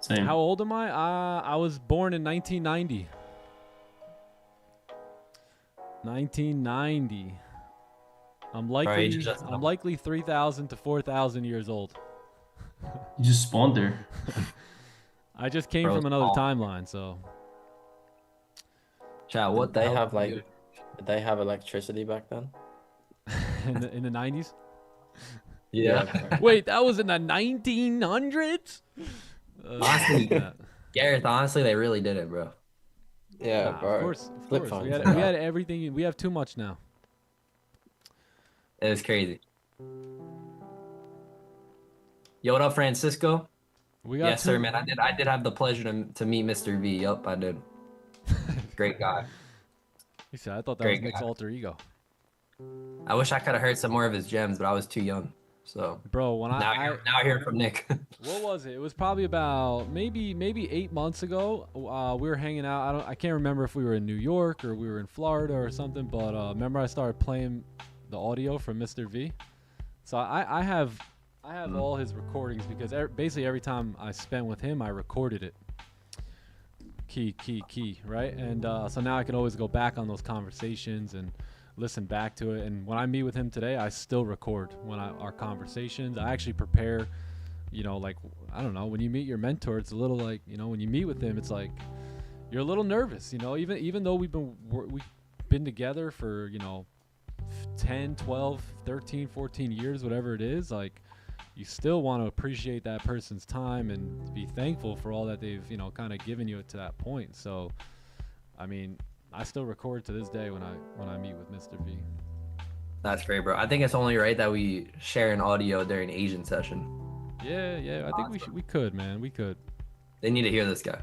Same. How old am I? I was born in 1990. 1990. I'm likely you just- I'm likely 3,000 to 4,000 years old. You just spawned there. I just came Bro, from another oh. timeline, so Chat, what the They hell have do like, you- did they have electricity back then? in the 90s. Yeah. Wait, that was in the 1900s? Honestly, Yeah. Gareth, honestly, they really did it, bro. Yeah, Nah, bro. of course. Flip We phones had, and we that. had everything. We have too much now. It was crazy. Yo, what up, Francisco? We got Yes, sir, man. I did have the pleasure to meet Mr. V. Yup, I did. Great guy. He said, I thought that Great was Nick's guy. alter ego. I wish I could have heard some more of his gems, but I was too young. So Bro, when now I hear from Nick. what was it? It was probably about maybe 8 months ago. We were hanging out. I can't remember if we were in New York or we were in Florida or something. But remember, I started playing the audio from Mr. V. So I have all his recordings because basically every time I spent with him, I recorded it. Key, right? And so now I can always go back on those conversations and listen back to it. And when I meet with him today, I still record our conversations. I actually prepare, like, I don't know, when you meet your mentor, it's a little like, when you meet with him, it's like you're a little nervous, even though we've been together for 10, 12, 13, 14 years, whatever it is. Like, you still want to appreciate that person's time and be thankful for all that they've kind of given you to that point. So I mean, I still record to this day when I meet with Mr. V. That's great, bro. I think it's only right that we share an audio during Asian session. Yeah, I think we could, man. We could. They need to hear this guy.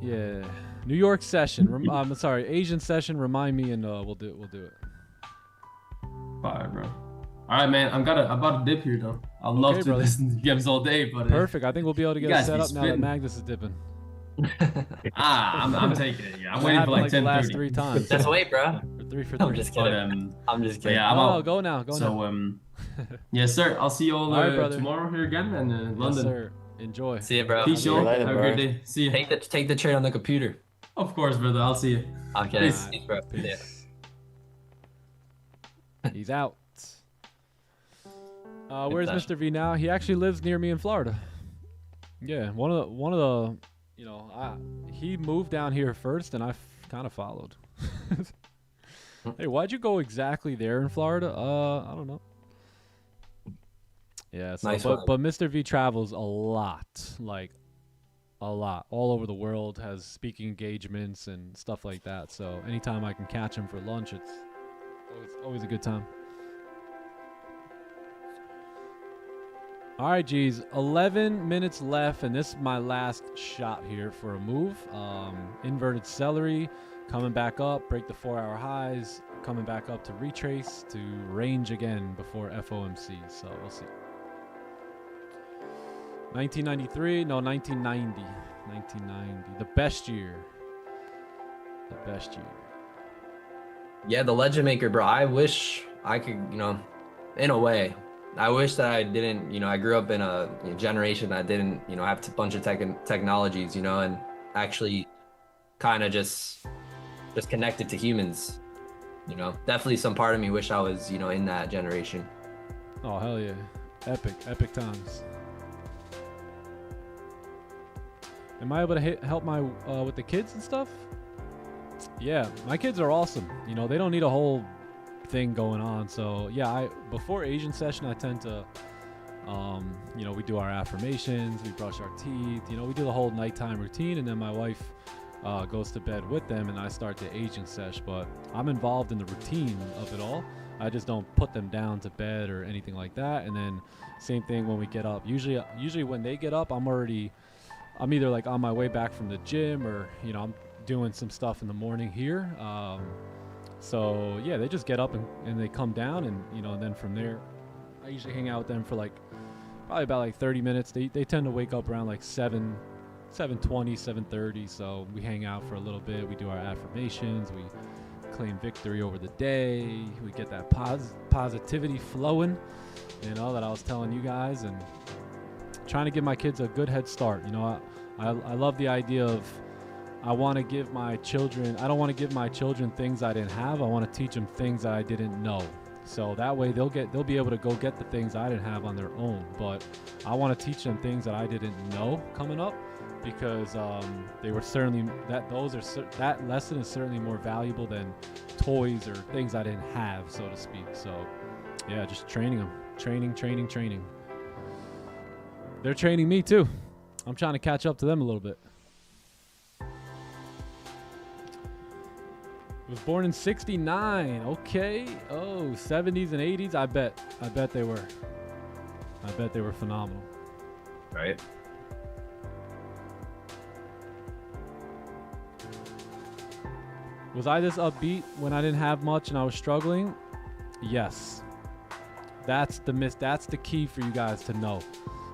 Yeah. New York session. I'm sorry, Asian session. Remind me, and we'll do it. Fire, bro. All right, man. I'm about to dip here though. I'd love to brother. listen to games all day, but Perfect. I think we'll be able to You get it guys set be up now that spitting. Magnus is dipping. I'm taking it. Yeah, I'm That waiting for happened like the last 10:30. 3 times. Just wait, bro. Or 3 for 3. I'm just kidding. I'm just But kidding. yeah, I'm Oh, out. go now. Go So now. yes, sir. I'll see you all, All right, brother. tomorrow here again in Yes, London. sir. Enjoy. See you, bro. Peace, See you y'all. later, Have a bro. great day. See you. Take the trade on the computer. Of course, brother. I'll see you. Okay. Peace. Peace, bro. Yeah. Peace. He's out. Where's session. Mr. V now? He actually lives near me in Florida. Yeah, one of the, you know, he moved down here first, and I kind of followed. Hey, why'd you go exactly there in Florida? I don't know. Yeah, so Nice but one. Mr. V travels a lot, like a lot, all over the world. Has speaking engagements and stuff like that. So anytime I can catch him for lunch, it's always a good time. All right, geez, 11 minutes left, and this is my last shot here for a move. Inverted celery, coming back up, break the 4-hour highs, coming back up to retrace to range again before FOMC. So we'll see. 1993, no, 1990. 1990, the best year. The best year. Yeah, the legend maker, bro. I wish I could, you know, in a way, I wish that I didn't, you know, I grew up in a generation that didn't, you know, have a bunch of technologies, you know, and actually kind of just connected to humans, you know. Definitely some part of me wish I was, you know, in that generation. Oh, hell yeah. Epic times. Am I able to help my with the kids and stuff? Yeah, my kids are awesome. You know, they don't need a whole thing going on. So yeah, before Asian session, I tend to, you know, we do our affirmations, we brush our teeth, you know, we do the whole nighttime routine, and then my wife goes to bed with them, and I start the Asian sesh. But I'm involved in the routine of it all. I just don't put them down to bed or anything like that. And then same thing when we get up. Usually when they get up, I'm either like on my way back from the gym, or you know, I'm doing some stuff in the morning here. So yeah, they just get up and they come down, and you know, and then from there, I usually hang out with them for like probably about like 30 minutes. They tend to wake up around like 7:20, 7:30. So we hang out for a little bit. We do our affirmations. We claim victory over the day. We get that positivity flowing, you know, that I was telling you guys, and trying to give my kids a good head start. You know, I love the idea of, I want to give my children, I don't want to give my children things I didn't have. I want to teach them things that I didn't know. So that way they'll be able to go get the things I didn't have on their own. But I want to teach them things that I didn't know coming up, because they were certainly, that lesson is certainly more valuable than toys or things I didn't have, so to speak. So yeah, just training them, training. They're training me too. I'm trying to catch up to them a little bit. Was born in 69. Okay. Oh, 70s and 80s. I bet they were. I bet they were phenomenal. Right. Was I this upbeat when I didn't have much and I was struggling? Yes. That's the key for you guys to know,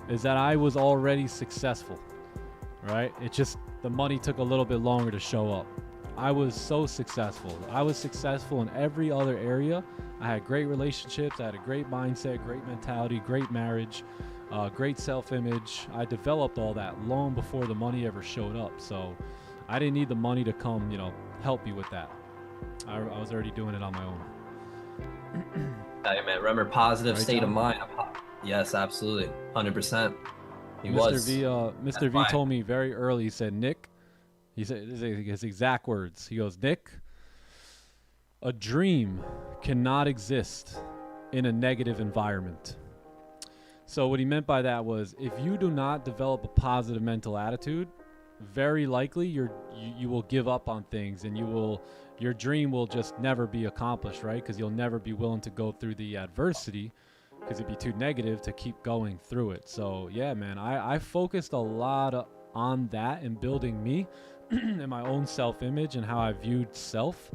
is that I was already successful. Right? It just, the money took a little bit longer to show up. I was so successful. I was successful in every other area. I had great relationships. I had a great mindset, great mentality, great marriage, great self-image. I developed all that long before the money ever showed up. So I didn't need the money to come, you know, help me with that. I was already doing it on my own. Hey, man, remember, positive Right, state John? of mind. Yes, absolutely. 100%. He Mr. was. V, Mr. V told me very early, he said, Nick, he said his exact words. He goes, Nick, a dream cannot exist in a negative environment. So what he meant by that was, if you do not develop a positive mental attitude, very likely you will give up on things, and your dream will just never be accomplished, right? Because you'll never be willing to go through the adversity, because it'd be too negative to keep going through it. So yeah, man, I focused a lot on that and building me and my own self-image and how I viewed self.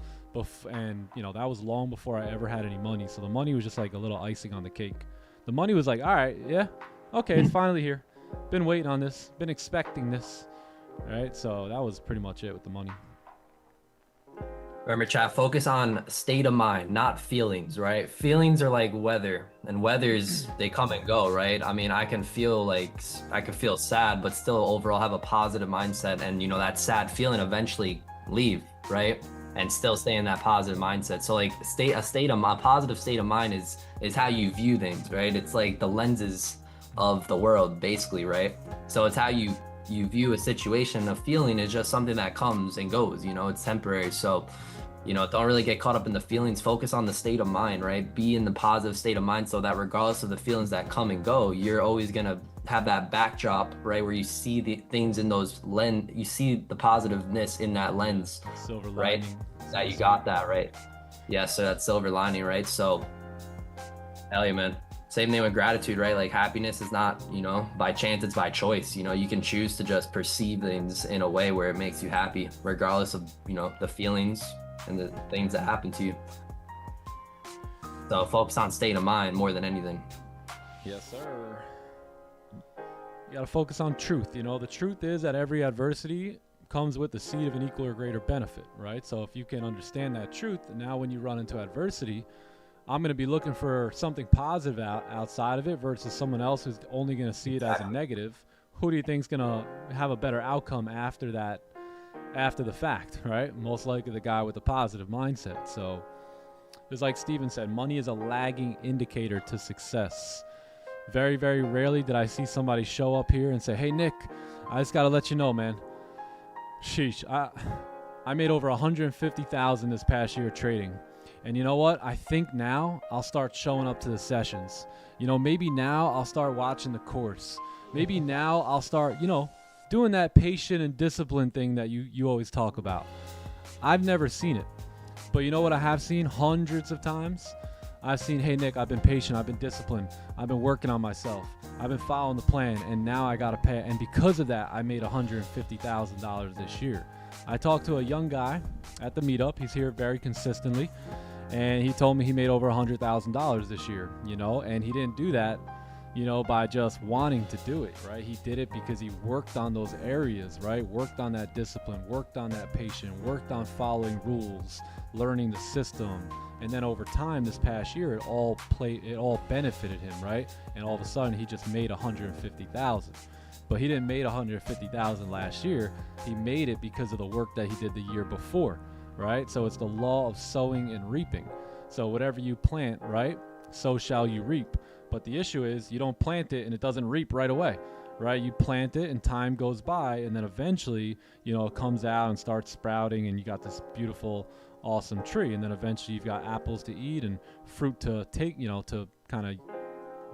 And you know, that was long before I ever had any money. So the money was just like a little icing on the cake. The money was like, all right, yeah, okay, it's finally here. Been waiting on this, been expecting this. All right, so that was pretty much it with the money. Remember, chat, focus on state of mind, not feelings, right? Feelings are like weather, and weathers, they come and go, right? I mean, I can feel sad, but still overall have a positive mindset, and that sad feeling eventually leave, right? And still stay in that positive mindset. So like a positive state of mind is how you view things, right? It's like the lenses of the world, basically, right? So it's how you view a situation. A feeling is just something that comes and goes, it's temporary. So don't really get caught up in the feelings. Focus on the state of mind, right? Be in the positive state of mind so that regardless of the feelings that come and go, you're always going to have that backdrop, right? Where you see the things in those you see the positiveness in that lens, Silver right? lining. That you got that, right? Yeah, so that's silver lining, right? So, hell yeah, man. Same thing with gratitude, right? Like happiness is not, by chance, it's by choice. You can choose to just perceive things in a way where it makes you happy, regardless of, the feelings and the things that happen to you. So focus on state of mind more than anything. Yes, sir. You gotta focus on truth. The truth is that every adversity comes with the seed of an equal or greater benefit, right? So if you can understand that truth, now when you run into adversity, I'm going to be looking for something positive outside of it versus someone else who's only going to see it as a negative. Who do you think is going to have a better outcome after the fact, right? Most likely the guy with the positive mindset. So just like Steven said, money is a lagging indicator to success. Very, very rarely did I see somebody show up here and say, hey, Nick, I just got to let you know, man. Sheesh, I made over $150,000 this past year trading. And you know what? I think now I'll start showing up to the sessions. Maybe now I'll start watching the course. Maybe now I'll start, doing that patient and disciplined thing that you always talk about. I've never seen it. But you know what I have seen hundreds of times? I've seen, hey, Nick, I've been patient. I've been disciplined. I've been working on myself. I've been following the plan. And now I got to pay. And because of that, I made $150,000 this year. I talked to a young guy at the meetup. He's here very consistently. And he told me he made over $100,000 this year, and he didn't do that, by just wanting to do it, right? He did it because he worked on those areas, right? Worked on that discipline, worked on that patience, worked on following rules, learning the system. And then over time this past year, it all benefited him, right? And all of a sudden he just made $150,000. But he didn't make $150,000 last year. He made it because of the work that he did the year before. Right? So it's the law of sowing and reaping. So whatever you plant, right, so shall you reap. But the issue is you don't plant it and it doesn't reap right away, right? You plant it and time goes by and then eventually, it comes out and starts sprouting and you got this beautiful, awesome tree. And then eventually you've got apples to eat and fruit to take, to kind of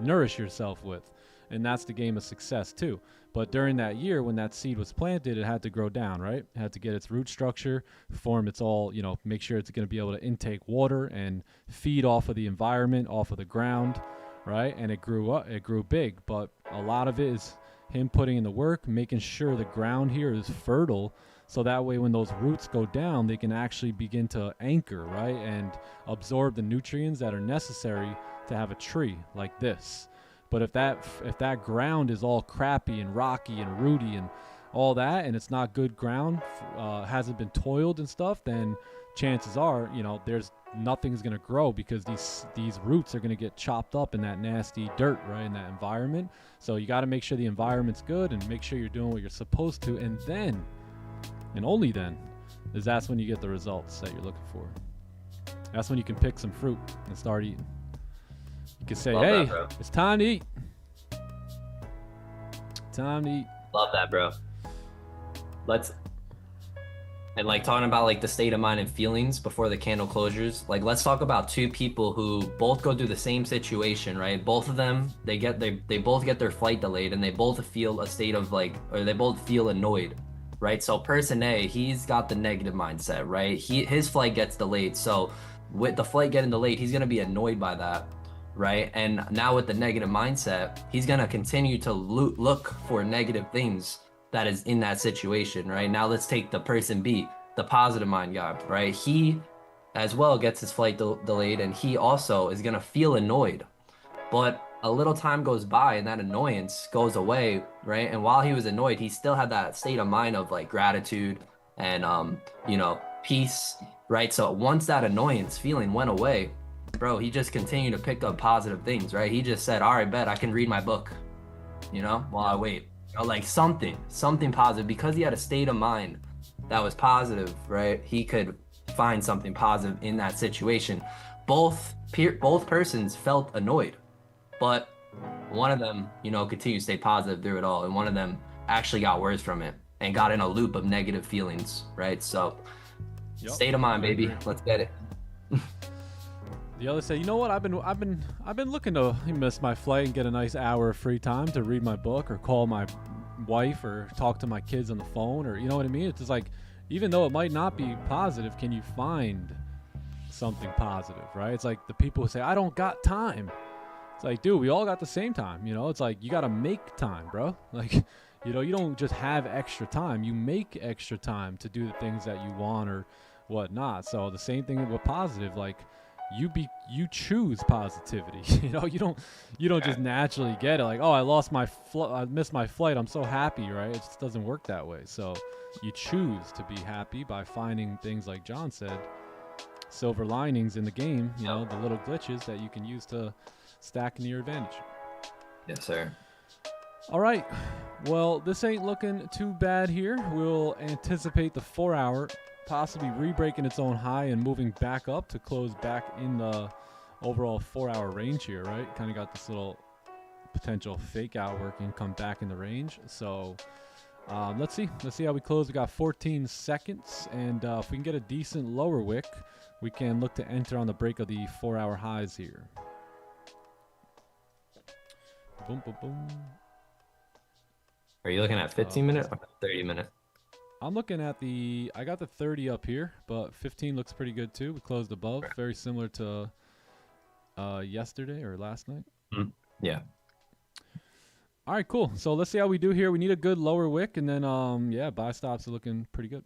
nourish yourself with. And that's the game of success too. But during that year when that seed was planted, it had to grow down, right? It had to get its root structure, form its all, make sure it's going to be able to intake water and feed off of the environment, off of the ground, right? And it grew up, it grew big. But a lot of it is him putting in the work, making sure the ground here is fertile. So that way when those roots go down, they can actually begin to anchor, right? And absorb the nutrients that are necessary to have a tree like this. But if that ground is all crappy and rocky and rooty and all that, and it's not good ground, hasn't been toiled and stuff, then chances are, there's nothing's going to grow because these roots are going to get chopped up in that nasty dirt, right, in that environment. So you got to make sure the environment's good and make sure you're doing what you're supposed to. And then, and only then, that's when you get the results that you're looking for. That's when you can pick some fruit and start eating. You can say, hey, it's time to eat. Time to eat. Love that, bro. And talking about the state of mind and feelings before the candle closures, let's talk about two people who both go through the same situation, right? Both of them, they both get their flight delayed and they both feel a state of or they both feel annoyed, right? So person A, he's got the negative mindset, right? His flight gets delayed. So with the flight getting delayed, he's going to be annoyed by that. Right? And now with the negative mindset, he's going to continue to look for negative things that is in that situation, right? Now let's take the person B, the positive mind guy, right? He as well gets his flight delayed and he also is going to feel annoyed. But a little time goes by and that annoyance goes away, right? And while he was annoyed, he still had that state of mind of gratitude and, peace right? So once that annoyance feeling went away, bro, he just continued to pick up positive things, right? He just said, all right, bet I can read my book, you know, while I wait. You know, like something positive, because he had a state of mind that was positive, right? He could find something positive in that situation. Both persons felt annoyed, but one of them, you know, continued to stay positive through it all, and one of them actually got worse from it and got in a loop of negative feelings, right? So state of mind, baby. Let's get it. The other say, you know what? I've been looking to miss my flight and get a nice hour of free time to read my book or call my wife or talk to my kids on the phone, or you know what I mean? It's just like, even though it might not be positive, can you find something positive, right? It's like the people who say, I don't got time. It's like, dude, we all got the same time, you know? It's like, you got to make time, bro. Like, you know, you don't just have extra time. You make extra time to do the things that you want or whatnot. So the same thing with positive, like, you choose positivity. You know, you don't just naturally get it. Like, oh, I missed my flight. I'm so happy, right? It just doesn't work that way. So you choose to be happy by finding things like John said, silver linings in the game. You know, the little glitches that you can use to stack into your advantage. Yes, sir. All right. Well, this ain't looking too bad here. We'll anticipate the 4 hour possibly re-breaking its own high and moving back up to close back in the overall 4 hour range here, right? Kind of got this little potential fake out working, come back in the range. So let's see how we close. We got 14 seconds, and if we can get a decent lower wick, we can look to enter on the break of the 4 hour highs here. Boom, boom, boom. Are you looking at 15 minute or 30 minute? I'm looking at I got the 30 up here, but 15 looks pretty good too. We closed above, very similar to yesterday or last night. Yeah. All right, cool. So let's see how we do here. We need a good lower wick, and then yeah, buy stops are looking pretty good.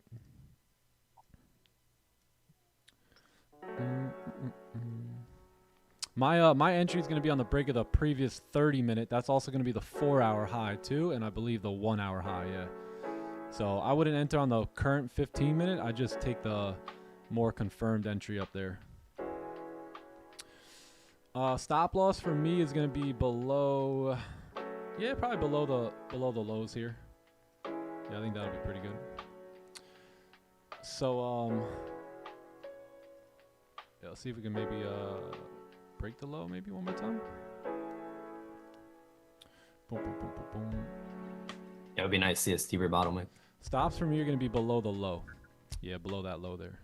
My entry is going to be on the break of the previous 30 minute. That's also going to be the 4 hour high too, and I believe the 1 hour high. Yeah. So I wouldn't enter on the current 15 minute. I just take the more confirmed entry up there. Stop loss for me is going to be below, yeah, probably below the lows here. Yeah, I think that'll be pretty good. So yeah, let's see if we can maybe break the low maybe one more time. Boom, boom, boom, boom, boom. Yeah, it would be nice to see a steeper bottleneck. Stops for me are going to be below the low. Yeah, below that low there.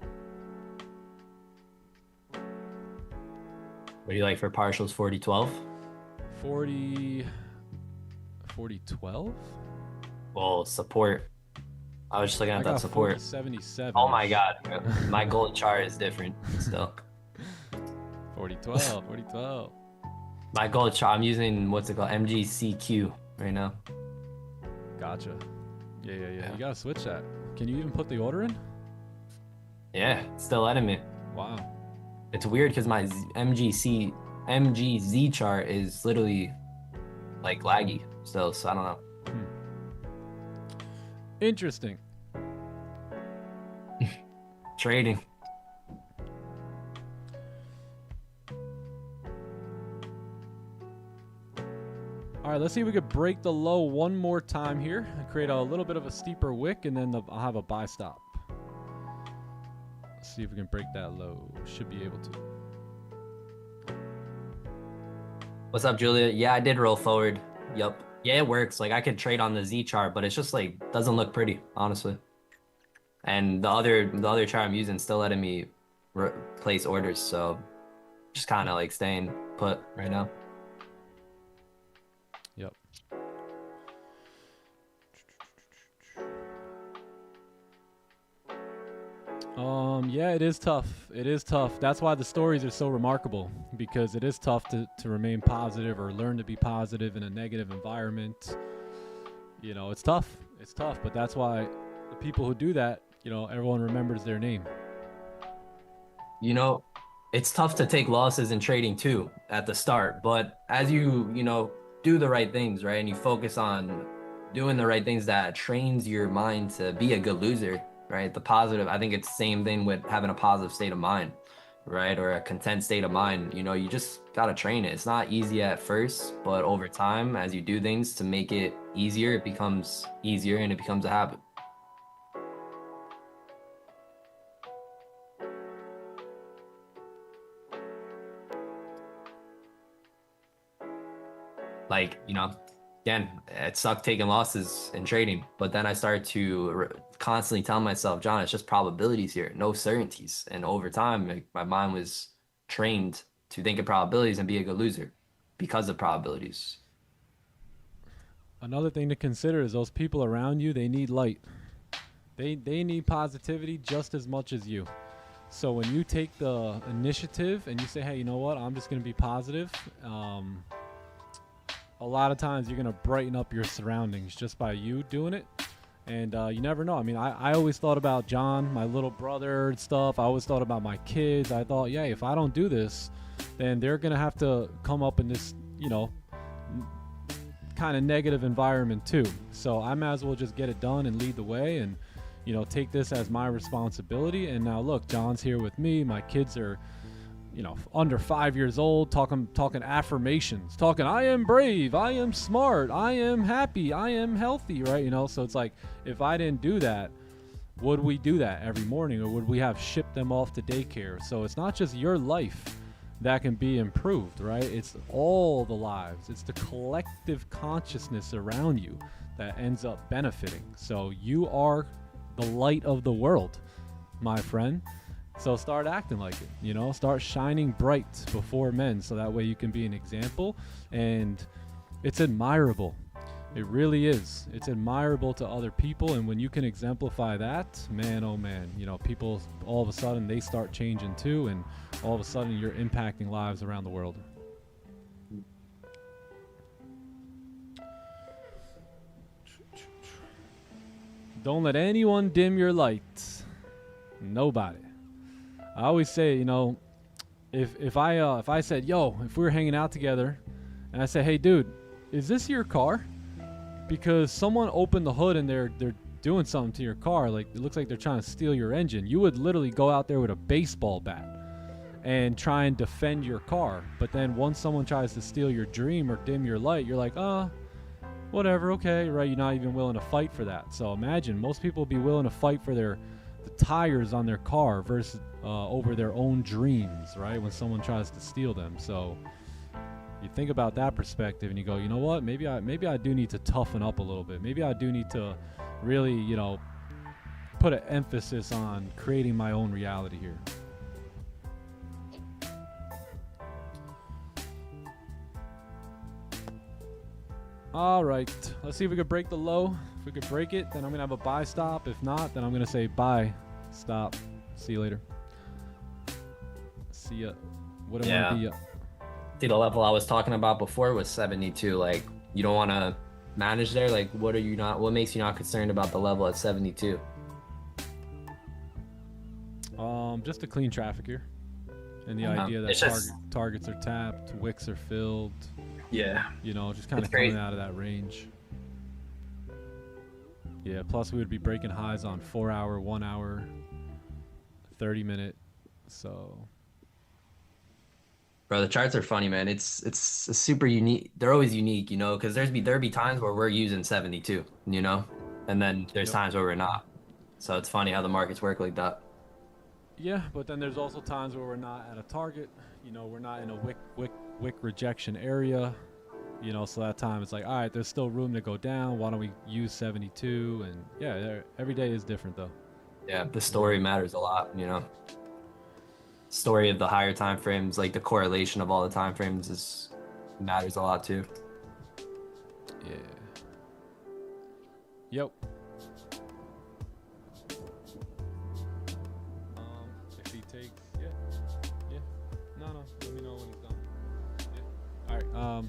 What do you like for partials? 40-12? 40-12? Well, support. I was just looking at that support. 40-77. Oh my god. My gold chart is different still. 40-12, 40-12. My gold chart, I'm using, what's it called? MGCQ right now. Gotcha. Yeah. You gotta switch that. Can you even put the order in? Yeah, it's still letting me. Wow. It's weird because my MGZ chart is literally like laggy still, so I don't know. Interesting. Trading. All right, let's see if we could break the low one more time here and create a little bit of a steeper wick, and then I'll have a buy stop. Let's see if we can break that low. Should be able to. What's up, Julia? Yeah, I did roll forward. Yup. Yeah, it works. Like I could trade on the Z chart, but it's just like doesn't look pretty, honestly. And the other chart I'm using still letting me place orders, so just kind of like staying put right now. Yep. Yeah, it is tough. It is tough. That's why the stories are so remarkable, because it is tough to remain positive or learn to be positive in a negative environment. You know, it's tough. It's tough, but that's why the people who do that, you know, everyone remembers their name. You know, it's tough to take losses in trading too at the start, but as you know, do the right things, right? And you focus on doing the right things that trains your mind to be a good loser, right? The positive, I think it's the same thing with having a positive state of mind, right? Or a content state of mind. You know, you just gotta train it. It's not easy at first, but over time, as you do things to make it easier, it becomes easier and it becomes a habit. Like, you know, again, it sucked taking losses in trading, but then I started to constantly tell myself, John, it's just probabilities here, no certainties. And over time, like, my mind was trained to think of probabilities and be a good loser because of probabilities. Another thing to consider is those people around you, they need light. They need positivity just as much as you. So when you take the initiative and you say, hey, you know what, I'm just going to be positive, a lot of times you're going to brighten up your surroundings just by you doing it. And you never know. I mean, I always thought about John, my little brother and stuff. I always thought about my kids. I thought, yeah, if I don't do this, then they're going to have to come up in this, you know, kind of negative environment too. So I might as well just get it done and lead the way and, you know, take this as my responsibility. And now look, John's here with me. My kids are, you know, under 5 years old, talking affirmations, talking, I am brave, I am smart, I am happy, I am healthy, right? You know, so it's like, if I didn't do that, would we do that every morning, or would we have shipped them off to daycare? So it's not just your life that can be improved, right? It's all the lives. It's the collective consciousness around you that ends up benefiting. So you are the light of the world, my friend. So start acting like it, you know, start shining bright before men, so that way you can be an example. And it's admirable. It really is. It's admirable to other people. And when you can exemplify that, man, oh man, you know, people all of a sudden they start changing too. And all of a sudden you're impacting lives around the world. Don't let anyone dim your light. Nobody. I always say, you know, if I said, yo, if we were hanging out together and I said, hey dude, is this your car? Because someone opened the hood and they're doing something to your car, like it looks like they're trying to steal your engine. You would literally go out there with a baseball bat and try and defend your car. But then once someone tries to steal your dream or dim your light, you're like, whatever, okay, right? You're not even willing to fight for that. So imagine most people would be willing to fight for the tires on their car versus over their own dreams, right? When someone tries to steal them. So you think about that perspective and you go, you know what? Maybe I do need to toughen up a little bit. Maybe I do need to really, you know, put an emphasis on creating my own reality here. All right, let's see if we could break the low. If we could break it, then I'm gonna have a buy stop. If not, then I'm gonna say buy, stop. See you later. See ya. What do I want to be up? See, the level I was talking about before was 72. Like, you don't want to manage there. Like, what makes you not concerned about the level at 72? Just a clean traffic here, and the idea that targets are tapped, wicks are filled. Yeah. You know, just kind of coming out of that range. Yeah, plus we would be breaking highs on 4 hour, 1 hour, 30-minute. So, bro, the charts are funny, man. It's super unique. They're always unique, you know, because there'd be times where we're using 72, you know, and then there's times where we're not. So it's funny how the markets work like that. Yeah, but then there's also times where we're not at a target. You know, we're not in a wick rejection area. You know, so that time it's like, all right, there's still room to go down. Why don't we use 72? And yeah, every day is different though. Yeah, the story matters a lot, you know. Story of the higher time frames, like the correlation of all the time frames matters a lot too. Yeah. Yep. If he takes, yeah. No. Let me know when he's done. Yeah. All right.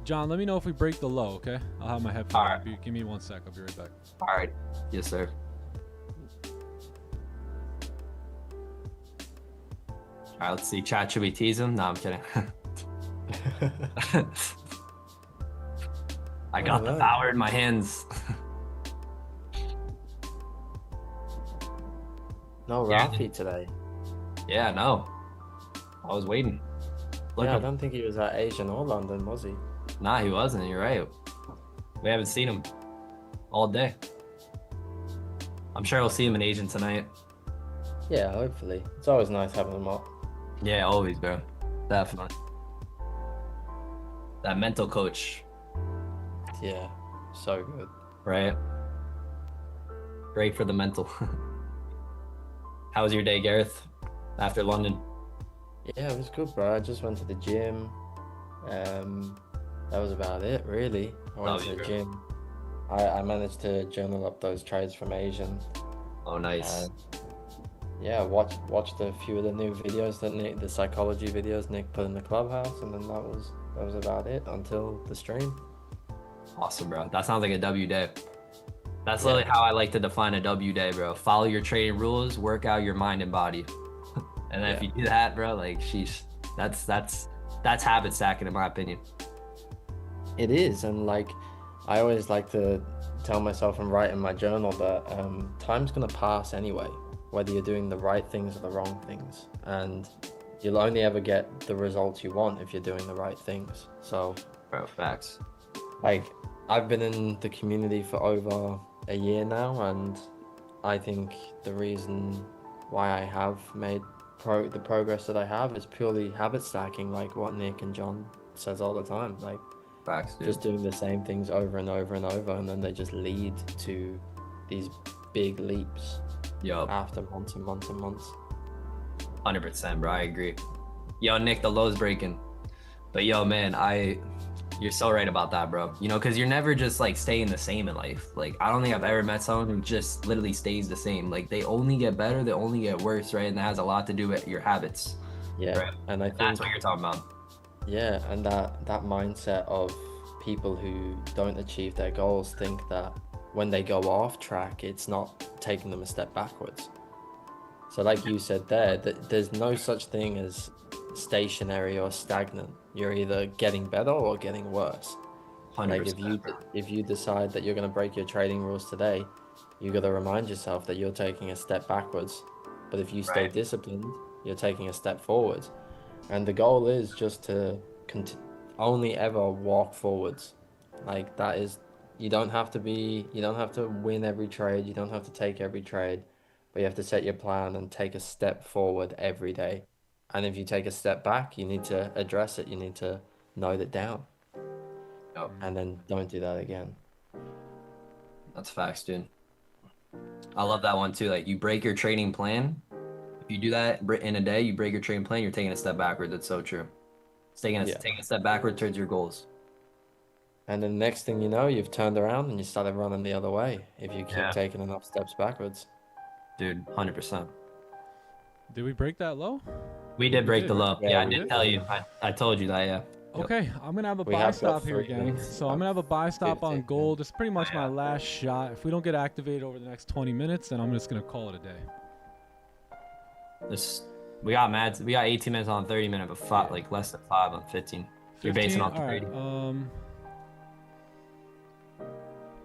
John, let me know if we break the low, okay? I'll have my headphones. All right. Give me 1 sec. I'll be right back. All right. Yes, sir. All right, let's see. Chat, should we tease him? No, I'm kidding. I got the power in my hands. No Rafi today. Yeah, no. I was waiting. Yeah, I don't think he was at Asian or London, was he? Nah, he wasn't. You're right. We haven't seen him all day. I'm sure we'll see him in Asian tonight. Yeah, hopefully. It's always nice having him up. Yeah, always, bro. Definitely. That mental coach, Yeah, so good. right? Great for the mental. How was your day, Gareth, after London? Yeah, it was good, bro. I just went to the gym. That was about it, really. I went to the gym. I managed to journal up those trades from Asian. Oh, nice. Yeah, watched a few of the new videos that the psychology videos Nick put in the clubhouse, and then that was about it until the stream. Awesome, bro. That sounds like a W day. That's literally how I like to define a W day, bro. Follow your trading rules, work out your mind and body. And then if you do that, bro, like, sheesh, that's habit stacking, in my opinion. It is, and like I always like to tell myself and write in my journal that time's gonna pass anyway, whether you're doing the right things or the wrong things, and you'll only ever get the results you want if you're doing the right things. So, Bro, facts. like, I've been in the community for over a year now, and I think the reason why I have made the progress that I have is purely habit stacking, like what Nick and John says all the time. Like, Facts, dude. just doing the same things over and over and over, and then they just lead to these big leaps after months and months and months. 100%, bro. I agree. Yo, Nick, the low's breaking. But yo, man, you're so right about that, bro. You know, because you're never just like staying the same in life. Like, I don't think I've ever met someone who just literally stays the same. Like, they only get better, they only get worse, right? And that has a lot to do with your habits. Yeah, right? and I think That's what you're talking about. yeah, and that mindset of people who don't achieve their goals think that when they go off track, it's not taking them a step backwards. So like you said there, that there's no such thing as stationary or stagnant. You're either getting better or getting worse. 100%. Like if you decide that you're going to break your trading rules today, you got to remind yourself that you're taking a step backwards. But if you stay disciplined, you're taking a step forwards. And the goal is just to only ever walk forwards. Like, that is, you don't have to win every trade, you don't have to take every trade, but you have to set your plan and take a step forward every day. And if you take a step back, you need to address it, you need to note it down. Yep. And then don't do that again. That's facts, dude. I love that one too. Like, you break your trading plan. If you do that in a day, you break your trading plan, you're taking a step backwards. That's so true. It's taking a step backward towards your goals. And then the next thing you know, you've turned around and you started running the other way if you keep taking enough steps backwards. Dude, 100%. Did we break that low? We did break the low. Yeah, Yeah, I we did did. tell you. I told you that, yeah. Okay, I'm gonna have a We buy have got stop here 3 again. minutes. So I'm gonna have a buy stop on 15. gold. It's pretty much my last shot. If we don't get activated over the next 20 minutes, then I'm just gonna call it a day. We got 18 minutes on 30 minute, but like less than 5 on 15. You're basing off the All right, trading.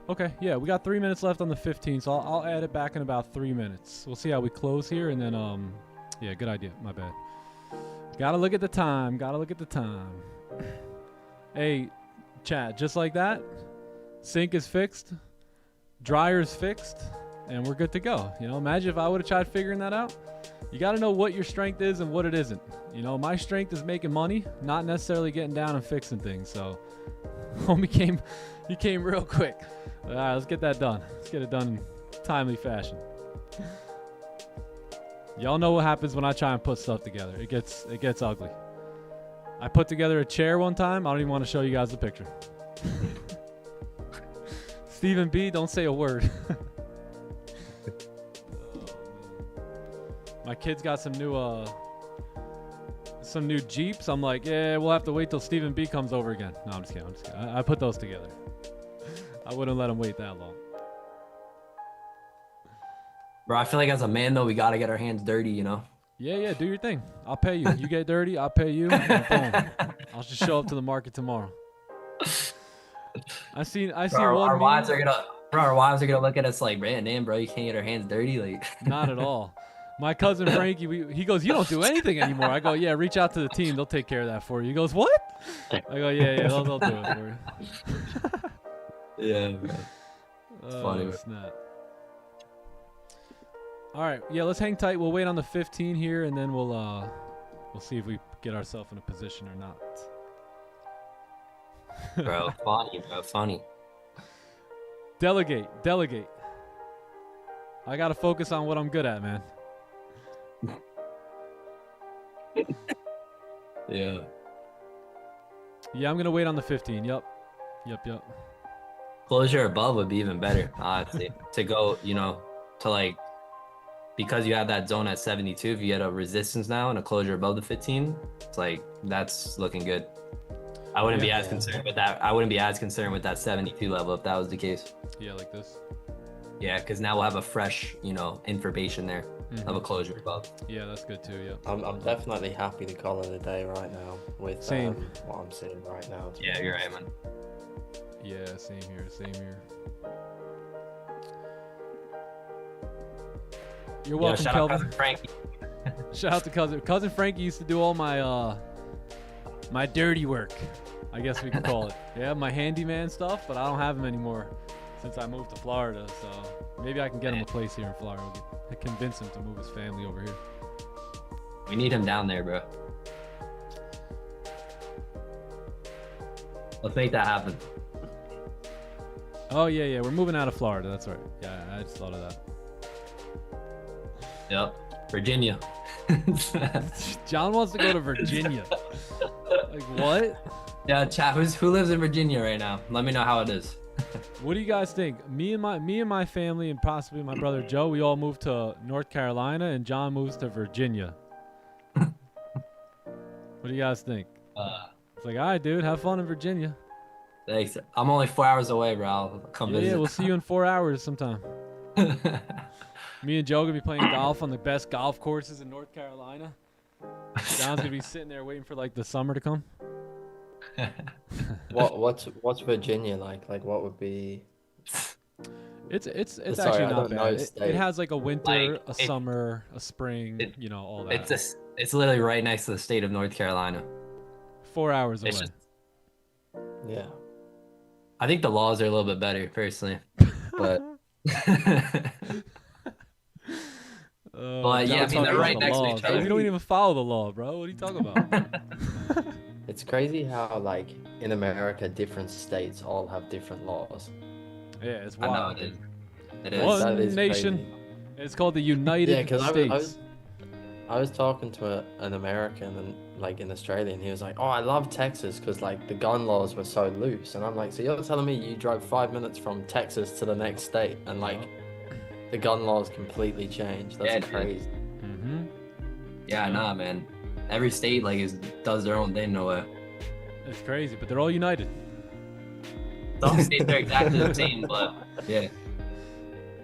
Okay, yeah, we got 3 minutes left on the 15, so I'll add it back in about 3 minutes. We'll see how we close here, and then yeah, good idea. My bad. Gotta look at the time. Gotta look at the time. Hey, chat, just like that, sink is fixed, dryer is fixed, and we're good to go. You know, imagine if I would have tried figuring that out. You got to know what your strength is and what it isn't. You know, my strength is making money, not necessarily getting down and fixing things. So, homie came real quick. All right, let's get that done. Let's get it done in timely fashion. Y'all know what happens when I try and put stuff together. It gets ugly. I put together a chair one time. I don't even want to show you guys the picture. Stephen B, don't say a word. My kid's got some new Jeeps. I'm like, yeah, we'll have to wait till Stephen B comes over again. No, I'm just kidding. I put those together. I wouldn't let him wait that long. Bro, I feel like as a man though, we gotta get our hands dirty, you know? Yeah, do your thing. I'll pay you. You get dirty, I'll pay you. And boom. I'll just show up to the market tomorrow. I see Our wives are gonna look at us like, man, damn, bro, you can't get our hands dirty, like. Not at all. My cousin Frankie, he goes, you don't do anything anymore. I go, yeah, reach out to the team. They'll take care of that for you. He goes, what? I go, yeah, they'll do it for you. Yeah, man. It's funny. Snap. All right, yeah, let's hang tight. We'll wait on the 15 here, and then we'll see if we get ourselves in a position or not. Bro, funny. Delegate. I gotta focus on what I'm good at, man. Yeah. Yeah, I'm gonna wait on the 15. Yep. Closure above would be even better, honestly. To go, to like, because you have that zone at 72, if you get a resistance now and a closure above the 15, it's like, that's looking good. I wouldn't be as concerned with that. I wouldn't be as concerned with that 72 level if that was the case. Yeah, like this. Yeah, because now we'll have a fresh, information there of a closure above. Yeah, that's good too. Yeah. I'm definitely happy to call it a day right now with what I'm seeing right now. Yeah, you're right, man. Yeah, same here. You're welcome, shout Kelvin. out cousin Frankie. Shout out to cousin Frankie. Used to do all my my dirty work, I guess we could call it. Yeah, my handyman stuff, but I don't have him anymore since I moved to Florida. So maybe I can get him a place here in Florida. I convince him to move his family over here. We need him down there, bro. Let's make that happen. Oh yeah, we're moving out of Florida. That's right. Yeah, I just thought of that. Yep, Virginia. John wants to go to Virginia. Like what? Yeah, chat. Who lives in Virginia right now? Let me know how it is. What do you guys think? Me and my family and possibly my brother Joe, we all moved to North Carolina, and John moves to Virginia. What do you guys think? It's like, all right, dude, have fun in Virginia. Thanks. I'm only 4 hours away, bro. I'll come visit. Yeah, we'll see you in 4 hours sometime. Me and Joe gonna be playing golf on the best golf courses in North Carolina. John's gonna be sitting there waiting for like the summer to come. What's Virginia like? Like what would be? It's Sorry, actually I not don't know bad. state. It has like a winter, Like, a summer, a spring, all that. It's literally right next to the state of North Carolina. 4 hours away. It's just, Yeah. I think the laws are a little bit better, personally. But but yeah, I mean, they're right next to each other. You don't even follow the law, bro. What are you talking about? It's crazy how like in America, different states all have different laws. Yeah, it's I know wild. it is. It is. One That is nation. crazy. It's called the United States. I was talking to an American and like in Australia, and he was like, "Oh, I love Texas because like the gun laws were so loose." And I'm like, "So you're telling me you drove 5 minutes from Texas to the next state and like the gun laws completely changed?" That's crazy. Mm-hmm. Yeah, nah, man. Every state does their own thing, no way. It's crazy, but they're all united. Some states are exactly the same, but yeah.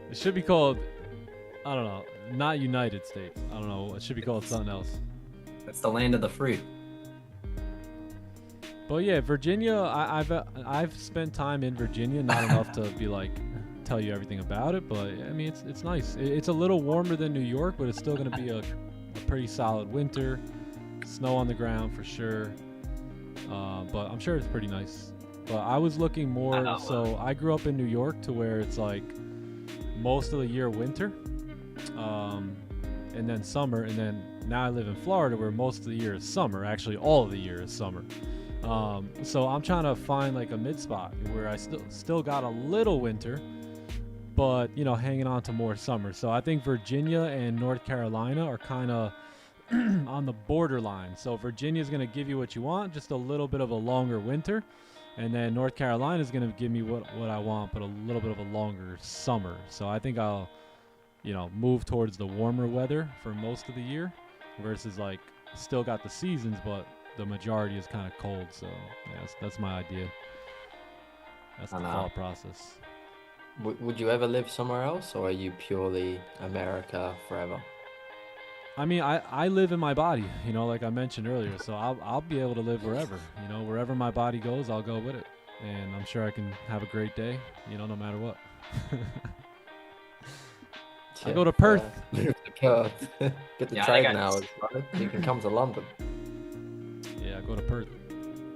It should be called, I don't know, not United States. I don't know. It should be called something else. It's the land of the free. But yeah, Virginia. I've spent time in Virginia, not enough to be like tell you everything about it. But I mean, it's nice. It's a little warmer than New York, but it's still gonna be a pretty solid winter. Snow on the ground for sure. But I'm sure it's pretty nice. But I was looking more. So I grew up in New York to where it's like most of the year winter, and then summer, and then now I live in Florida where most of the year is summer. Actually, all of the year is summer. So I'm trying to find like a mid spot where I still got a little winter, but hanging on to more summer. So I think Virginia and North Carolina are kind of on the borderline. So Virginia is going to give you what you want, just a little bit of a longer winter, and then North Carolina is going to give me what I want, but a little bit of a longer summer. So I think I'll move towards the warmer weather for most of the year versus like still got the seasons, but the majority is kind of cold. So yeah, that's my idea. That's the thought process. Would you ever live somewhere else, or are you purely America forever? I mean, I live in my body, like I mentioned earlier. So I'll be able to live wherever, wherever my body goes, I'll go with it. And I'm sure I can have a great day, no matter what. I go to Perth. Move to God. Get the Yeah, I trade think now. You can come to London. Yeah, go to Perth.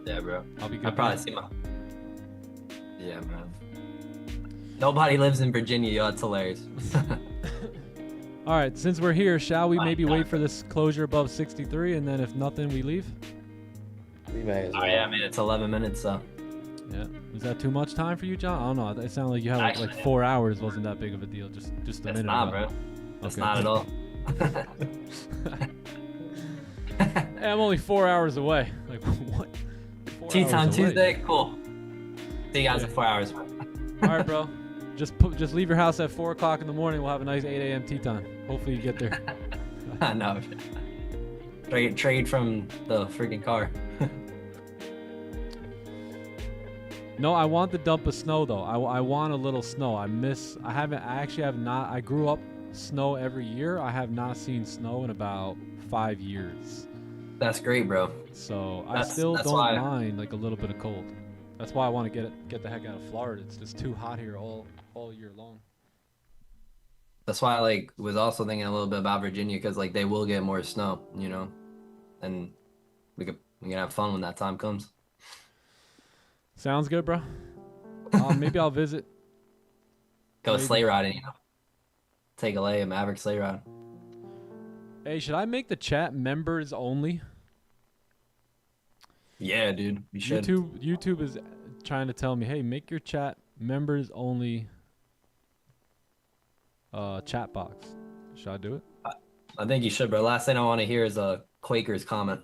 Yeah, bro. I'll be good. I'll probably see my. Yeah, man. Nobody lives in Virginia, yo. That's hilarious. All right, since we're here, shall we maybe wait for this closure above 63, and then if nothing, we leave? We may as well. Oh yeah, man. It's 11 minutes, so. Yeah. Is that too much time for you, John? I don't know. It sounded like you had Actually, like 4 hours. Wasn't that big of a deal? Just a It's minute not, ago. bro. It's Okay. not at all. Hey, I'm only 4 hours away. Like what? 4 Tea time hours away. Tuesday. Cool. See you guys Yeah. in 4 hours. All right, bro. Just leave your house at 4 o'clock in the morning. We'll have a nice 8 a.m. tea time. Hopefully you get there. I know. Trade from the freaking car. No, I want the dump of snow though. I want a little snow. I actually have not. I grew up snow every year. I have not seen snow in about 5 years. That's great, bro. So I That's still don't why- mind like a little bit of cold. That's why I want to get the heck out of Florida. It's just too hot here all year long. That's why I was also thinking a little bit about Virginia because they will get more snow, you know, and we can have fun when that time comes. Sounds good, bro. Maybe I'll visit. Go Maybe. sleigh riding, you know. Take a Maverick sleigh ride. Hey, should I make the chat members only? Yeah, dude, you should. YouTube is trying to tell me, hey, make your chat members only chat box. Should I do it? I think you should, bro. Last thing I want to hear is a Quaker's comment.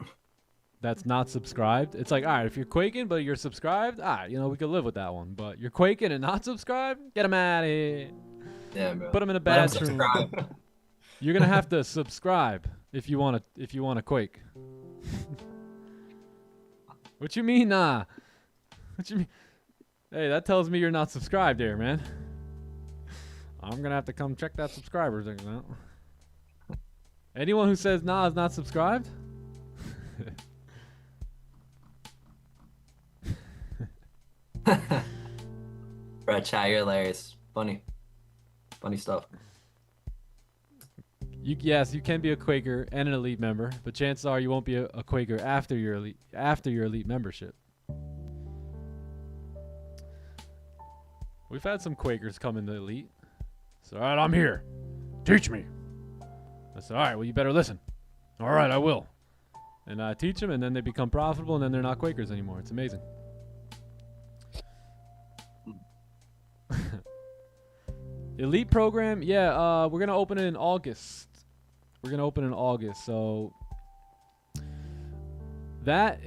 That's not subscribed. It's like, all right, if you're quaking but you're subscribed, all right, we could live with that one. But you're quaking and not subscribed, get them out of here. Yeah, bro. Put them in a Let 'em bathroom. subscribe. You're gonna have to subscribe if you want to quake. What you mean, nah? What you mean? Hey, that tells me you're not subscribed there, man. I'm gonna have to come check that subscriber thing out. Anyone who says nah is not subscribed? Bro, chat, you're hilarious. Funny stuff. Yes, you can be a Quaker and an elite member, but chances are you won't be a Quaker after your elite membership. We've had some Quakers come in the elite. So, all right, I'm here. Teach me. I said, all right, well, you better listen. All right, I will. And I teach them, and then they become profitable, and then they're not Quakers anymore. It's amazing. Elite program, yeah, we're gonna open it in August. So that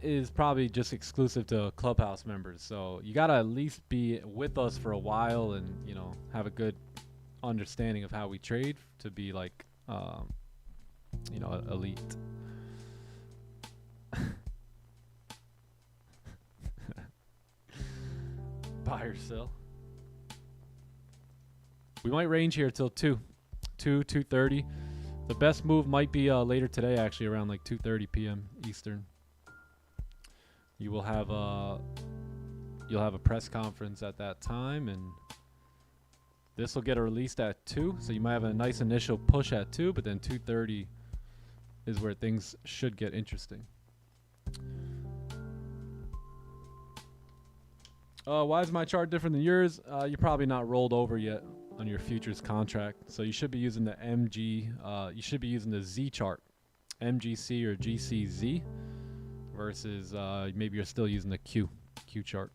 is probably just exclusive to Clubhouse members. So you gotta at least be with us for a while and have a good understanding of how we trade to be like elite. Buy or sell. We might range here till 2:30. The best move might be later today, actually, around like 2:30 p.m. Eastern. You will have you'll have a press conference at that time, and this will get released at 2. So you might have a nice initial push at 2, but then 2:30 is where things should get interesting. Why is my chart different than yours? You're probably not rolled over yet on your futures contract, so you should be using the MG. You should be using the Z chart, MGC or GCZ, versus maybe you're still using the Q chart.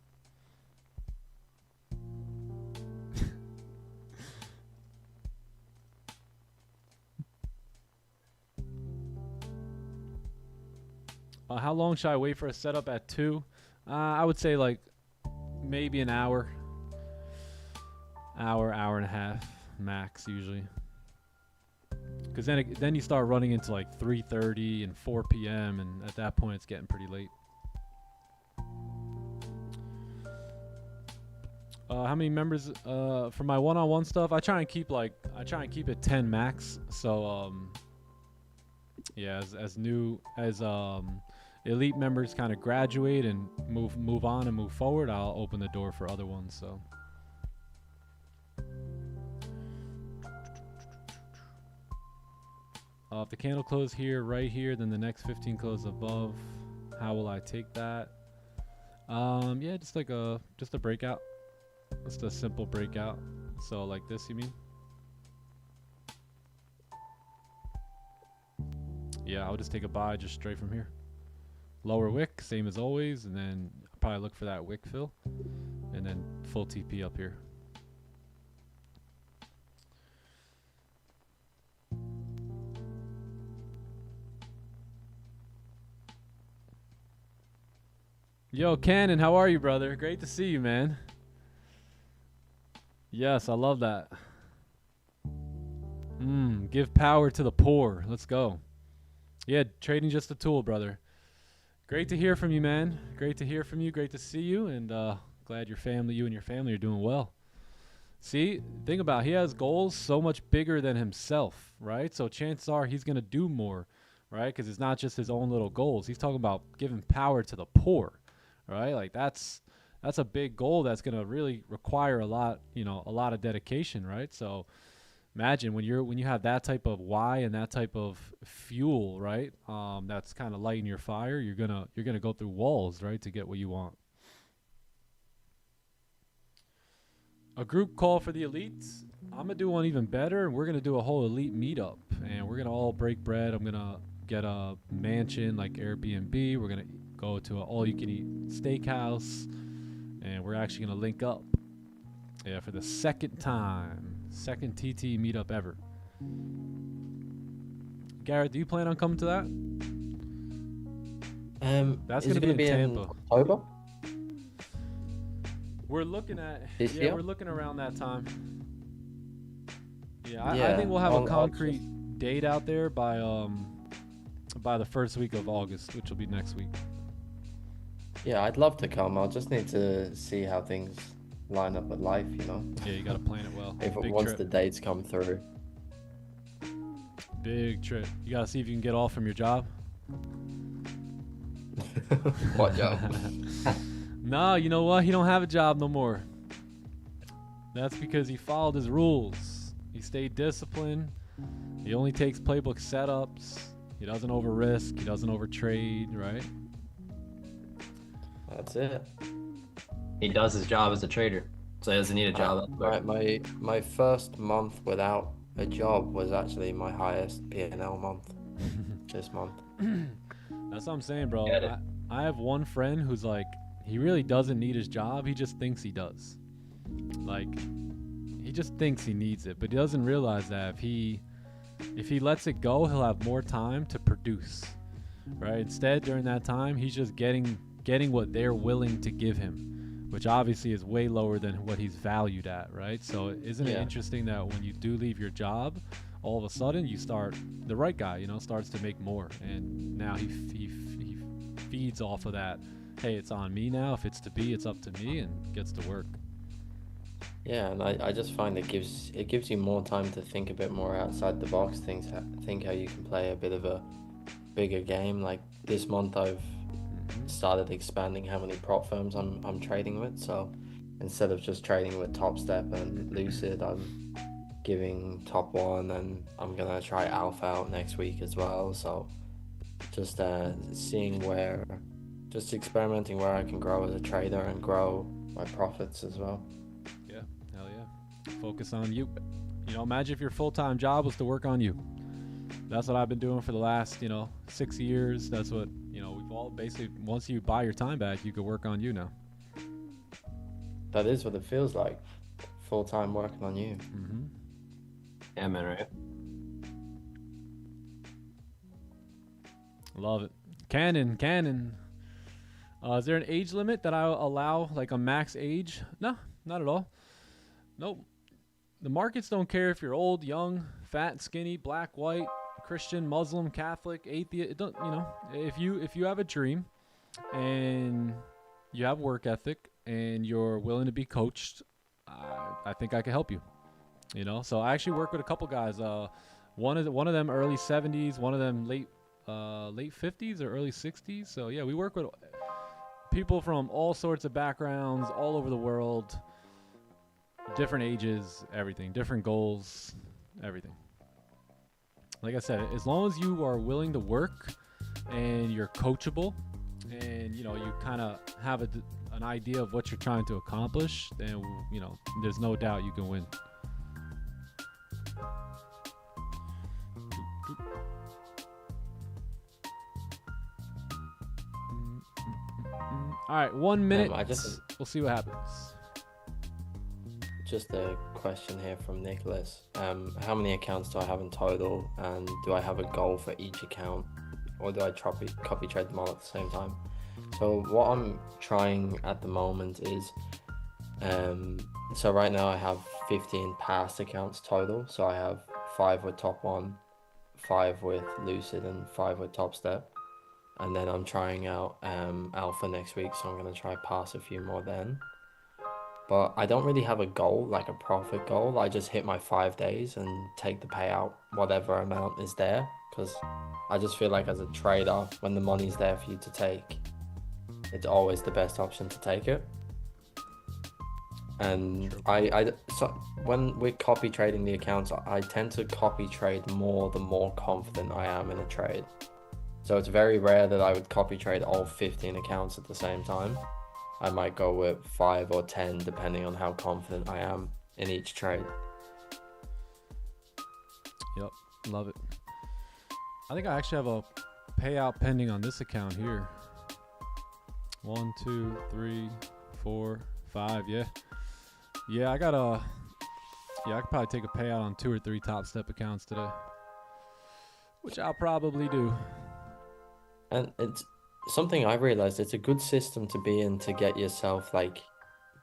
How long should I wait for a setup at 2? I would say like maybe an hour and a half max usually, because then you start running into like 3:30 and 4 p.m. and at that point it's getting pretty late. How many members for my one-on-one stuff? I try and keep it 10 max. So yeah, as elite members kind of graduate and move on and move forward, I'll open the door for other ones. So If the candle close here, right here, then the next 15 close above, how will I take that? Yeah, just a breakout. Just a simple breakout. So like this, you mean? Yeah, I'll just take a buy just straight from here. Lower wick, same as always, and then I'll probably look for that wick fill, and then full TP up here. Yo, Cannon, how are you, brother? Great to see you, man. Yes, I love that. Give power to the poor. Let's go. Yeah, trading just a tool, brother. Great to hear from you, man. Great to hear from you. Great to see you, and glad you and your family are doing well. See, think about it. He has goals so much bigger than himself, right? So chances are he's going to do more, right? Because it's not just his own little goals. He's talking about giving power to the poor, right? Like that's a big goal that's going to really require a lot of dedication, right? So imagine when you have that type of why and that type of fuel, right? That's kind of lighting your fire. You're gonna go through walls, right, to get what you want. A group call for the elites. I'm gonna do one even better, and we're gonna do a whole elite meetup, and we're gonna all break bread. I'm gonna get a mansion like Airbnb. We're gonna go to an all-you-can-eat steakhouse, and we're actually gonna link up. Yeah, for the second TTE meetup ever. Garrett, do you plan on coming to that? That's is gonna it be in in Tampa. October? We're looking at This year? we're looking around that time. Yeah, I Yeah, think we'll have I'll a just- concrete date out there by the first week of August, which will be next week. Yeah, I'd love to come. I'll just need to see how things line up with life, you know. Yeah, you gotta plan it well. If Big once trip. the dates come through. Big trip. You gotta see if you can get off from your job. What job? No, you know what? He don't have a job no more. That's because he followed his rules. He stayed disciplined. He only takes playbook setups. He doesn't over risk. He doesn't over trade, right? That's it. He does his job as a trader, so he doesn't need a job elsewhere. My first month without a job was actually my highest P&L month this month. That's what I'm saying, bro. Get it. I have one friend who's like, he really doesn't need his job. He just thinks he does. Like, he just thinks he needs it, but he doesn't realize that if he lets it go, he'll have more time to produce, right? Instead, during that time, he's just getting what they're willing to give him, which obviously is way lower than what he's valued at, right? So isn't it interesting that when you do leave your job, all of a sudden the right guy, starts to make more, and now he feeds off of that. Hey, it's on me now. If it's to be, it's up to me, and gets to work. Yeah, and I just find it gives you more time to think a bit more outside the box. Think how you can play a bit of a bigger game. Like this month, I've started expanding how many prop firms I'm trading with. So instead of just trading with Top Step and Lucid, I'm giving TopOne, and I'm gonna try Alpha out next week as well. So just just experimenting where I can grow as a trader and grow my profits as well. Yeah, hell yeah. Focus on you. Imagine if your full-time job was to work on you. That's what I've been doing for the last, 6 years. That's what, we've all basically, once you buy your time back, you could work on you now. That is what it feels like. Full-time working on you. Mm-hmm. Yeah, man, right? Love it. Cannon. Is there an age limit that I allow, like a max age? No, not at all. Nope. The markets don't care if you're old, young, fat, skinny, black, white, Christian, Muslim, Catholic, atheist. It don't, if you have a dream and you have work ethic and you're willing to be coached, I think I can help you. So I actually work with a couple guys. One of them early 70s, one of them late 50s or early 60s. So yeah, we work with people from all sorts of backgrounds, all over the world, different ages, everything, different goals, everything. like I said, as long as you are willing to work and you're coachable and, you know, you kind of have an idea of what you're trying to accomplish, then, you know, there's no doubt you can win. All right, 1 minute. We'll see what happens. Just a question here from Nicholas. How many accounts do I have in total, and do I have a goal for each account, or do I copy trade them all at the same time? So what I'm trying at the moment is, so right now I have 15 past accounts total. So I have 5 with TopOne, 5 with Lucid, and 5 with TopStep. And then I'm trying out Alpha next week, so I'm going to try pass a few more then. But I don't really have a goal, like a profit goal. I just hit my 5 days and take the payout, whatever amount is there. Because I just feel like as a trader, when the money's there for you to take, it's always the best option to take it. And so when we're copy trading the accounts, I tend to copy trade more the more confident I am in a trade. So it's very rare that I would copy trade all 15 accounts at the same time. I might go with 5 or 10 depending on how confident I am in each trade. Yep, love it. I think I actually have a payout pending on this account here. 1, 2, 3, 4, 5. Yeah, I could probably take a payout on 2 or 3 TopStep accounts today, which I'll probably do. And it's something I realized, it's a good system to be in to get yourself like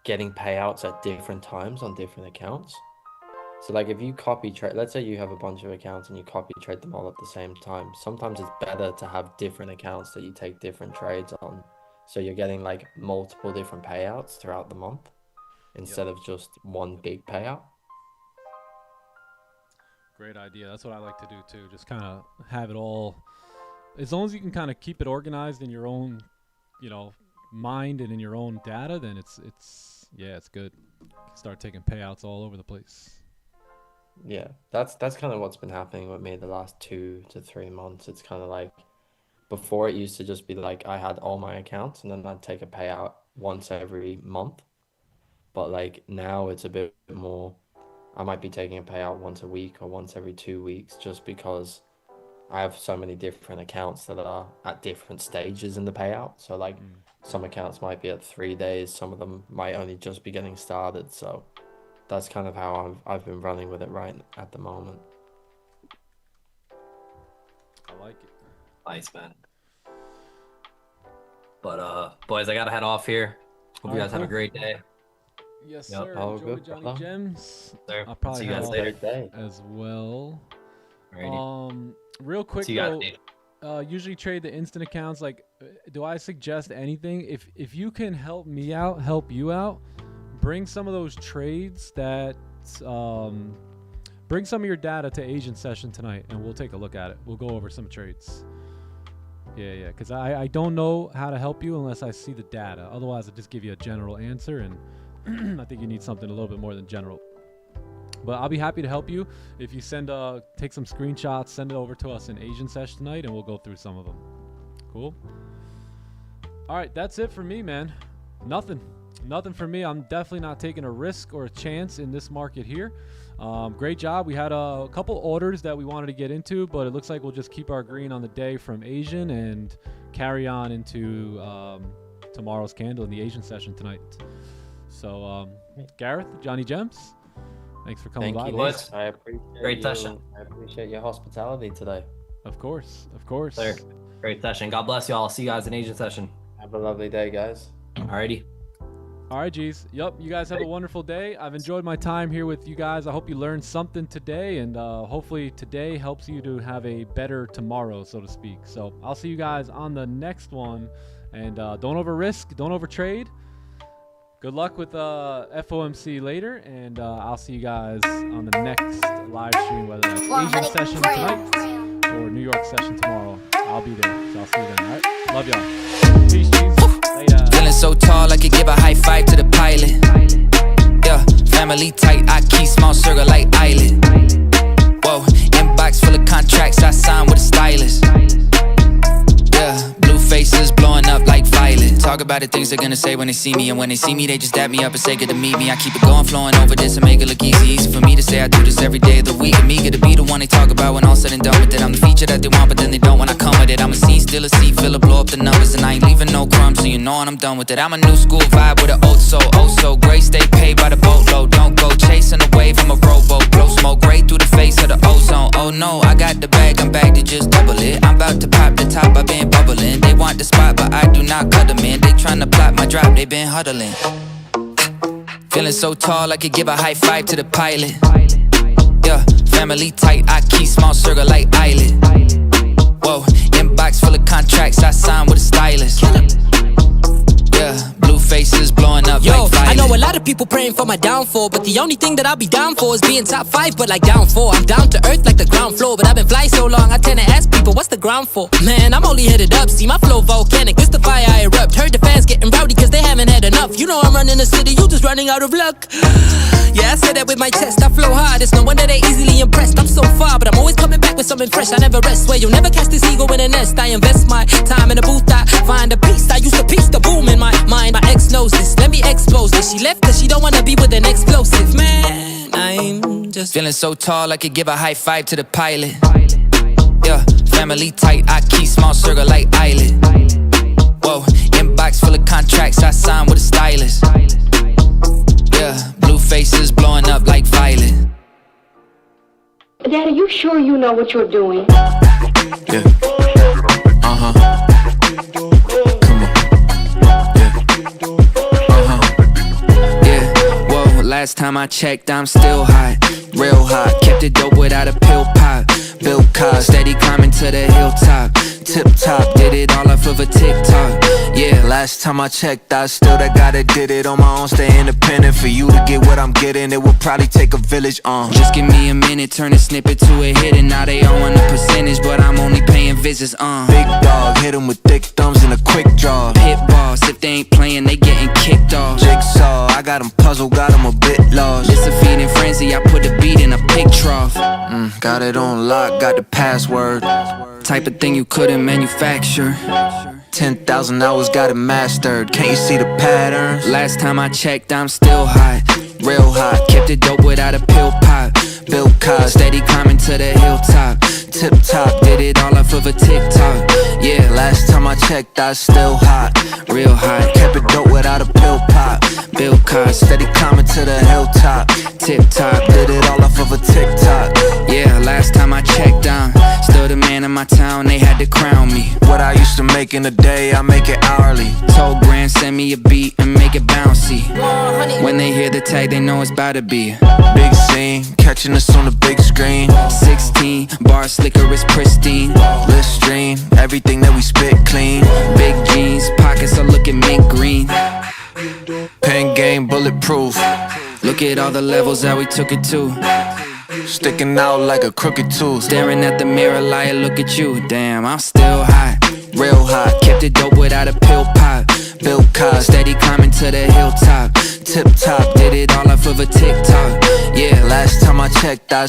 getting payouts at different times on different accounts. So like if you copy trade, let's say you have a bunch of accounts and you copy trade them all at the same time. Sometimes it's better to have different accounts that you take different trades on. So you're getting like multiple different payouts throughout the month instead of just one big payout. Great idea. That's what I like to do too. Just kind of have it all. As long as you can kind of keep it organized in your own, you know, mind and in your own data, then it's good. Start taking payouts all over the place. Yeah, that's kind of what's been happening with me the last 2 to 3 months. It's kind of like before it used to just be like I had all my accounts and then I'd take a payout once every month. But like now it's a bit more, I might be taking a payout once a week or once every 2 weeks just because I have so many different accounts that are at different stages in the payout. So like some accounts might be at 3 days, some of them might only just be getting started. So that's kind of how I've been running with it right at the moment. I like it. Nice, man. But boys, I gotta head off here. Hope you guys have a great day. Yes, Yep. sir. Oh, Enjoy good. Johnny Gems. Sir. I'll probably See you guys have later. Day. as well. Alrighty. Real quick See you guys though, later. usually trade the instant accounts. Like, do I suggest anything? If you can help me out, help you out, bring some of those trades that, bring some of your data to agent session tonight, and we'll take a look at it. We'll go over some trades. Yeah, because I don't know how to help you unless I see the data. Otherwise, I'll just give you a general answer, and I think you need something a little bit more than general. But I'll be happy to help you if you take some screenshots, send it over to us in agent session tonight, and we'll go through some of them. Cool. All right, that's it for me, man. Nothing for me. I'm definitely not taking a risk or a chance in this market here. Great job. We had a couple orders that we wanted to get into, but it looks like we'll just keep our green on the day from Asian and carry on into tomorrow's candle in the Asian session tonight. So, Gareth, Johnny Gems, thanks for coming by. Thank you, boys. I appreciate Great session. I appreciate your hospitality today. Of course. Sir. Great session. God bless you all. See you guys in agent session. Have a lovely day, guys. Alrighty. All right, G's. Yep, you guys have a wonderful day. I've enjoyed my time here with you guys. I hope you learned something today, and hopefully today helps you to have a better tomorrow, so to speak. So I'll see you guys on the next one, and don't over risk, don't over trade. Good luck with FOMC later, and I'll see you guys on the next live stream, whether that's Asian session tonight or New York session tomorrow. I'll be there, so I'll see you then. All right, love y'all. Peace, G's. Later. Feeling so tall, I could give a high five to the pilot. Yeah, family tight, I keep small circle like island. Whoa, in Inbox full of contracts I signed with a stylist. Yeah, blue faces blowing up like violet. Talk about the things they're gonna say when they see me, and when they see me, they just dap me up and say good to meet me. I keep it going, flowing over this and make it look easy. Easy for me to say I do this every day of the week. I'm eager to be the one they talk about when all said and done with it. I'm the feature that they want, but then they don't when I come with it. I'm a scene, still a seat, filler, blow up the numbers, and I ain't leaving no crumbs, so you know when I'm done with it. I'm a new school vibe with an old soul, oh so great. Stay paid by the boatload, don't go chasing a wave. I'm a rowboat, blow smoke right through the face of the ozone. Oh no, I got the bag, I'm back to just double it. I'm about to pop the top, I've been bubbling. They want the spot, but I do not cut them in. They tryna plot my drop, they been huddling. Feeling so tall, I could give a high five to the pilot. Yeah, family tight, I keep small circle like eyelid. Whoa, inbox full of contracts I signed with a stylist. Yeah, blue faces blowing up like violet. I know a lot of people praying for my downfall, but the only thing that I'll be down for is being top 5, but like down 4. I'm down to earth like the ground floor, but I've been flying so long I tend to ask people, what's the ground for? Man, I'm only headed up, see my flow volcanic, this the fire I erupt. Heard the fans getting rowdy cause they haven't had enough. You know I'm running the city, you just running out of luck. Yeah, I said that with my chest, I flow hard, it's no wonder they easily impressed. I'm so far, but I'm always coming back with something fresh. I never rest, swear you'll never catch this ego in a nest. I invest my time in a booth, I find a piece. I used to piece the boom in my mind. My ex knows this, let me expose this. She left cause she don't wanna be with an explosive. Man, I'm just feeling so tall I could give a high five to the pilot. Yeah, family tight, I keep small circle like eyelid. Whoa, inbox full of contracts I signed with a stylist. Yeah, blue faces blowing up like violet. Dad, are you sure you know what you're doing? Yeah. Uh-huh. Come on. Yeah. Uh-huh. Yeah, whoa, last time I checked, I'm still hot. Real hot, kept it dope without a pill pop. Bill Cosby, steady climbing to the hilltop. Tip top, did it all off of a TikTok. Yeah, Last time I checked, I still that guy that did it on my own. Stay independent. For you to get what I'm getting, it would probably take a village. Just give me a minute, turn a snippet to a hit, and now they all want a percentage, but I'm only paying visits. Big dog, hit him with thick thumbs and a quick draw. Pit boss, if they ain't playing, they getting kicked off. Jigsaw, I got him puzzled, got him a bit lost. It's a feeding frenzy, I put a beat in a pig trough. Got it on lock, got the password. Type of thing you couldn't manufacture. 10,000 hours, got it mastered. Can't you see the patterns? Last time I checked, I'm still hot. Real hot, kept it dope without a pill pop. Bill Cosby, Steady climbing to the hilltop. tip top, Did it all off of a TikTok. Yeah, last time I checked, I still hot. real hot. Kept it dope without a pill pop. Bill Cosby, Steady climbing to the hilltop. tip top. Did it all off of a TikTok. Yeah, last time I checked, I'm still the man in my town. They had to crown me. What I used to make in a day, I make it hourly. Told Grand, send me a beat and make it bouncy. When they hear the tag, they know it's about to be. Big scene, catching us on the big screen. 16, bar slicker is pristine. Let's stream, everything that we spit clean. Big jeans, pockets are looking mint green. Pen game bulletproof. Look at all the levels that we took it to. Sticking out like a crooked tooth. Staring at the mirror, liar, look at you. Damn, I'm still hot. Real hot, kept it dope without a pill pop. Bill Cosby, Steady climbing to the hilltop. tip top. Did it all off of a TikTok. Yeah, Last time I checked, I